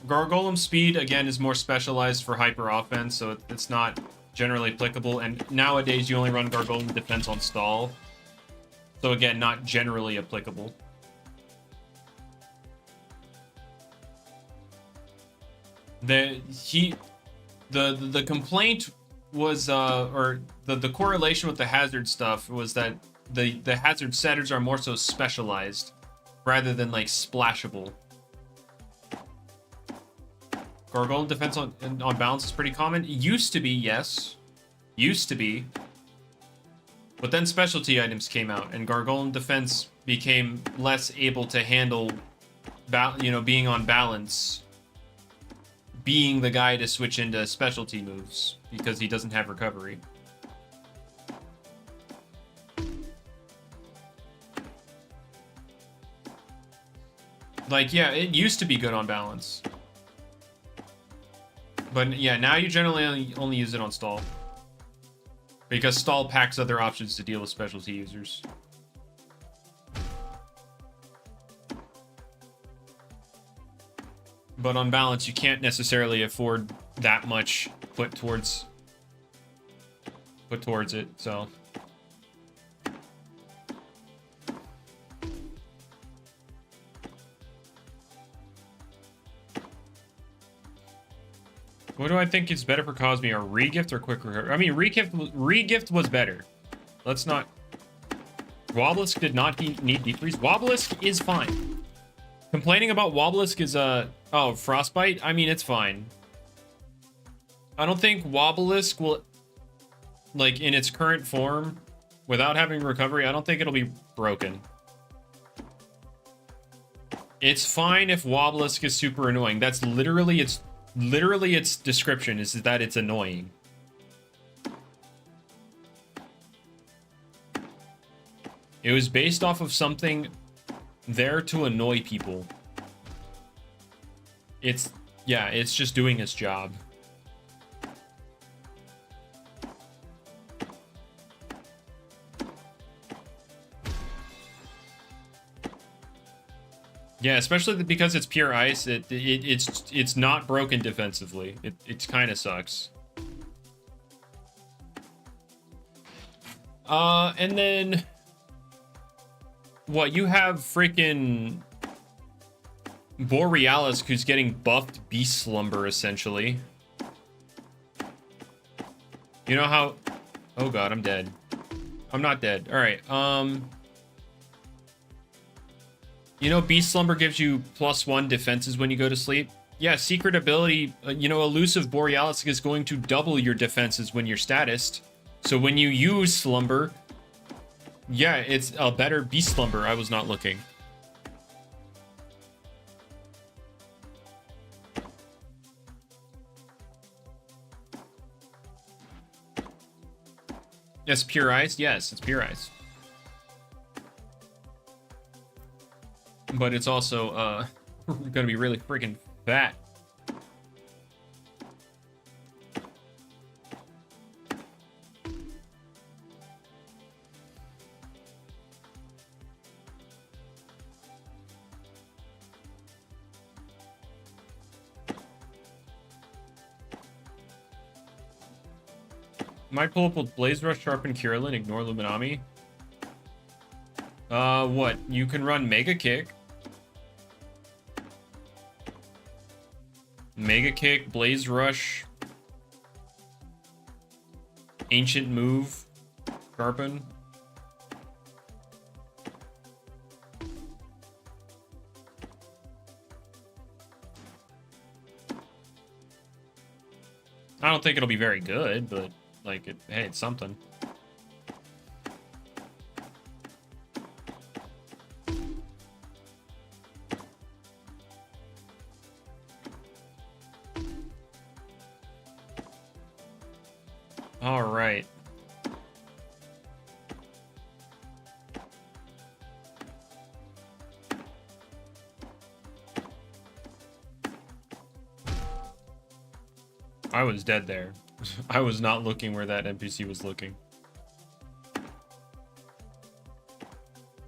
Gargolem speed, again, is more specialized for hyper offense, so it's not generally applicable, and nowadays you only run Gargolem defense on stall. So again, not generally applicable. The complaint was, or the correlation with the hazard stuff was that the hazard setters are more so specialized rather than like splashable. Gargolem defense on balance is pretty common. It used to be, yes. Used to be. But then specialty items came out, and Gargoyle defense became less able to handle, being on balance, being the guy to switch into specialty moves because he doesn't have recovery. Like, yeah, it used to be good on balance. But yeah, now you generally only use it on stall. Because stall packs other options to deal with specialty users. But on balance, you can't necessarily afford that much put towards it, so. What do I think is better for Cosme? A regift or quick recovery? I mean, regift was better. Let's not. Wobblisk did not need decrease. Wobblisk is fine. Complaining about Wobblisk is oh, Frostbite. I mean, it's fine. I don't think Wobblisk will, like, in its current form, without having recovery, I don't think it'll be broken. It's fine if Wobblisk is super annoying. That's literally its description, is that it's annoying. It was based off of something there to annoy people. It's just doing its job. Yeah, especially because it's pure ice. It's not broken defensively. It kind of sucks. And then what, you have freaking Borealis, who's getting buffed Beast Slumber essentially. You know how? Oh god, I'm dead. I'm not dead. All right. You know, Beast Slumber gives you +1 defenses when you go to sleep. Yeah, secret ability, Elusive Borealis is going to double your defenses when you're statused. So when you use Slumber, yeah, it's a better Beast Slumber. I was not looking. Yes, pure ice. Yes, it's pure ice. But it's also gonna be really freaking fat. Might pull up with Blaze Rush, Sharpen, Curlin, ignore Luminami. What? You can run Mega Kick. Mega Kick, Blaze Rush, Ancient Move, Sharpen. I don't think it'll be very good, but like, hey, it's something. All right. I was dead there. I was not looking where that NPC was looking.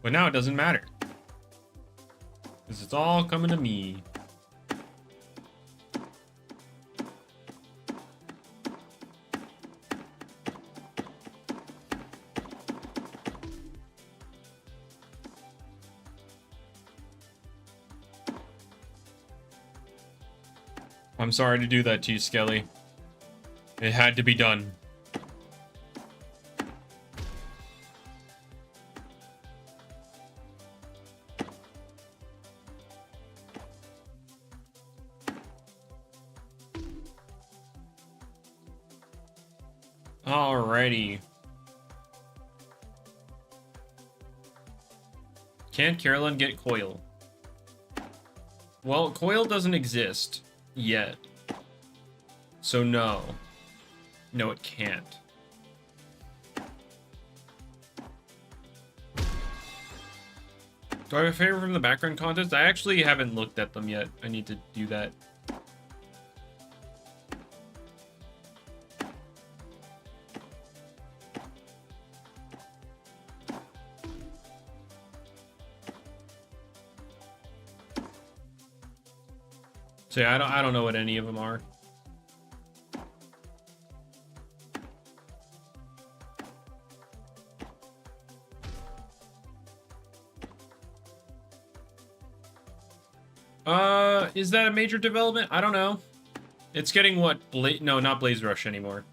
But now it doesn't matter. Because it's all coming to me. I'm sorry to do that to you, Skelly. It had to be done. Alrighty. Can Carolyn get Coil? Well, Coil doesn't exist yet. So no. No, it can't. Do I have a favorite from the background contest? I actually haven't looked at them yet. I need to do that. So yeah, I don't know what any of them are. Is that a major development? I don't know. It's getting what? No, not Blaze Rush anymore.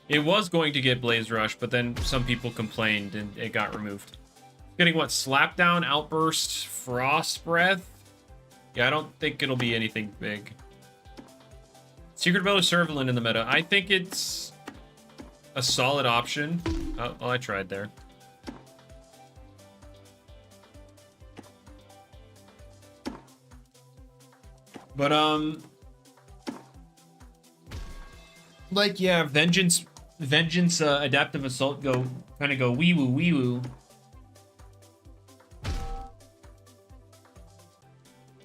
It was going to get Blaze Rush, but then some people complained and it got removed. Getting what? Slapdown, Outburst, Frost Breath? Yeah, I don't think it'll be anything big. Secret Ability Servalan in the meta. I think it's a solid option. Oh, I tried there. But, like, yeah, Vengeance, Adaptive Assault kind of go wee-woo, wee-woo.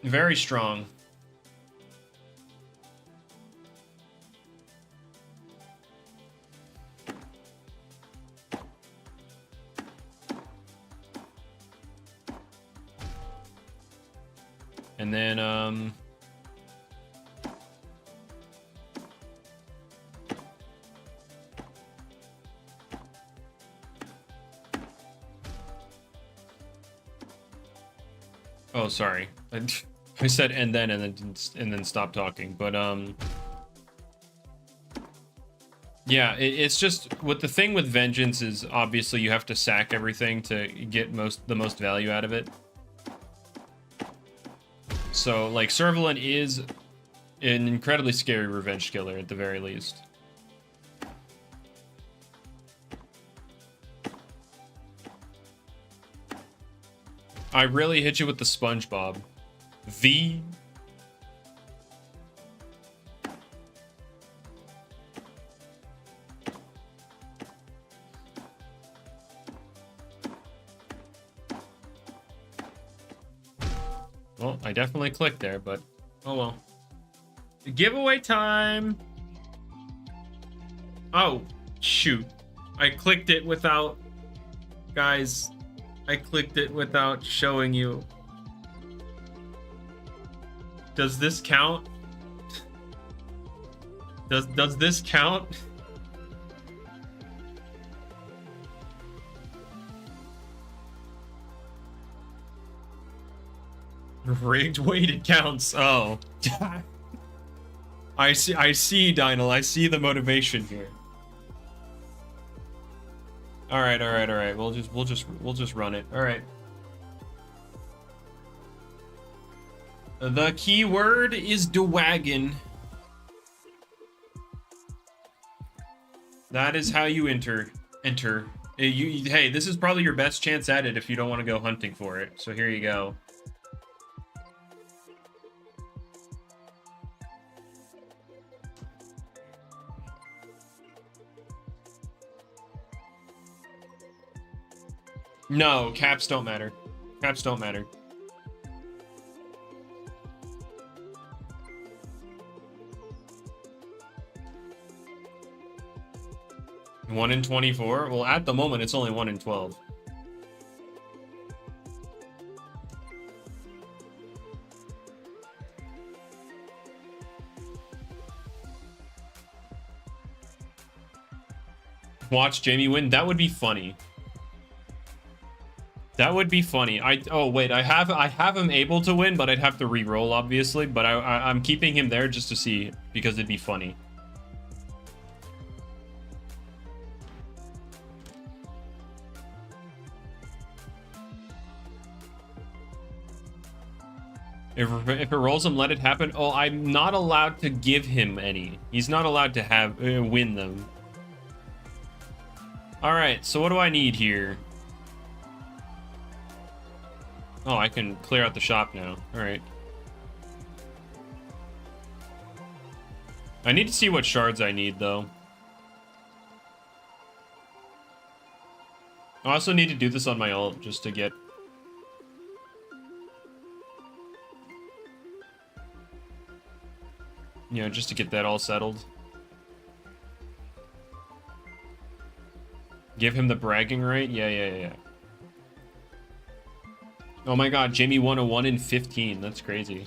Very strong. And then, oh, sorry. I said and then stop talking. But yeah, it's just what the thing with Vengeance is. Obviously, you have to sack everything to get the most value out of it. So, like, Servalan is an incredibly scary revenge killer at the very least. I really hit you with the SpongeBob. Well, I definitely clicked there, but oh well. Giveaway time! Oh, shoot. I clicked it without... Guys, I clicked it without showing you. Does this count? Does this count? Rigged weighted counts. Oh. I see, Dynal. I see the motivation here. All right. We'll just run it. All right. The keyword is Dwagon. That is how you enter. Hey, this is probably your best chance at it if you don't want to go hunting for it. So here you go. No, caps don't matter. Caps don't matter. One in 24? Well, at the moment, it's only 1 in 12. Watch Jamie win? That would be funny. That would be funny. Oh wait, I have him able to win, but I'd have to re-roll obviously. But I'm keeping him there just to see because it'd be funny. If it rolls him, let it happen. Oh, I'm not allowed to give him any. He's not allowed to have win them. All right, so what do I need here? Oh, I can clear out the shop now. Alright. I need to see what shards I need, though. I also need to do this on my ult, just to get... You know, just to get that all settled. Give him the bragging right? Yeah. Oh my god, Jamie 101 in 15. That's crazy.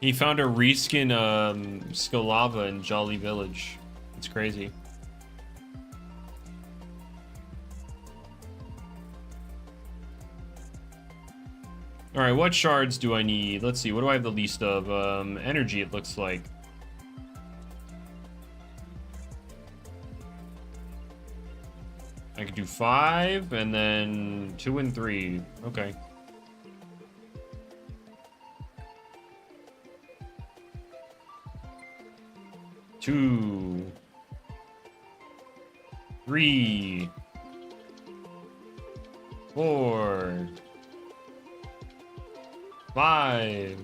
He found a reskin Skalava in Jolly Village. It's crazy. Alright, what shards do I need? Let's see, what do I have the least of? Energy, it looks like. I could do 5, and then 2 and 3. Okay. Two, 3, 4, 5,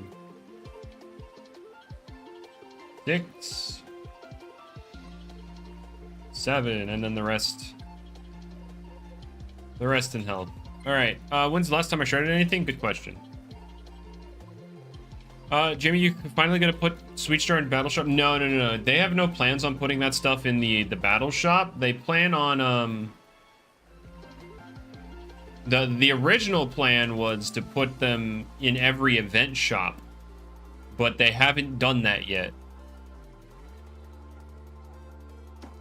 6, 7, and then the rest. The rest in health. All right. When's the last time I sharded anything? Good question. Jimmy, you finally gonna put Sweet Star in Battle Shop? No. They have no plans on putting that stuff in the Battle Shop. They plan on the original plan was to put them in every event shop, but they haven't done that yet.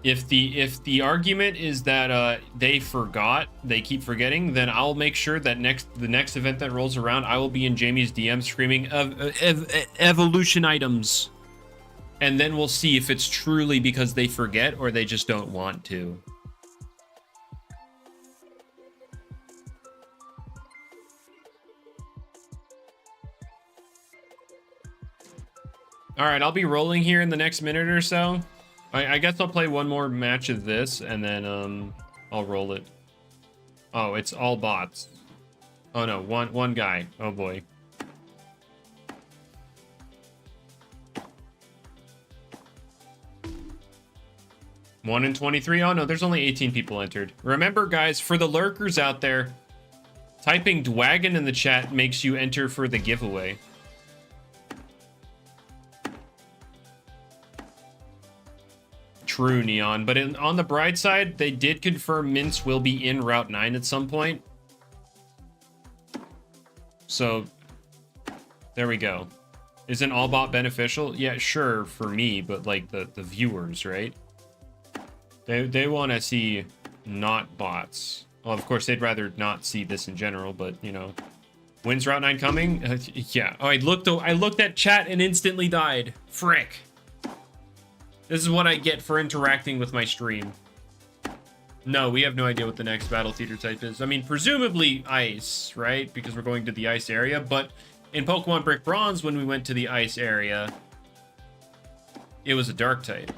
If the argument is that they forgot, they keep forgetting, then I'll make sure that the next event that rolls around, I will be in Jamie's DM screaming evolution items, and then we'll see if it's truly because they forget or they just don't want to. All right, I'll be rolling here in the next minute or so. I guess I'll play one more match of this, and then I'll roll it. Oh, it's all bots. Oh no, one guy. Oh boy. One in 23. Oh no, there's only 18 people entered. Remember, guys, for the lurkers out there, typing Dwagon in the chat makes you enter for the giveaway. True, Neon, but on the bright side, they did confirm Mints will be in Route 9 at some point. So, there we go. Isn't all bot beneficial? Yeah, sure, for me, but like the viewers, right? They want to see not bots. Well, of course, they'd rather not see this in general, but, you know. When's Route 9 coming? Yeah. Oh, I looked at chat and instantly died. Frick. This is what I get for interacting with my stream. No, we have no idea what the next battle theater type is. I mean, presumably ice, right? Because we're going to the ice area. But in Pokemon Brick Bronze, when we went to the ice area, it was a dark type.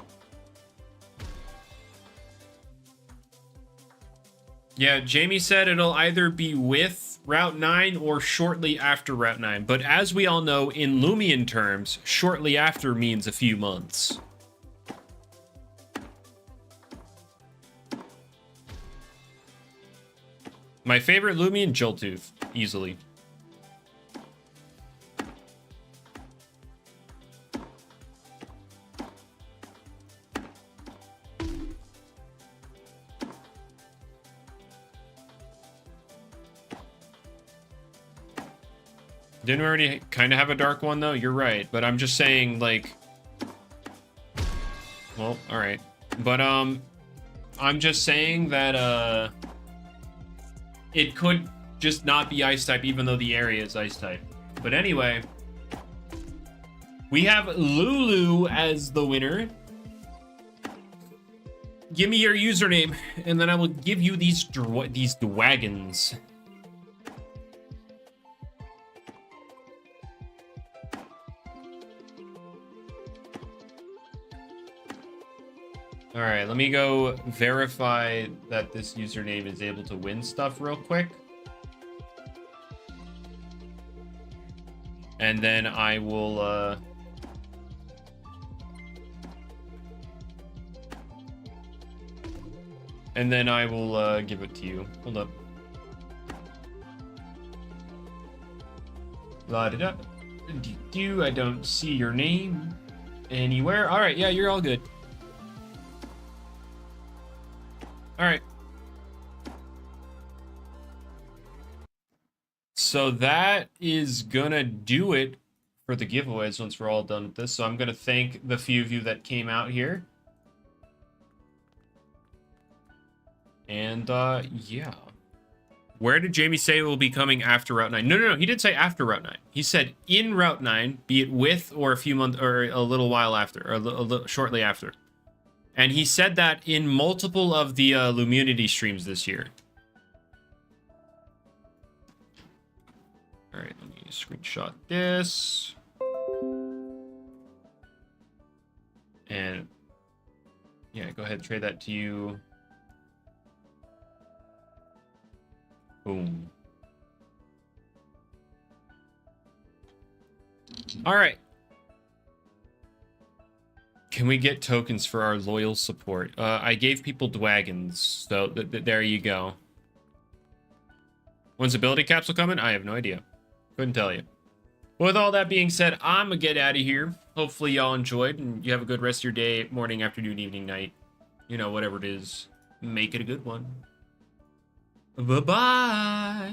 Yeah, Jamie said it'll either be with Route 9 or shortly after Route 9. But as we all know, in Loomian terms, shortly after means a few months. My favorite Loomian, Joltooth, easily. Didn't we already kind of have a dark one, though? You're right, but I'm just saying, like... Well, alright. But, I'm just saying that, it could just not be ice type, even though the area is ice type. But anyway, we have Lulu as the winner. Give me your username, and then I will give you these dwagons. All right, let me go verify that this username is able to win stuff real quick. And then I will, give it to you. Hold up. La da da. I don't see your name anywhere. All right, yeah, you're all good. All right. So that is gonna do it for the giveaways once we're all done with this. So I'm gonna thank the few of you that came out here. And yeah. Where did Jamie say it will be coming after Route 9? No. He did say after Route 9. He said in Route 9, be it with or a few months or a little while after, or a little shortly after. And he said that in multiple of the Loomunity streams this year. All right, let me screenshot this. And yeah, go ahead and trade that to you. Boom. All right. Can we get tokens for our loyal support? I gave people dwagons, so there you go. When's ability capsule coming? I have no idea. Couldn't tell you. With all that being said, I'm gonna get out of here. Hopefully y'all enjoyed, and you have a good rest of your day, morning, afternoon, evening, night. You know, whatever it is. Make it a good one. Bye-bye.